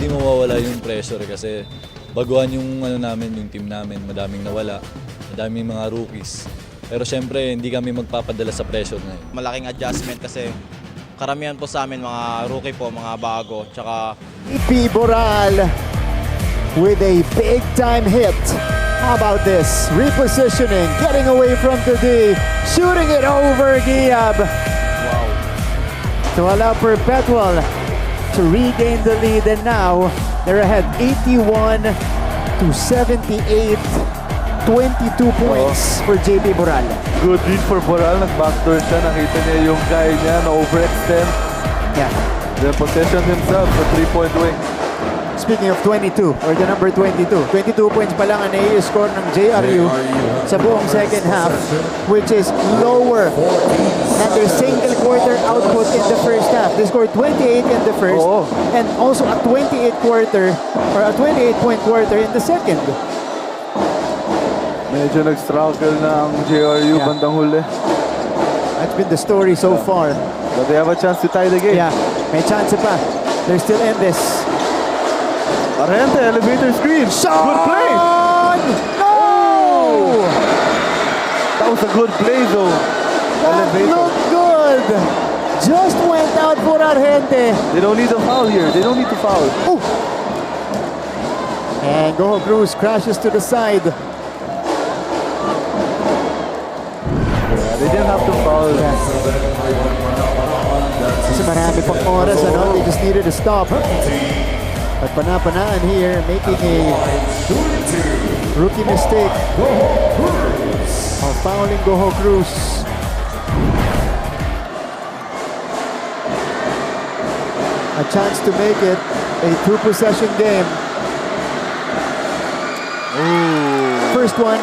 Hindi mawawala yung pressure kasi baguhan yung yung team namin, madaming nawala, madaming mga rookies. Pero syempre, hindi kami magpapadala sa pressure na yun. Malaking adjustment kasi karamihan po sa amin mga rookie po, mga bago, tsaka JP Boral with a big-time hit. How about this? Repositioning, getting away from the D, shooting it over Giab. Wow. To allow Perpetual to regain the lead, and now they're ahead 81-78. 22 points for JP Boral. Good read for Boral. Nag-backdoor siya. Nakita niya yung guy niya na overextend. Yeah. Then positioned himself sa 3-point wing. Speaking of 22, or the number 22, 22 points pa lang ang nai-score ng JRU sa buong second half, which is lower than their single quarter output in the first half. They scored 28 in the first, and also a 28 point quarter in the second. Medyo nag-struggle na ang JRU bandang huli. That's been the story so far. But they have a chance to tie the game. Yeah, may chance pa. They're still in this. Arrente, elevator screen. Shot! Good play! No! That was a good play though. That looked good. Just went out for Argente. They don't need a foul here. They don't need to foul. Ooh. And Goho Cruz crashes to the side. They didn't have to foul. Kasi marami pang oras, ano? They just needed to stop. At Pana-Panaan here, making a rookie mistake of fouling Goho Cruz. A chance to make it a two-possession game. Ooh. First one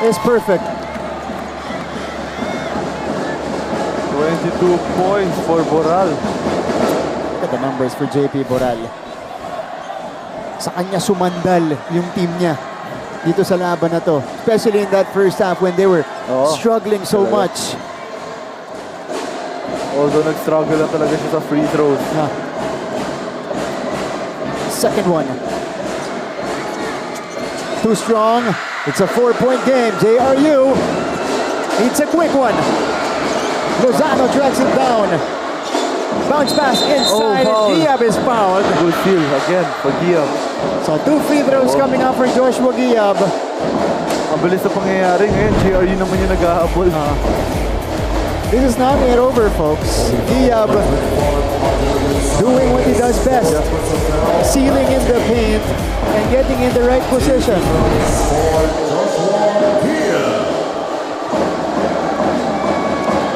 is perfect. 22 points for Boral. Look at the numbers for JP Boral. Sa kanya sumandal yung team niya dito sa laban na to. Especially in that first half when they were struggling so much. Although nag-struggle lang talaga siya sa free throws. Second one. Too strong. It's a 4-point game. JRU needs a quick one. Lozano drags it down. Bounce pass inside, and Giab is fouled. Good steal again for Giab. So 2 free throws coming up for Joshua Giab. Ang bilis na pangyayari ngayon. JRU naman yung nag-ahabol. This is not yet over, folks. Giab doing what he does best. Sealing in the paint and getting in the right position.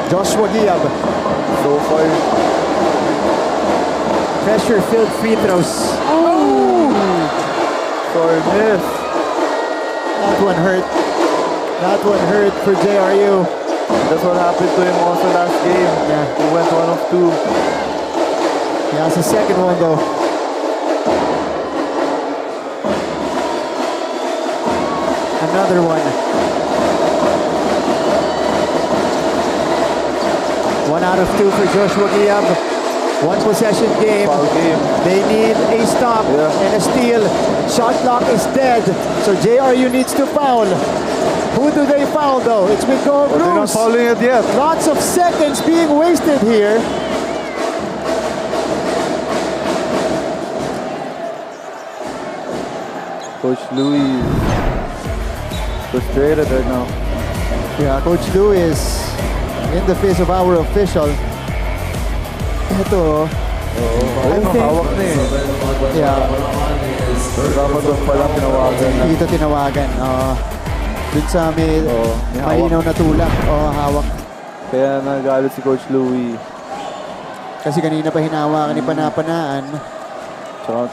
Joshua Giab. So far, pressure-filled free throws. Oh! Sorry, miss. That one hurt. That one hurt for JRU. That's what happened to him also last game. Yeah. He went 1 of 2. Yeah, it's the second one though. Another one. 1 out of 2 for Joshua Giab. 1 possession game. They need a stop and a steal. Shot clock is dead. So JRU needs to foul. Who do they foul though? It's with Goho Cruz. They're not fouling it yet. Lots of seconds being wasted here. Coach Louis frustrated right now. Yeah, Coach Louis is in the face of our official. Ito, I think, hawak na eh. Yeah. Dapat doon palang tinawagan na. Dito tinawagan. Dun sa may malinaw na tulak. Hawak. Kaya nagalit si Coach Louis. Kasi kanina pa hinawakan ni Pana-Panaan. Tsaka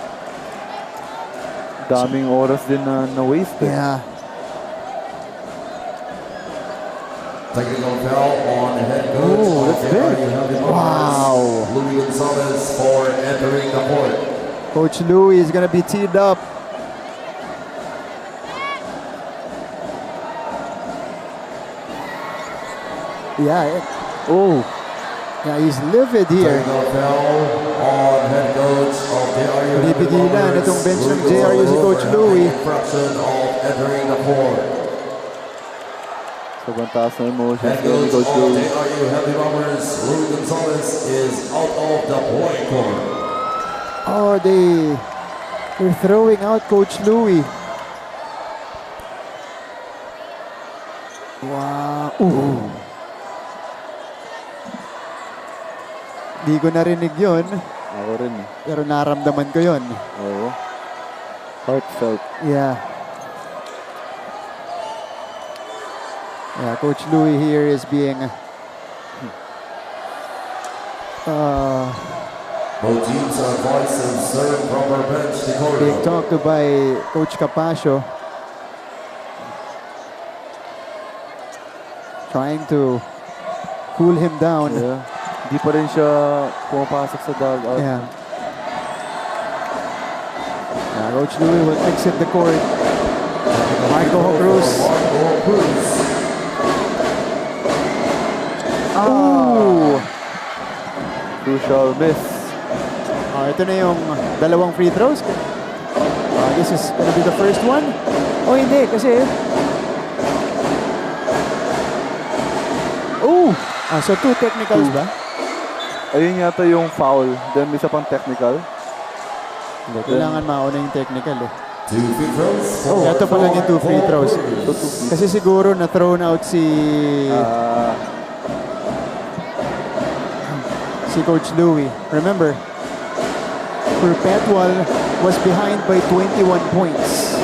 daming oras din na waste. Yeah. Technical foul on head coach. Oh, that's big. Wow. Louis Gonzalez for entering the court. Coach Louis is gonna be teed up. Yeah. Yeah, he's livid here. Technical foul on head coach of JRU. Pinipigilan itong bench ng JRU si Coach Louis. Infraction of entering the court. Sobrang taas na emotions Head ni coach Coach of Louis. JRU Heavy Bombers, Louis Gonzalez, is out of the point court. They They're throwing out Coach Louie. Wow. Ooh. Di ko narinig yun. Ako rin eh. Pero naramdaman ko yun. Oo. Heartfelt. Yeah. Yeah, Coach Louie here is being Both teams are advised to serve from our bench to being corridor. talked to by Coach Capasio. Trying to cool him down. Yeah. Di pa rin siya pumapasok sa dugout. Yeah. Coach Louie will exit the court. Marco Cruz. Oh! Crucial miss. Ito na yung dalawang free throws. This is gonna be the first one. Oh, hindi. Kasi... Oh! So two technicals ba? Ayun yata yung foul. Then may isa pang technical. Hindi, kailangan mauna yung technical eh. 2 free throws. Oh, ito pala yung 2 free throws. Kasi siguro na-thrown out si Coach Louie. Remember, Perpetual was behind by 21 points.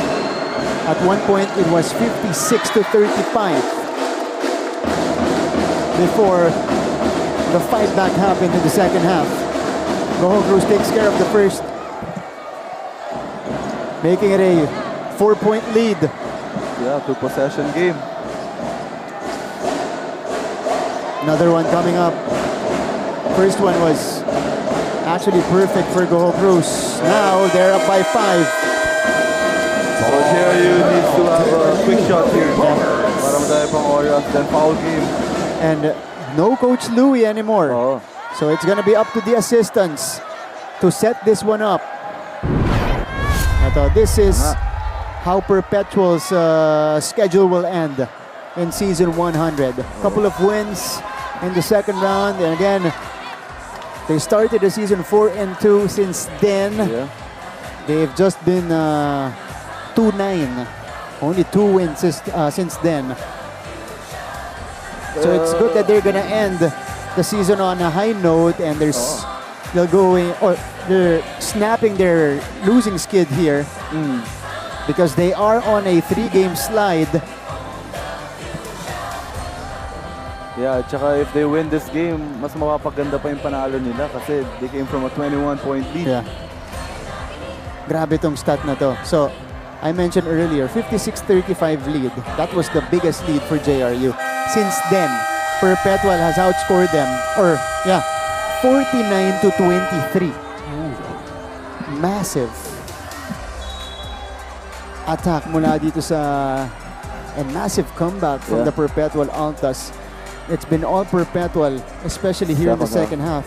At one point, it was 56-35 before the fight back happened in the second half. Goho Cruz takes care of the first, making it a 4-point lead. Yeah, 2-possession game. Another one coming up. First one was actually perfect for Goho Cruz. Now they're up by 5. So JRU needs to have a quick shot here. Para madami pang oras, then foul game. And no Coach Louie anymore. Oh. So it's gonna be up to the assistants to set this one up. This is how Perpetual's schedule will end in season 100. Couple of wins in the second round, and again, they started the season 4-2. Since then, they've just been 2-9. Only 2 wins since then. So it's good that they're gonna end the season on a high note, and they're snapping their losing skid here because they are on a 3-game slide. Yeah, tsaka if they win this game, mas mapapaganda pa yung panalo nila kasi they came from a 21-point lead. Yeah. Grabe tong stat na to. So, I mentioned earlier, 56-35 lead. That was the biggest lead for JRU. Since then, Perpetual has outscored them, 49-23. Massive attack mula dito sa and massive comeback from the Perpetual Altas. It's been all Perpetual, especially here in the second half.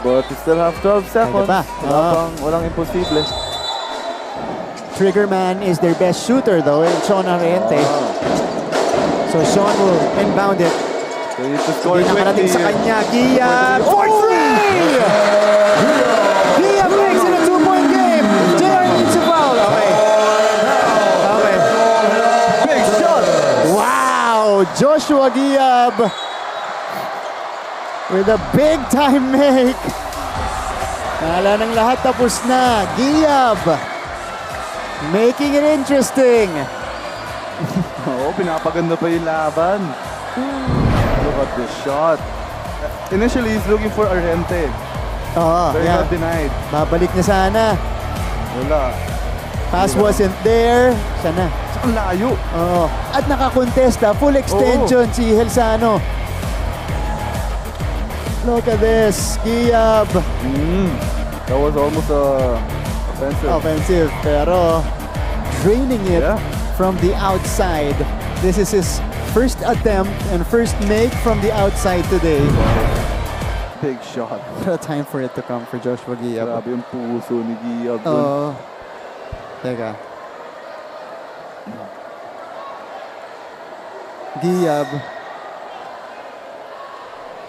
But you still have 12 seconds. Walang imposible. Triggerman is their best shooter though, Sean Arente. So Sean will inbound it. So you just score Hindi nakarating sa kanya. Gia for 3! Gia makes it a 2-point game. JR needs a foul. Okay. Big shot. Wow! Joshua Giab with a big time make. Kala ng lahat tapos na. Giab making it interesting. Pinapaganda pa yung laban. Look at this shot. Initially, he's looking for Arente. But he got denied. Babalik na sana. Wala. Pass wasn't there. Sana. Ang layo. At nakakontesta. Full extension si Helsano. Look at this. Giab. That was almost offensive. Pero draining it from the outside. This is his first attempt and first make from the outside today. Big shot. What a time for it to come for Joshua Giab. Grabe yung puso ni Giab. Teka. Giab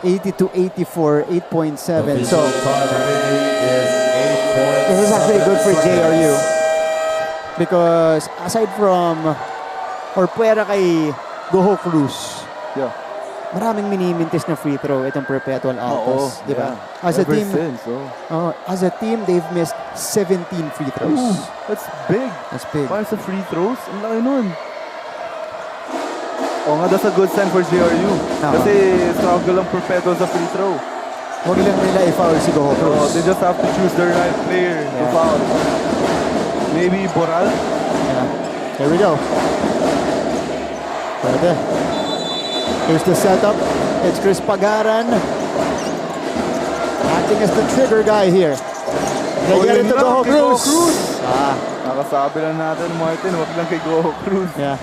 80-84, 8.7. So time remaining is This is actually good for JRU because aside from or pwera kay Goho Cruz, Yeah. maraming minimintis na free throw itong Perpetual Altas, di ba? yeah. As a Ever team, since, as a team, they've missed 17 free throws. Ooh, that's big. That's big. Para sa free throws, ang laki nun. Nga, that's a good sign for JRU. Kasi struggle ang Perpetual sa free throw. Huwag lang nila i-foul si Goho Cruz. They just have to choose the right player to foul. Maybe Boral? Yeah. Here we go. Pwede. Here's the setup. It's Chris Pagaran. Acting as the trigger guy here. They get it to Goho Cruz. Nakasabi lang natin, Martin, wag lang kay Goho Cruz. Yeah.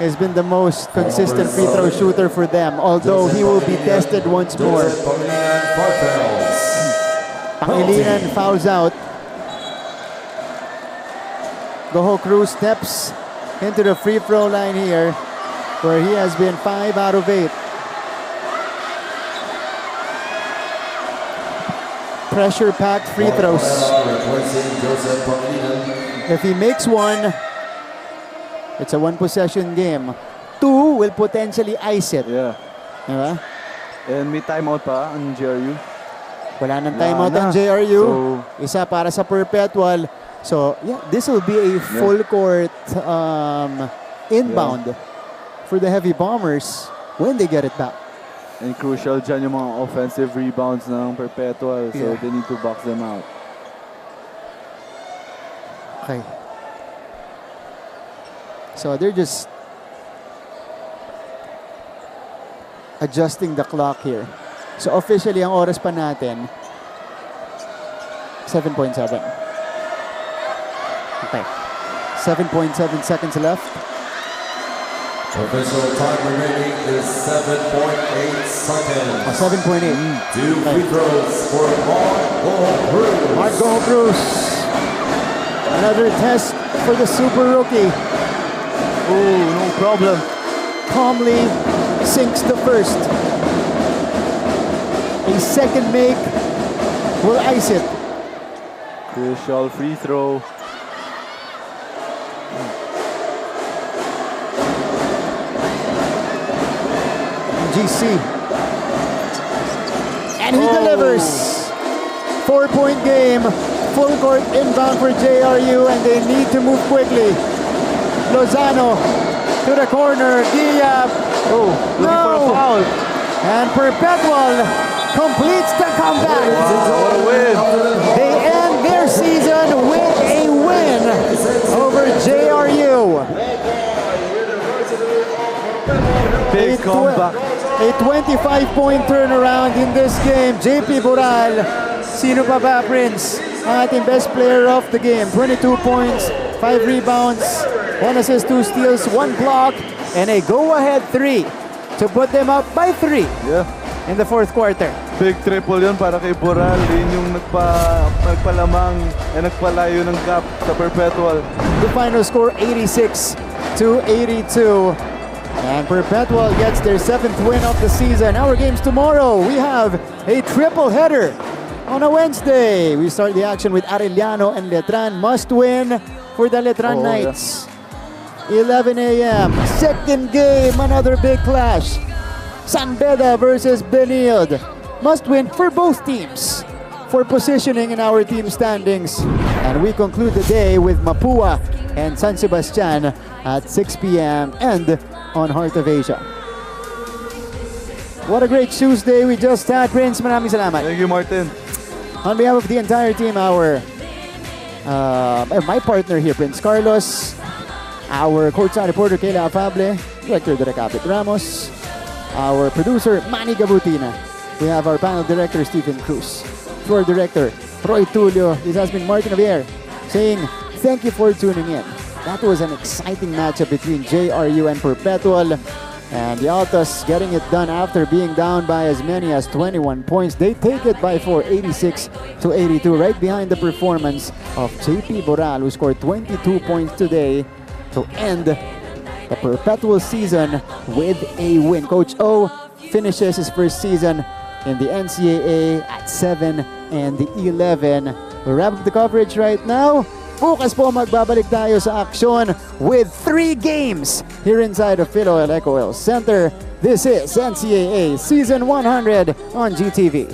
He's been the most consistent free throw shooter for them, although he will be tested once more. Pangilinan fouls out. Goho Cruz steps into the free throw line here, where he has been 5 out of 8. Pressure-packed free throws. If he makes one, it's a one-possession game. 2 will potentially ice it. Yeah. Diba? And may timeout pa ang JRU. Wala nang timeout ang JRU. Isa para sa Perpetual. So, yeah, this will be a full court inbound for the Heavy Bombers when they get it back. And crucial dyan yung mga offensive rebounds ng Perpetual. So, they need to box them out. Okay. So, they're just adjusting the clock here. So, officially, ang oras pa natin, 7.7. Okay. 7.7 seconds left. Official time remaining is 7.8 seconds. 7.8. 2 free throws for Mark Goho Cruz. Another test for the super rookie. Oh, no problem. Calmly sinks the first. A second make will ice it. Crucial free throw. GC. And he delivers. 4-point game. Full court inbound for JRU, and they need to move quickly. Lozano to the corner. Diab. Oh, looking for a foul. And Perpetual completes the comeback. What a win. They end their season with a win over JRU. Big comeback. A 25-point turnaround in this game. JP Boral, sino pa ba, Prince? Ang ating best player of the game. 22 points, 5 rebounds, 1 assist, 2 steals, 1 block, and a go-ahead 3 to put them up by 3 in the fourth quarter. Big triple yun para kay Boral. Yun yung nagpalamang and nagpalayo ng gap sa Perpetual. The final score, 86-82. And Perpetual gets their 7th win of the season. Our games tomorrow, we have a triple header. On a Wednesday, we start the action with Arellano and Letran. Must win for the Letran Knights. 11 a.m. Second game, another big clash. San Beda versus Benilde. Must win for both teams for positioning in our team standings. And we conclude the day with Mapua and San Sebastian at 6 p.m. and on Heart of Asia. What a great Tuesday we just had, Prince. Maraming salamat. Thank you, Martin. On behalf of the entire team, my partner here, Prince Carlos, our courtside reporter, Kayla Afable, Director Derek Apit Ramos, our producer, Manny Gabutina. We have our panel director, Stephen Cruz. Floor director, Troy Tulio. This has been Martin Javier saying thank you for tuning in. That was an exciting matchup between JRU and Perpetual. And the Altas getting it done after being down by as many as 21 points. They take it by 4, 86-82, right behind the performance of JP Boral, who scored 22 points today to end the Perpetual season with a win. Coach O finishes his first season in the NCAA at 7-11. We'll wrap up the coverage right now. Bukas po magbabalik tayo sa aksyon with 3 games here inside of Philoil Eco Oil Center. This is NCAA Season 100 on GTV.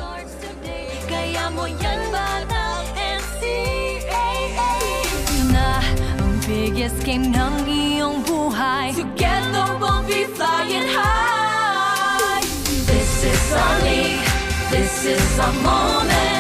Kaya mo yan ba na NCAA na ang biggest game ng iyong buhay. Together we'll be flying high. This is our league, this is our moment.